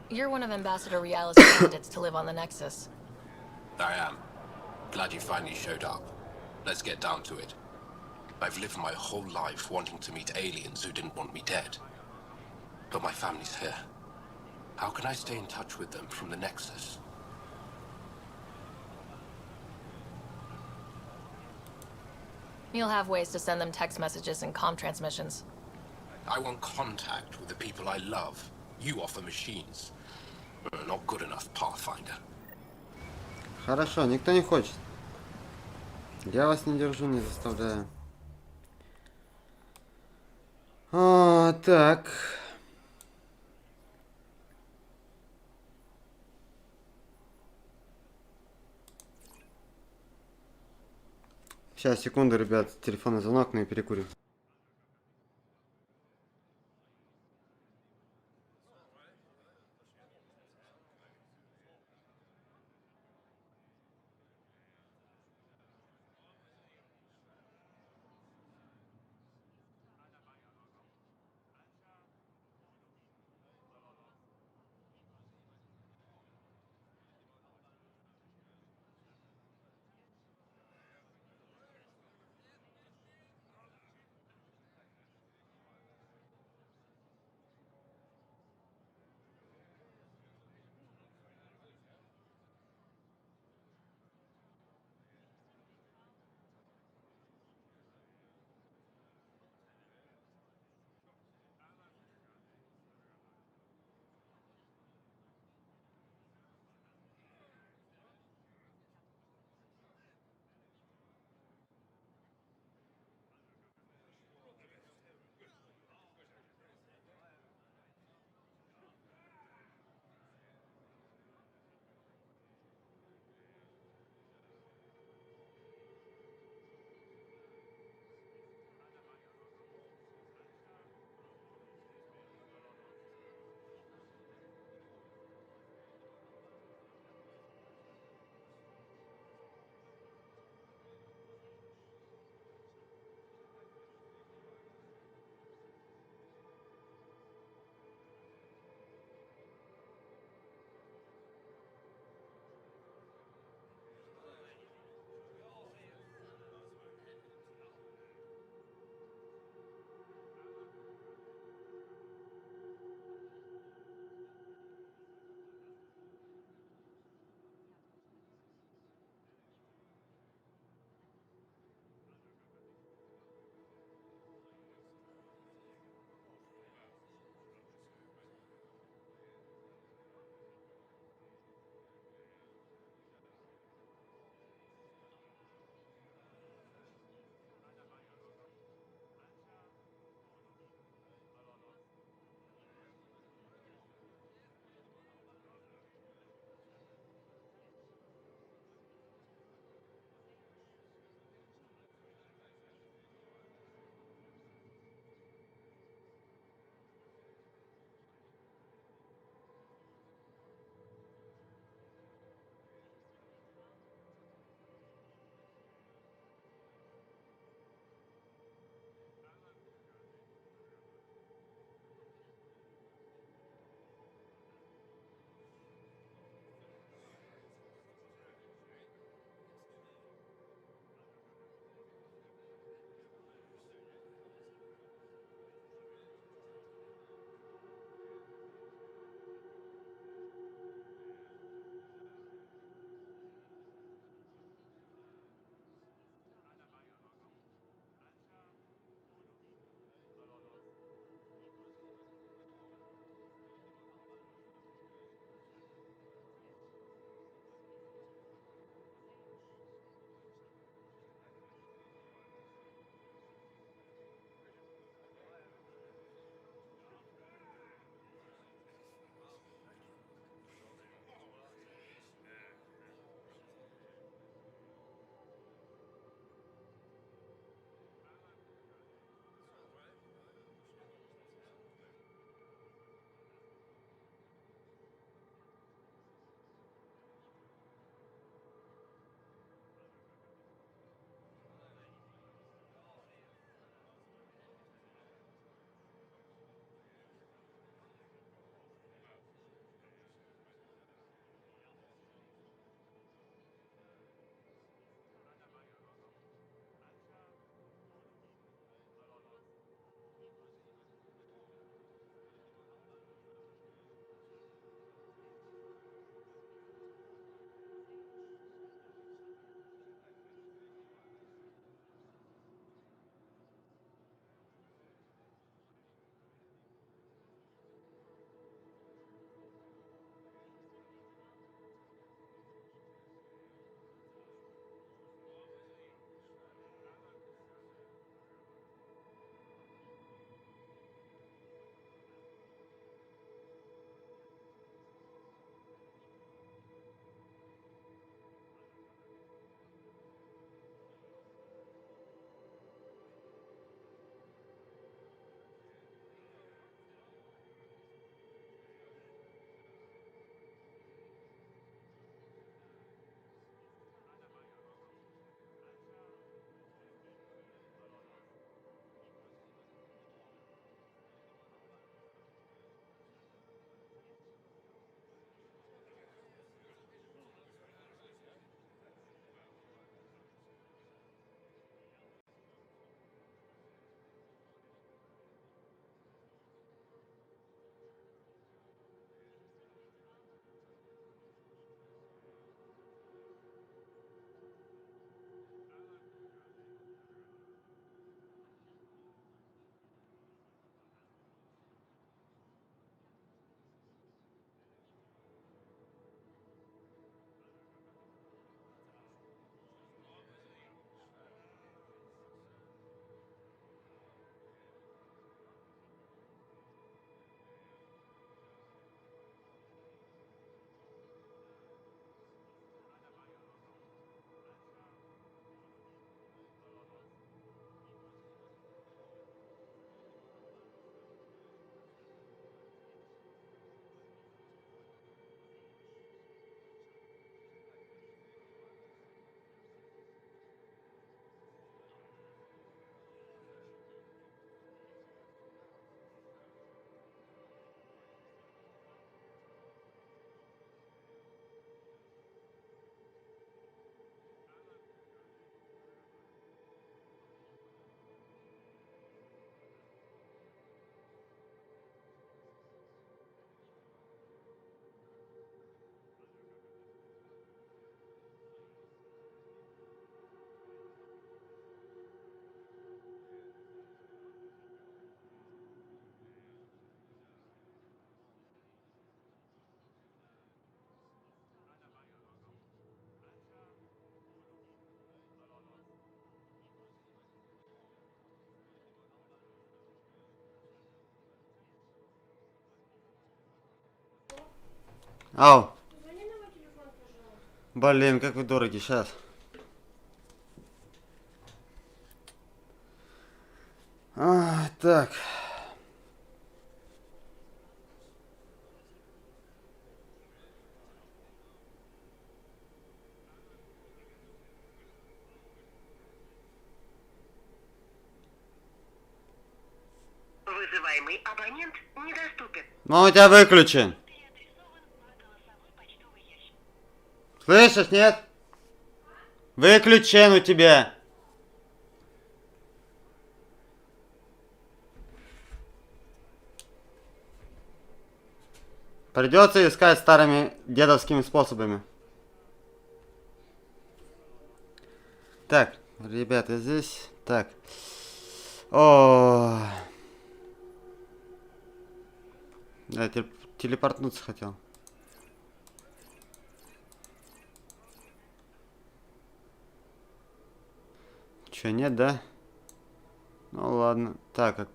You're one of Ambassador Riala's candidates to live on the Nexus. I am. Glad you finally showed up. Let's get down to it. I've lived my whole life wanting to meet aliens who didn't want me dead. But my family's here. How can I stay in touch with them from the Nexus? You'll have ways to send them text messages and comm transmissions. I want contact with the people I love. You offer machines. Not good enough, Pathfinder. Хорошо, никто не хочет. Я вас не держу, не заставляю. Так. Сейчас, секунду, ребят. Телефонный звонок, ну и перекурим. Ау. Блин, как вы дороги, сейчас. Так. Вызываемый абонент недоступен. Ну, у тебя выключен. Слышишь, нет? Выключен у тебя. Придется искать старыми дедовскими способами. Так, ребята, здесь... Так. О, я телепортнуться хотел. Че, нет, да? Ну ладно. Так, как...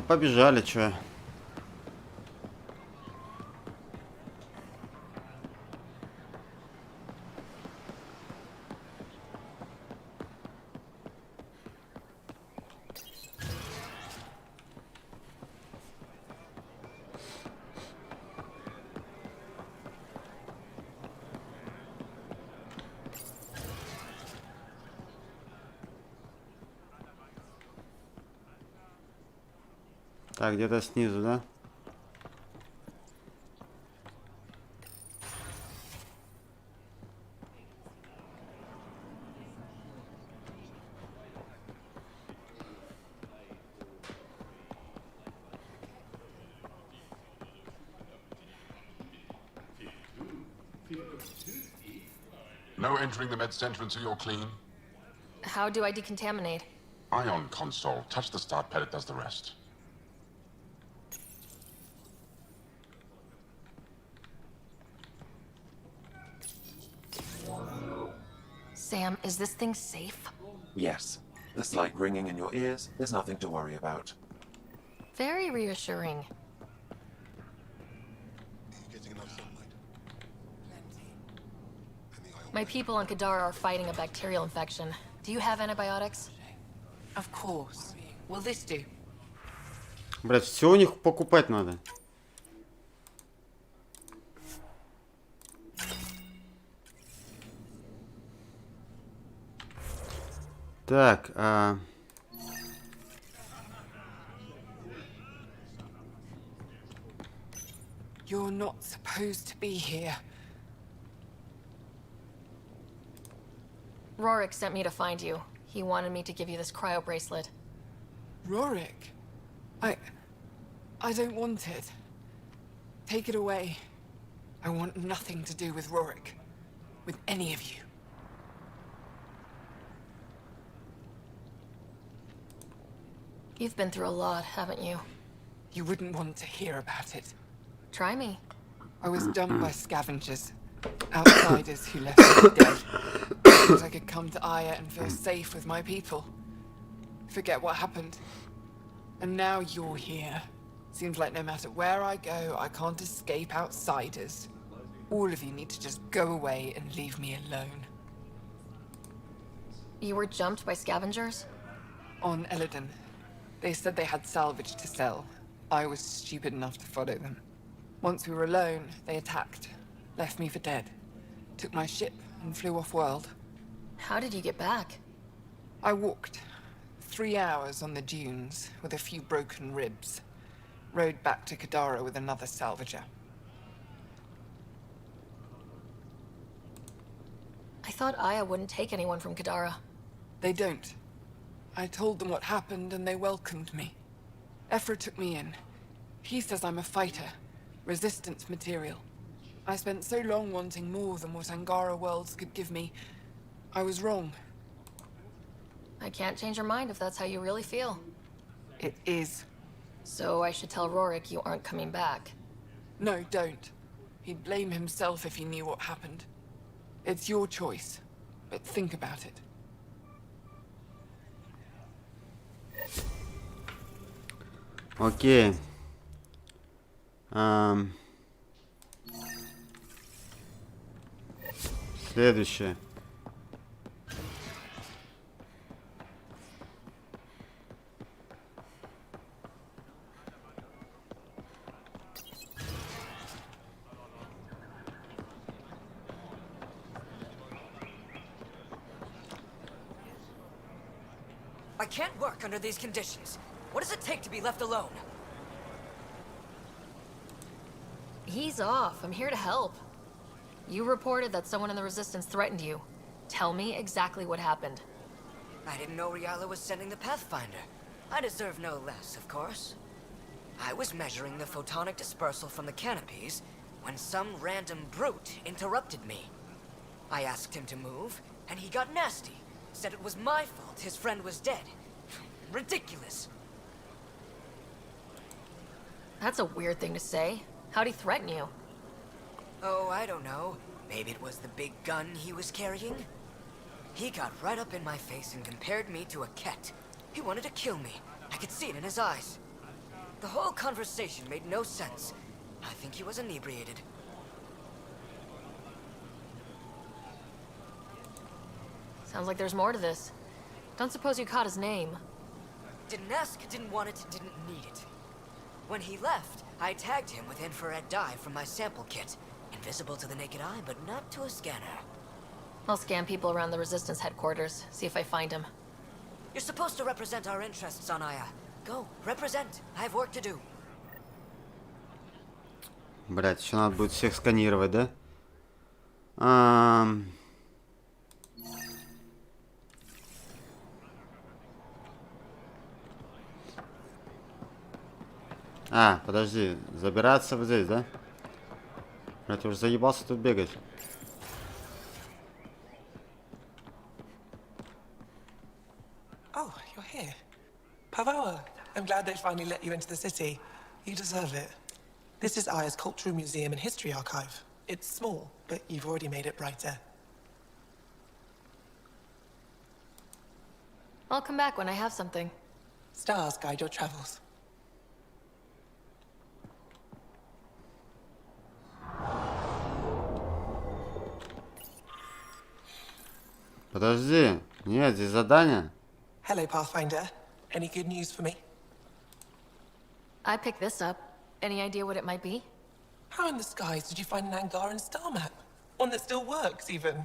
Побежали, чё. Так, где-то снизу, да? No entering the med center until you're clean. How do I decontaminate? Ion console. Touch the start pad, it does the rest. Sam, is this thing safe? Yes. The slight ringing in your ears is nothing to worry about. Very reassuring. My people on Kadara are fighting a bacterial infection. Do you have antibiotics? Of course. Will this do? Блять, все у них покупать надо. Так, You're not supposed to be here. Rorik sent me to find you. He wanted me to give you this cryo bracelet. Rorik? I don't want it. Take it away. I want nothing to do with Rorik. With any of you. You've been through a lot, haven't you? You wouldn't want to hear about it. Try me. I was dumped by scavengers. Outsiders who left me dead. Thought I could come to Aya and feel safe with my people. Forget what happened. And now you're here. Seems like no matter where I go, I can't escape outsiders. All of you need to just go away and leave me alone. You were jumped by scavengers? On Eladon. They said they had salvage to sell. I was stupid enough to follow them. Once we were alone, they attacked. Left me for dead. Took my ship and flew off-world. How did you get back? I walked. 3 hours on the dunes, with a few broken ribs. Rode back to Kadara with another salvager. I thought Aya wouldn't take anyone from Kadara. They don't. I told them what happened and they welcomed me. Ephra took me in. He says I'm a fighter. Resistance material. I spent so long wanting more than what Angara worlds could give me. I was wrong. I can't change your mind if that's how you really feel. It is. So I should tell Rorik you aren't coming back. No, don't. He'd blame himself if he knew what happened. It's your choice, but think about it. Окей. Следующее. I can't work under these conditions. What does it take to be left alone? He's off. I'm here to help. You reported that someone in the Resistance threatened you. Tell me exactly what happened. I didn't know Riala was sending the Pathfinder. I deserve no less, of course. I was measuring the photonic dispersal from the canopies when some random brute interrupted me. I asked him to move, and he got nasty. Said it was my fault his friend was dead. Ridiculous. That's a weird thing to say. How'd he threaten you? Oh, I don't know. Maybe it was the big gun he was carrying? He got right up in my face and compared me to a cat. He wanted to kill me. I could see it in his eyes. The whole conversation made no sense. I think he was inebriated. Sounds like there's more to this. Don't suppose you caught his name. Didn't ask, didn't want it, didn't need it. When he left, I tagged him with infrared dye from my sample kit. Invisible to the naked eye, but not to a scanner. I'll scan people around the Resistance headquarters, see if I find him. You're supposed to represent our interests on Aya. Go, represent. I have work to do. Блять, еще надо будет всех сканировать, да? Подожди, забираться вот здесь, да? Блять, я уже заебался тут бегать. Oh, you're here. Pavoa, I'm glad they finally let you into the city. You deserve it. This is Aya's Cultural Museum and History Archive. It's small, but you've already made it brighter. I'll come back when I have something. Stars guide your travels. Подожди, нет, здесь задание. Hello, Pathfinder. Any good news for me? I picked this up. Any idea what it might be? How in the skies did you find an Angaran star map? One that still works, even.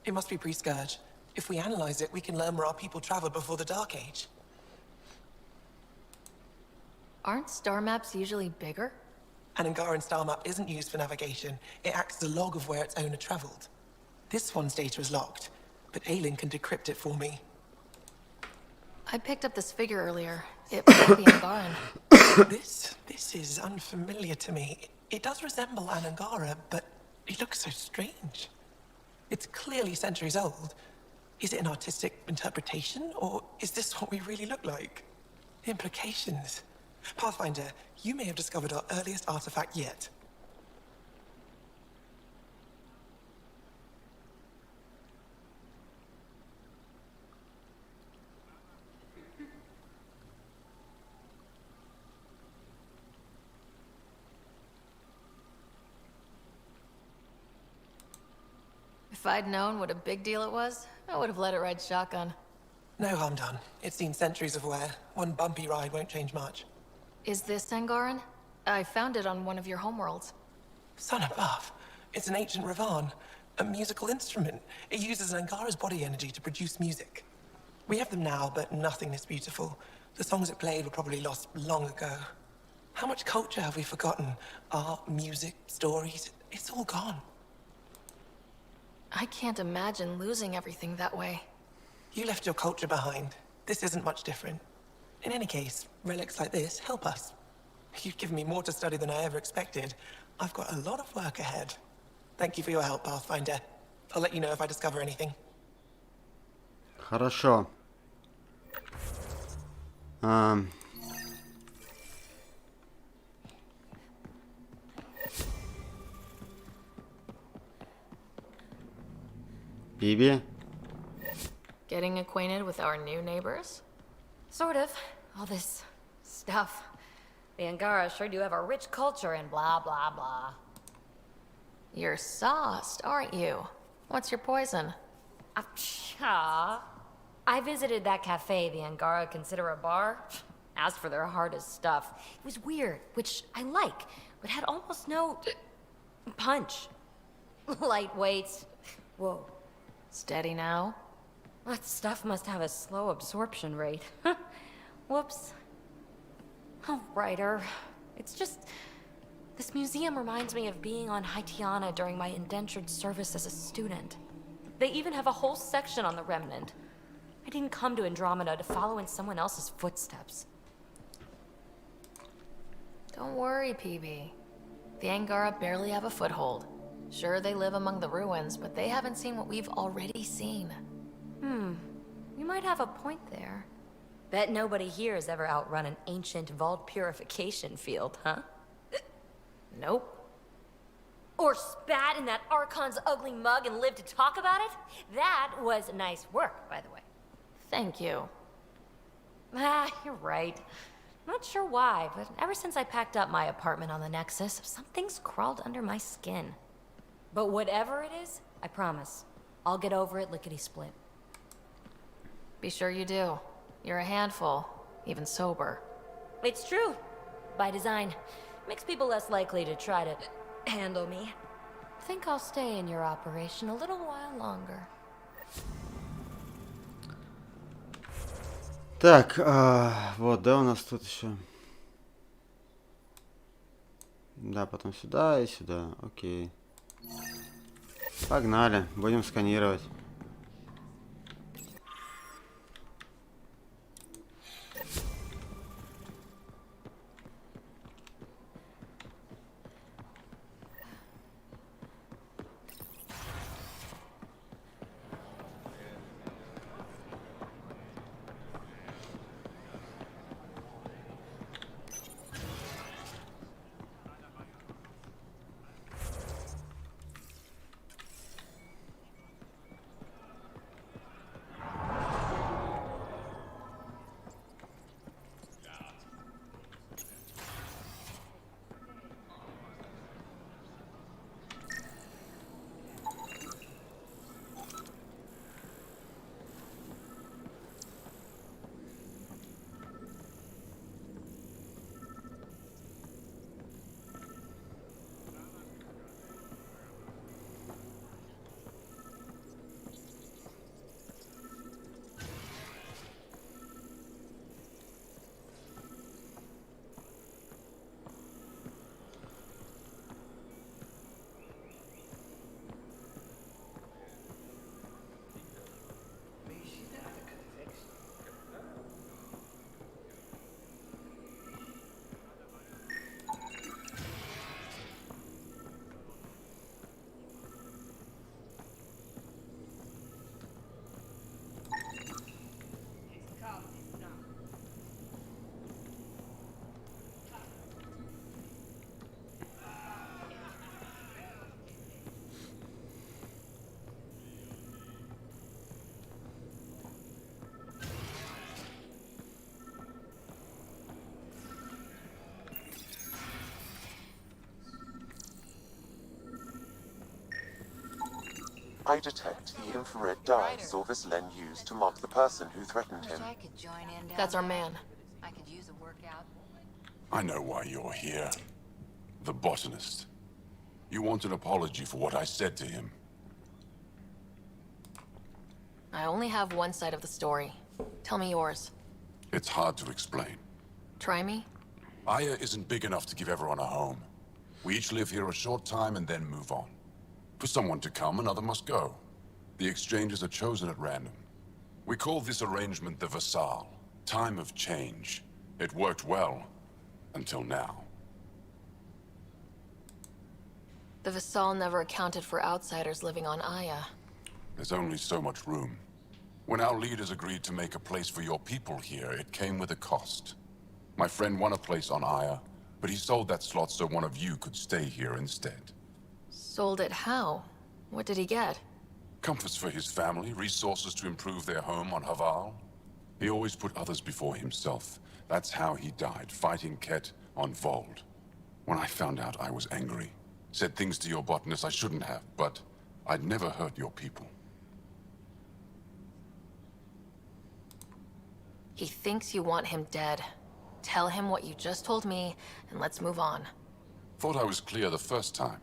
It must be pre-Scourge. If we analyze it, we can learn where our people traveled before the Dark Age. Aren't star maps usually bigger? An Angaran star map isn't used for navigation. It acts as a log of where its owner traveled. This one's data is locked, but Aelin can decrypt it for me. I picked up this figure earlier. It might be Angaran. This is unfamiliar to me. It does resemble an Angara, but it looks so strange. It's clearly centuries old. Is it an artistic interpretation, or is this what we really look like? The implications. Pathfinder, you may have discovered our earliest artifact yet. If I'd known what a big deal it was, I would have let it ride shotgun. No harm done. It's seen centuries of wear. One bumpy ride won't change much. Is this Angaran? I found it on one of your homeworlds. Son above. It's an ancient Ravan. A musical instrument. It uses an Angara's body energy to produce music. We have them now, but nothing this beautiful. The songs it played were probably lost long ago. How much culture have we forgotten? Art, music, stories. It's all gone. I can't imagine losing everything that way. You left your culture behind. This isn't much different. In any case, relics like this help us. You've given me more to study than I ever expected. I've got a lot of work ahead. Thank you for your help, Pathfinder. I'll let you know if I discover anything. Хорошо. Биби? Getting acquainted with our new neighbors? Sort of. All this stuff. The Angara sure do have a rich culture and blah, blah, blah. You're sauced, aren't you? What's your poison? I visited that cafe the Angara consider a bar. Asked for their hardest stuff. It was weird, which I like, but had almost no punch. Lightweight. Whoa. Steady now? That stuff must have a slow absorption rate. Whoops. Oh, writer. It's just... This museum reminds me of being on Haitiana during my indentured service as a student. They even have a whole section on the Remnant. I didn't come to Andromeda to follow in someone else's footsteps. Don't worry, PB. The Angara barely have a foothold. Sure, they live among the ruins, but they haven't seen what we've already seen. You might have a point there. Bet nobody here has ever outrun an ancient vault purification field, huh? Nope. Or spat in that Archon's ugly mug and lived to talk about it? That was nice work, by the way. Thank you. You're right. Not sure why, but ever since I packed up my apartment on the Nexus, something's crawled under my skin. But whatever it is, I promise, I'll get over it lickety-split. Be sure you do. You're a handful, even sober. It's true. By design. Makes people less likely to try to handle me. Think I'll stay in your operation a little while longer. Так, вот, да, у нас тут еще. Да, потом сюда и сюда. Окей. Погнали, будем сканировать. I detect the infrared dye Silver's-Len used to mark the person who threatened him. That's our man. I could use a workout. I know why you're here. The botanist. You want an apology for what I said to him. I only have one side of the story. Tell me yours. It's hard to explain. Try me? Aya isn't big enough to give everyone a home. We each live here a short time and then move on. For someone to come, another must go. The exchanges are chosen at random. We call this arrangement the Vassal. Time of change. It worked well. Until now. The Vassal never accounted for outsiders living on Aya. There's only so much room. When our leaders agreed to make a place for your people here, it came with a cost. My friend won a place on Aya, but he sold that slot so one of you could stay here instead. Sold it how? What did he get? Comforts for his family, resources to improve their home on Haval. He always put others before himself. That's how he died, fighting Ket on Vold. When I found out, I was angry. Said things to your botanist I shouldn't have, but I'd never hurt your people. He thinks you want him dead. Tell him what you just told me, and let's move on. Thought I was clear the first time.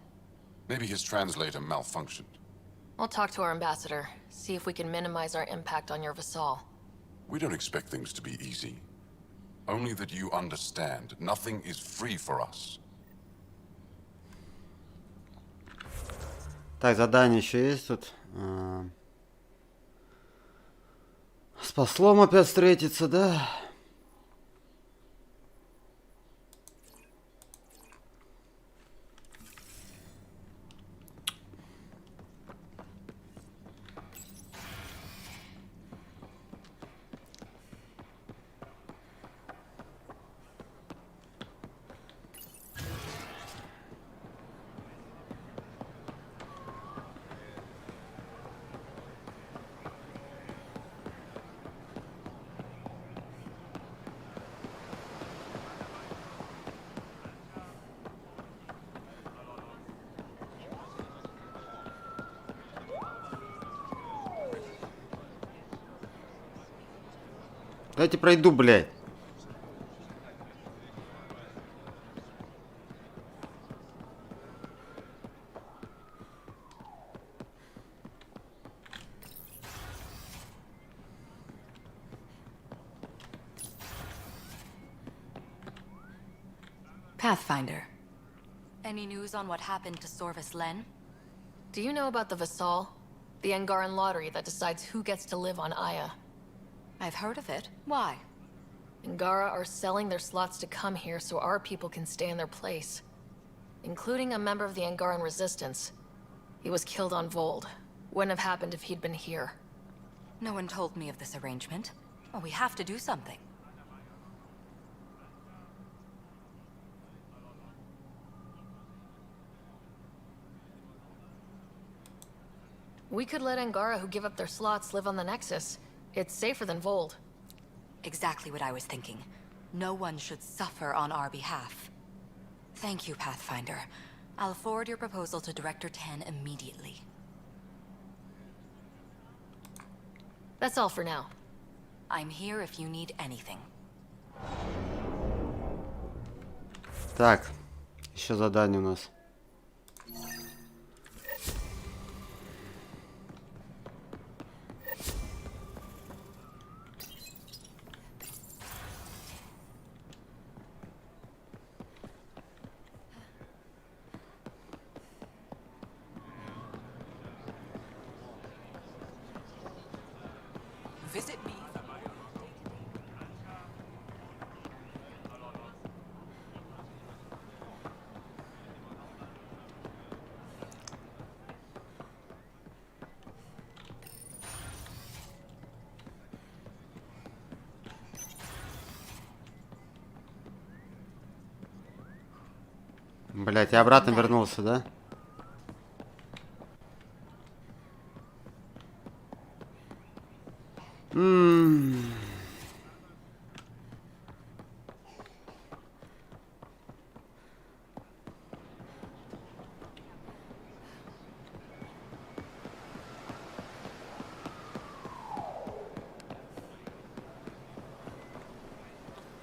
Maybe his translator malfunctioned. I'll talk to our ambassador, see if we can minimize our impact on your vassal. We don't expect things to be easy. Only that you understand, nothing is free for us. Так, задание еще есть тут. С послом опять встретиться, да? Давайте пройду, блядь. Pathfinder. Any news on what happened to Sorvis Len? Do you know about the Vassal? The Angaran lottery that decides who gets to live on Aya. I've heard of it. Why? Angara are selling their slots to come here so our people can stay in their place. Including a member of the Angaran resistance. He was killed on Vold. Wouldn't have happened if he'd been here. No one told me of this arrangement. Well, we have to do something. We could let Angara who give up their slots live on the Nexus. It's safer than Vold. Exactly what I was thinking. No one should suffer on our behalf. Thank you, Pathfinder. I'll forward your proposal to Director 10 immediately. That's all for now. I'm here if you need anything. Так, еще задание у нас. Visit me. Блять, я обратно вернулся, да?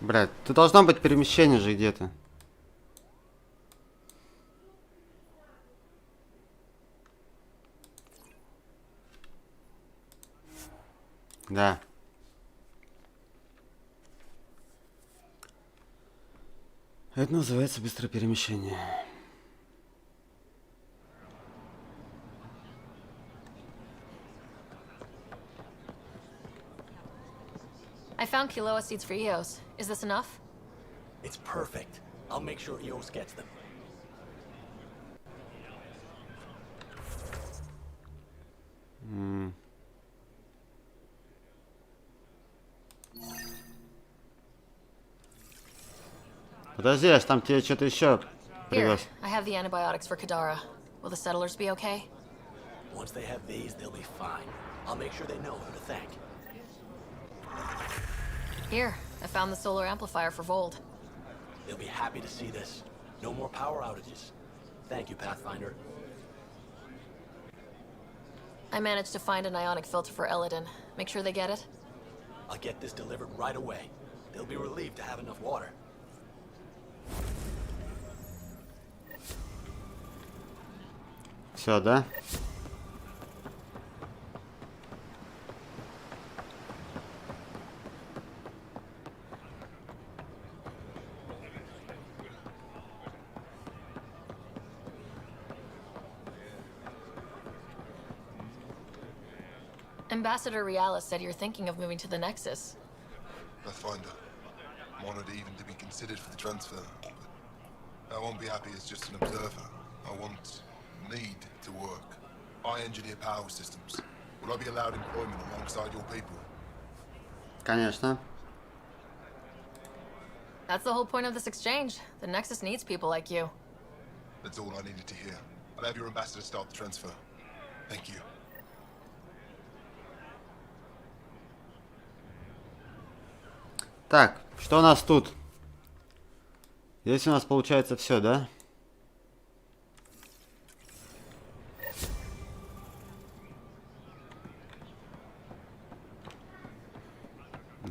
Блять, тут должно быть перемещение же где-то. Да. Это называется быстрое перемещение. I found Kiloa seeds for Eos. Is this enough? It's perfect. I'll make sure Eos gets them. Подожди, я ж там тебе что-то еще Here, привез. I have the antibiotics for Kadara. Will the settlers be okay? Once they have these, they'll be fine. I'll make sure they know who to thank. Here, I found the solar amplifier for Vold. They'll be happy to see this. No more power outages. Thank you, Pathfinder. I managed to find an ionic filter for Elodin. Make sure they get it. I'll get this delivered right away. They'll be relieved to have enough water. Все, да? Ambassador Realis said you're thinking of moving to the Nexus. Pathfinder. I'm honored even to be considered for the transfer, but I won't be happy as just an observer. I need to work. I engineer power systems. Will I be allowed employment alongside your people? Конечно. That's the whole point of this exchange. The Nexus needs people like you. That's all I needed to hear. I'll have your ambassador start the transfer. Thank you. Так, что у нас тут? Здесь у нас получается все, да?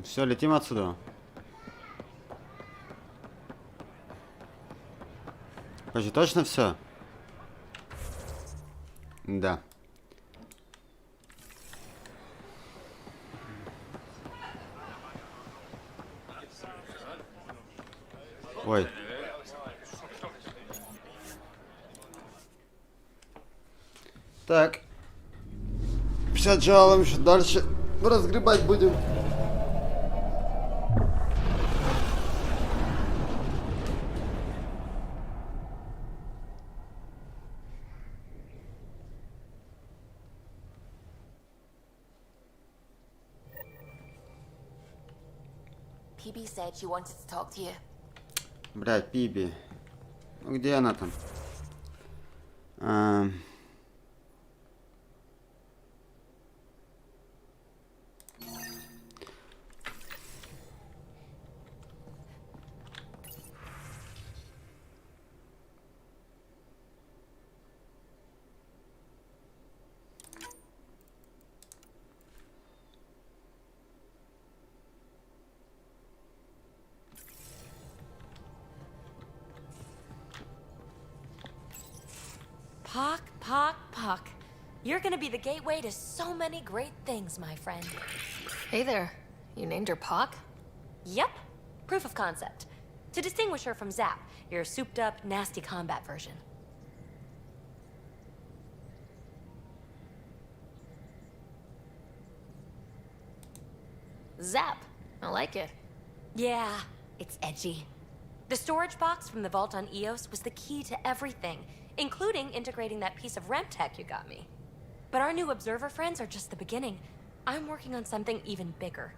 Все, летим отсюда. Подожди, точно все? Да. Ой. Так. 50 жалом еще дальше разгребать будем. PB said she wanted to talk to you. Блядь, Пиби. Ну где она там? Puck. You're gonna be the gateway to so many great things, my friend. Hey there. You named her Pock? Yep. Proof of concept. To distinguish her from Zap, your souped-up, nasty combat version. Zap. I like it. Yeah, it's edgy. The storage box from the vault on Eos was the key to everything, including integrating that piece of REM tech you got me. But our new observer friends are just the beginning. I'm working on something even bigger.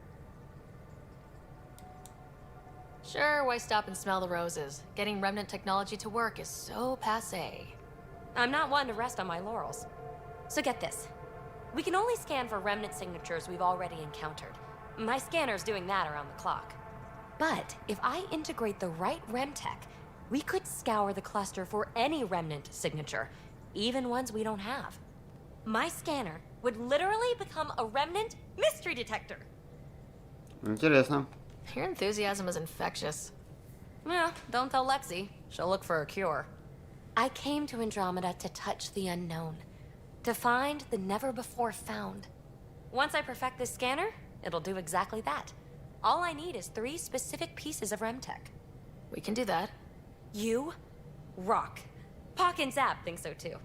Sure, why stop and smell the roses? Getting remnant technology to work is so passé. I'm not one to rest on my laurels. So get this. We can only scan for remnant signatures we've already encountered. My scanner's doing that around the clock. But if I integrate the right REM tech, we could scour the cluster for any remnant signature, even ones we don't have. My scanner would literally become a remnant mystery detector. Интересно. Your enthusiasm is infectious. Yeah, don't tell Lexi. She'll look for a cure. I came to Andromeda to touch the unknown, to find the never-before-found. Once I perfect this scanner, it'll do exactly that. All I need is 3 specific pieces of REM tech. We can do that. You rock. Pock and Zap think so too.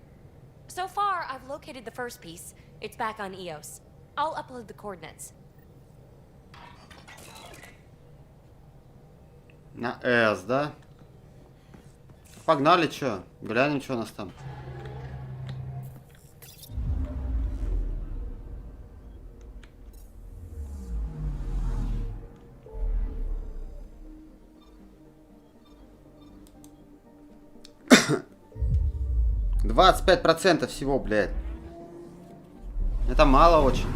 So far, I've located the first piece. It's back on Eos. I'll upload the coordinates. На S, да? Погнали, чё? Глянем, что у нас там. %25 всего, блядь. Это мало очень.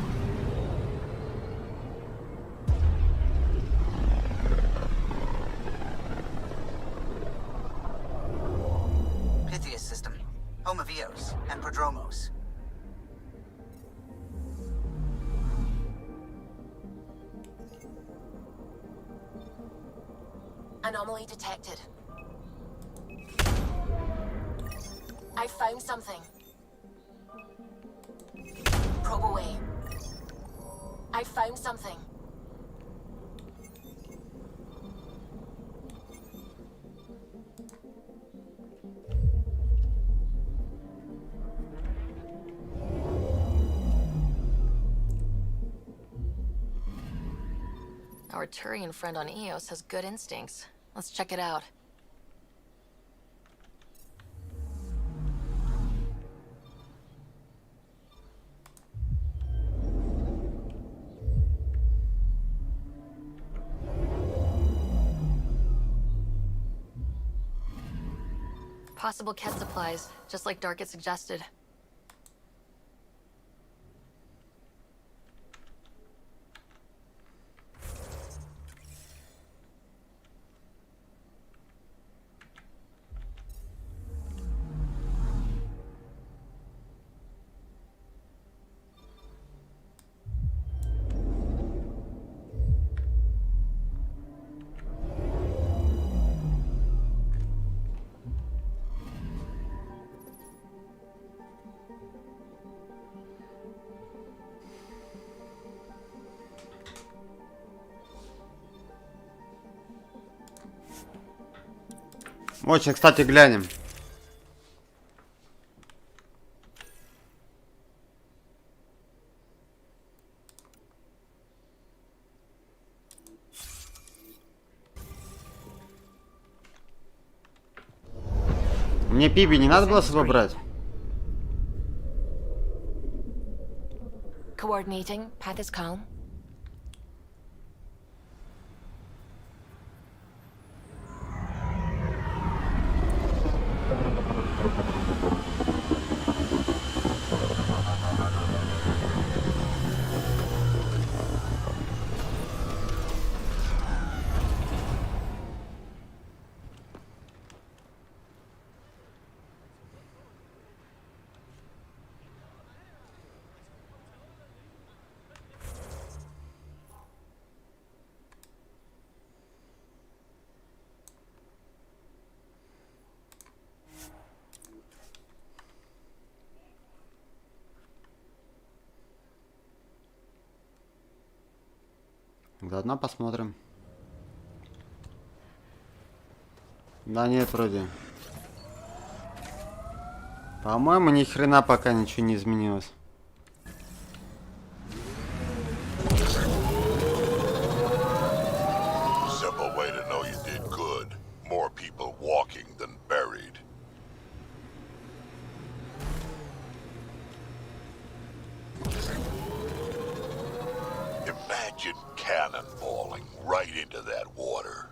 Anomaly detected. I found something. Probe away. I found something. Our Turian friend on Eos has good instincts. Let's check it out. Possible Ket supplies, just like Dark had suggested. Очень, кстати, глянем. Мне Пиби не надо было с собой брать? Coordinating. Path is calm. Заодно посмотрим. Да нет, вроде. По-моему, ни хрена пока ничего не изменилось. Simple way to know you did good. More people walking than buried. Imagine cannonballing right into that water.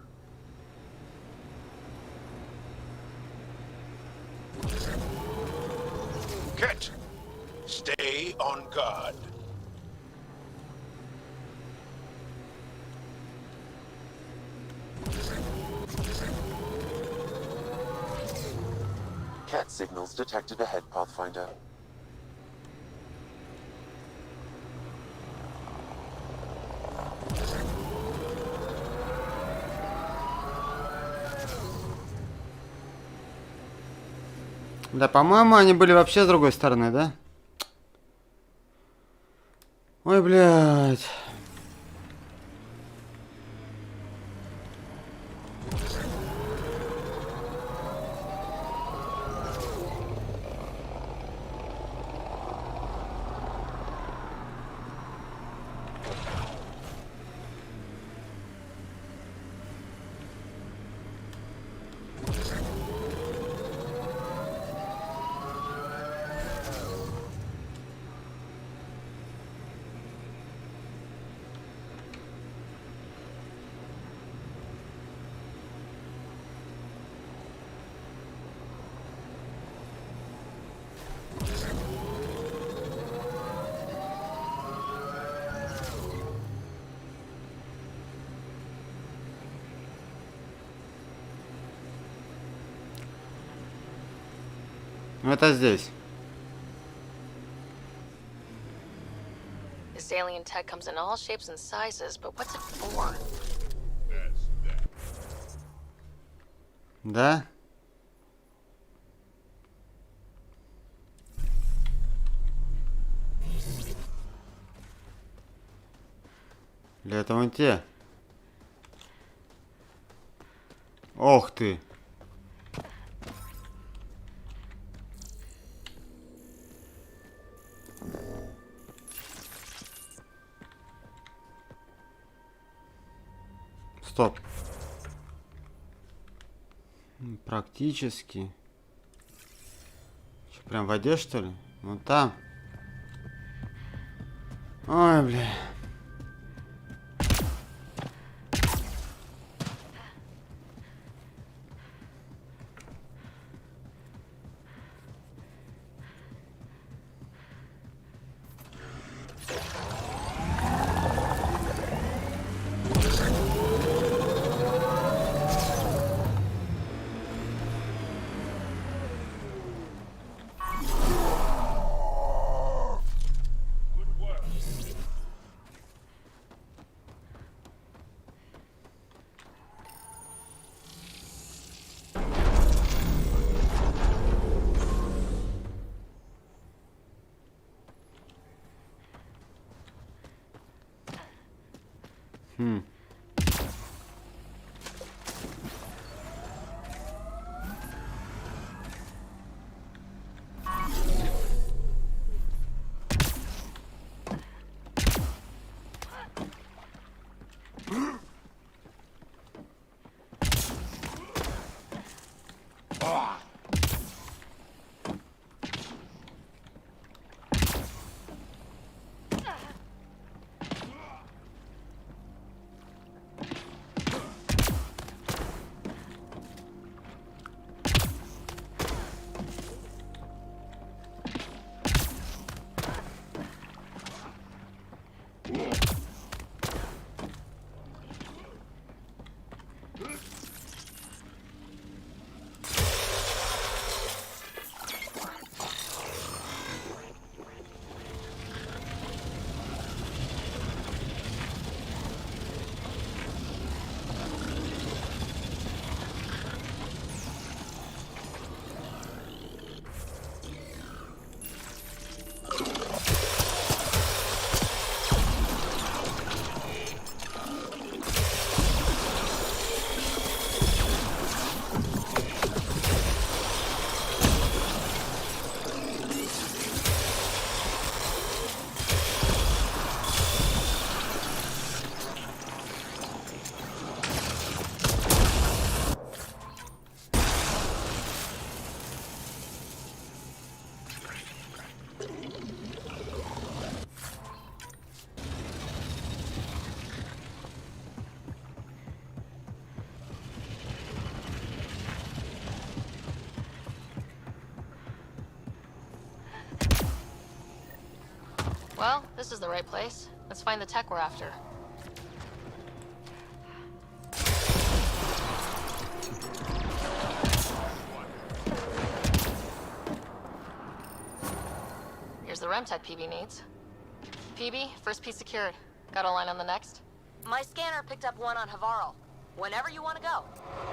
Ket, stay on guard. Cat signals detected ahead, Pathfinder. Да, по-моему, они были вообще с другой стороны, да? Ой, блядь. Ну, это здесь. This alien tech comes in all shapes and sizes, but what's it for? Да? Или это вон те? Ох ты! Стоп. Практически. Что, прям в воде, что ли? Вон там. Ой, бля. Well, this is the right place. Let's find the tech we're after. Here's the REM tech PB needs. PB, first piece secured. Got a line on the next? My scanner picked up one on Havarl. Whenever you want to go.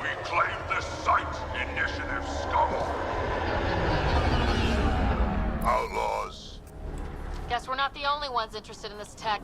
We claim this site, Initiative scum. Outlaws. Guess we're not the only ones interested in this tech.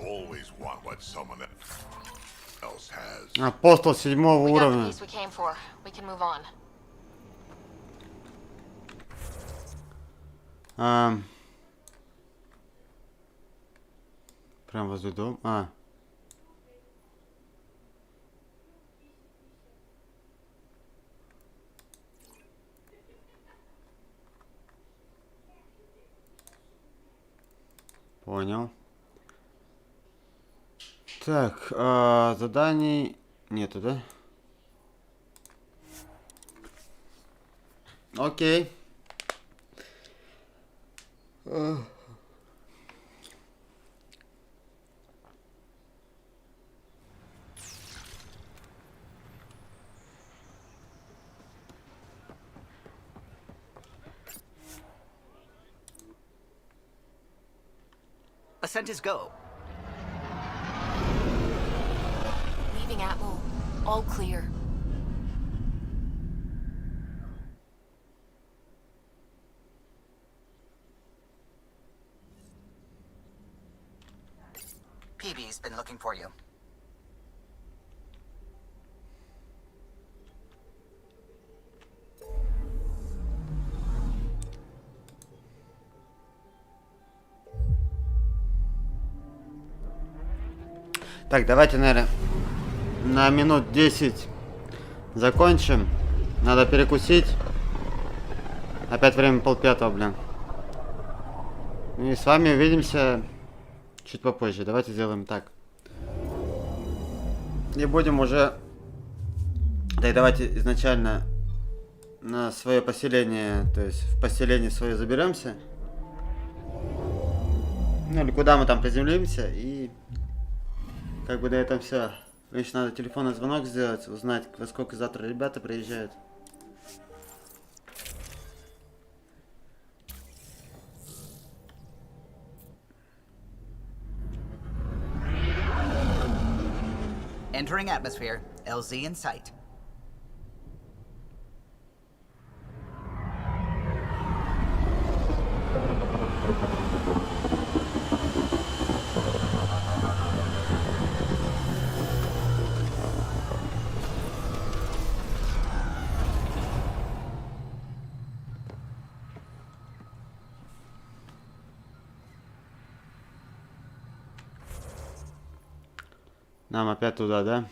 Always want what someone else has. Апостол 7-го We got the уровня. piece we came for. We can move on. Прям возле дома. Понял. Так, заданий нету, да? Окей. Ascent is go. Leaving Atmo. All clear. PB's been looking for you. Так, давайте, наверное, на минут 10 закончим. Надо перекусить. Опять время 4:30, блин. И с вами увидимся чуть попозже. Давайте сделаем так. И будем уже... Так, давайте изначально на свое поселение, то есть в поселение свое заберемся. Ну или куда мы там приземлимся и... Как бы до этого все. Еще надо телефонный звонок сделать, узнать, во сколько завтра ребята приезжают. Entering atmosphere. LZ in sight. Нам опять туда, да?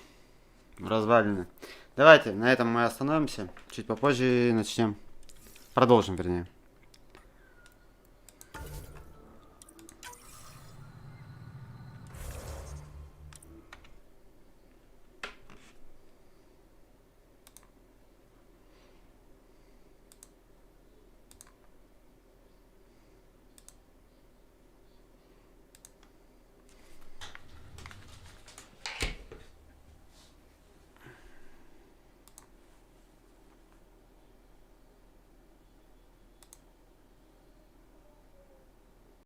В развалины. Давайте, на этом мы остановимся. Чуть попозже начнем. Продолжим, вернее.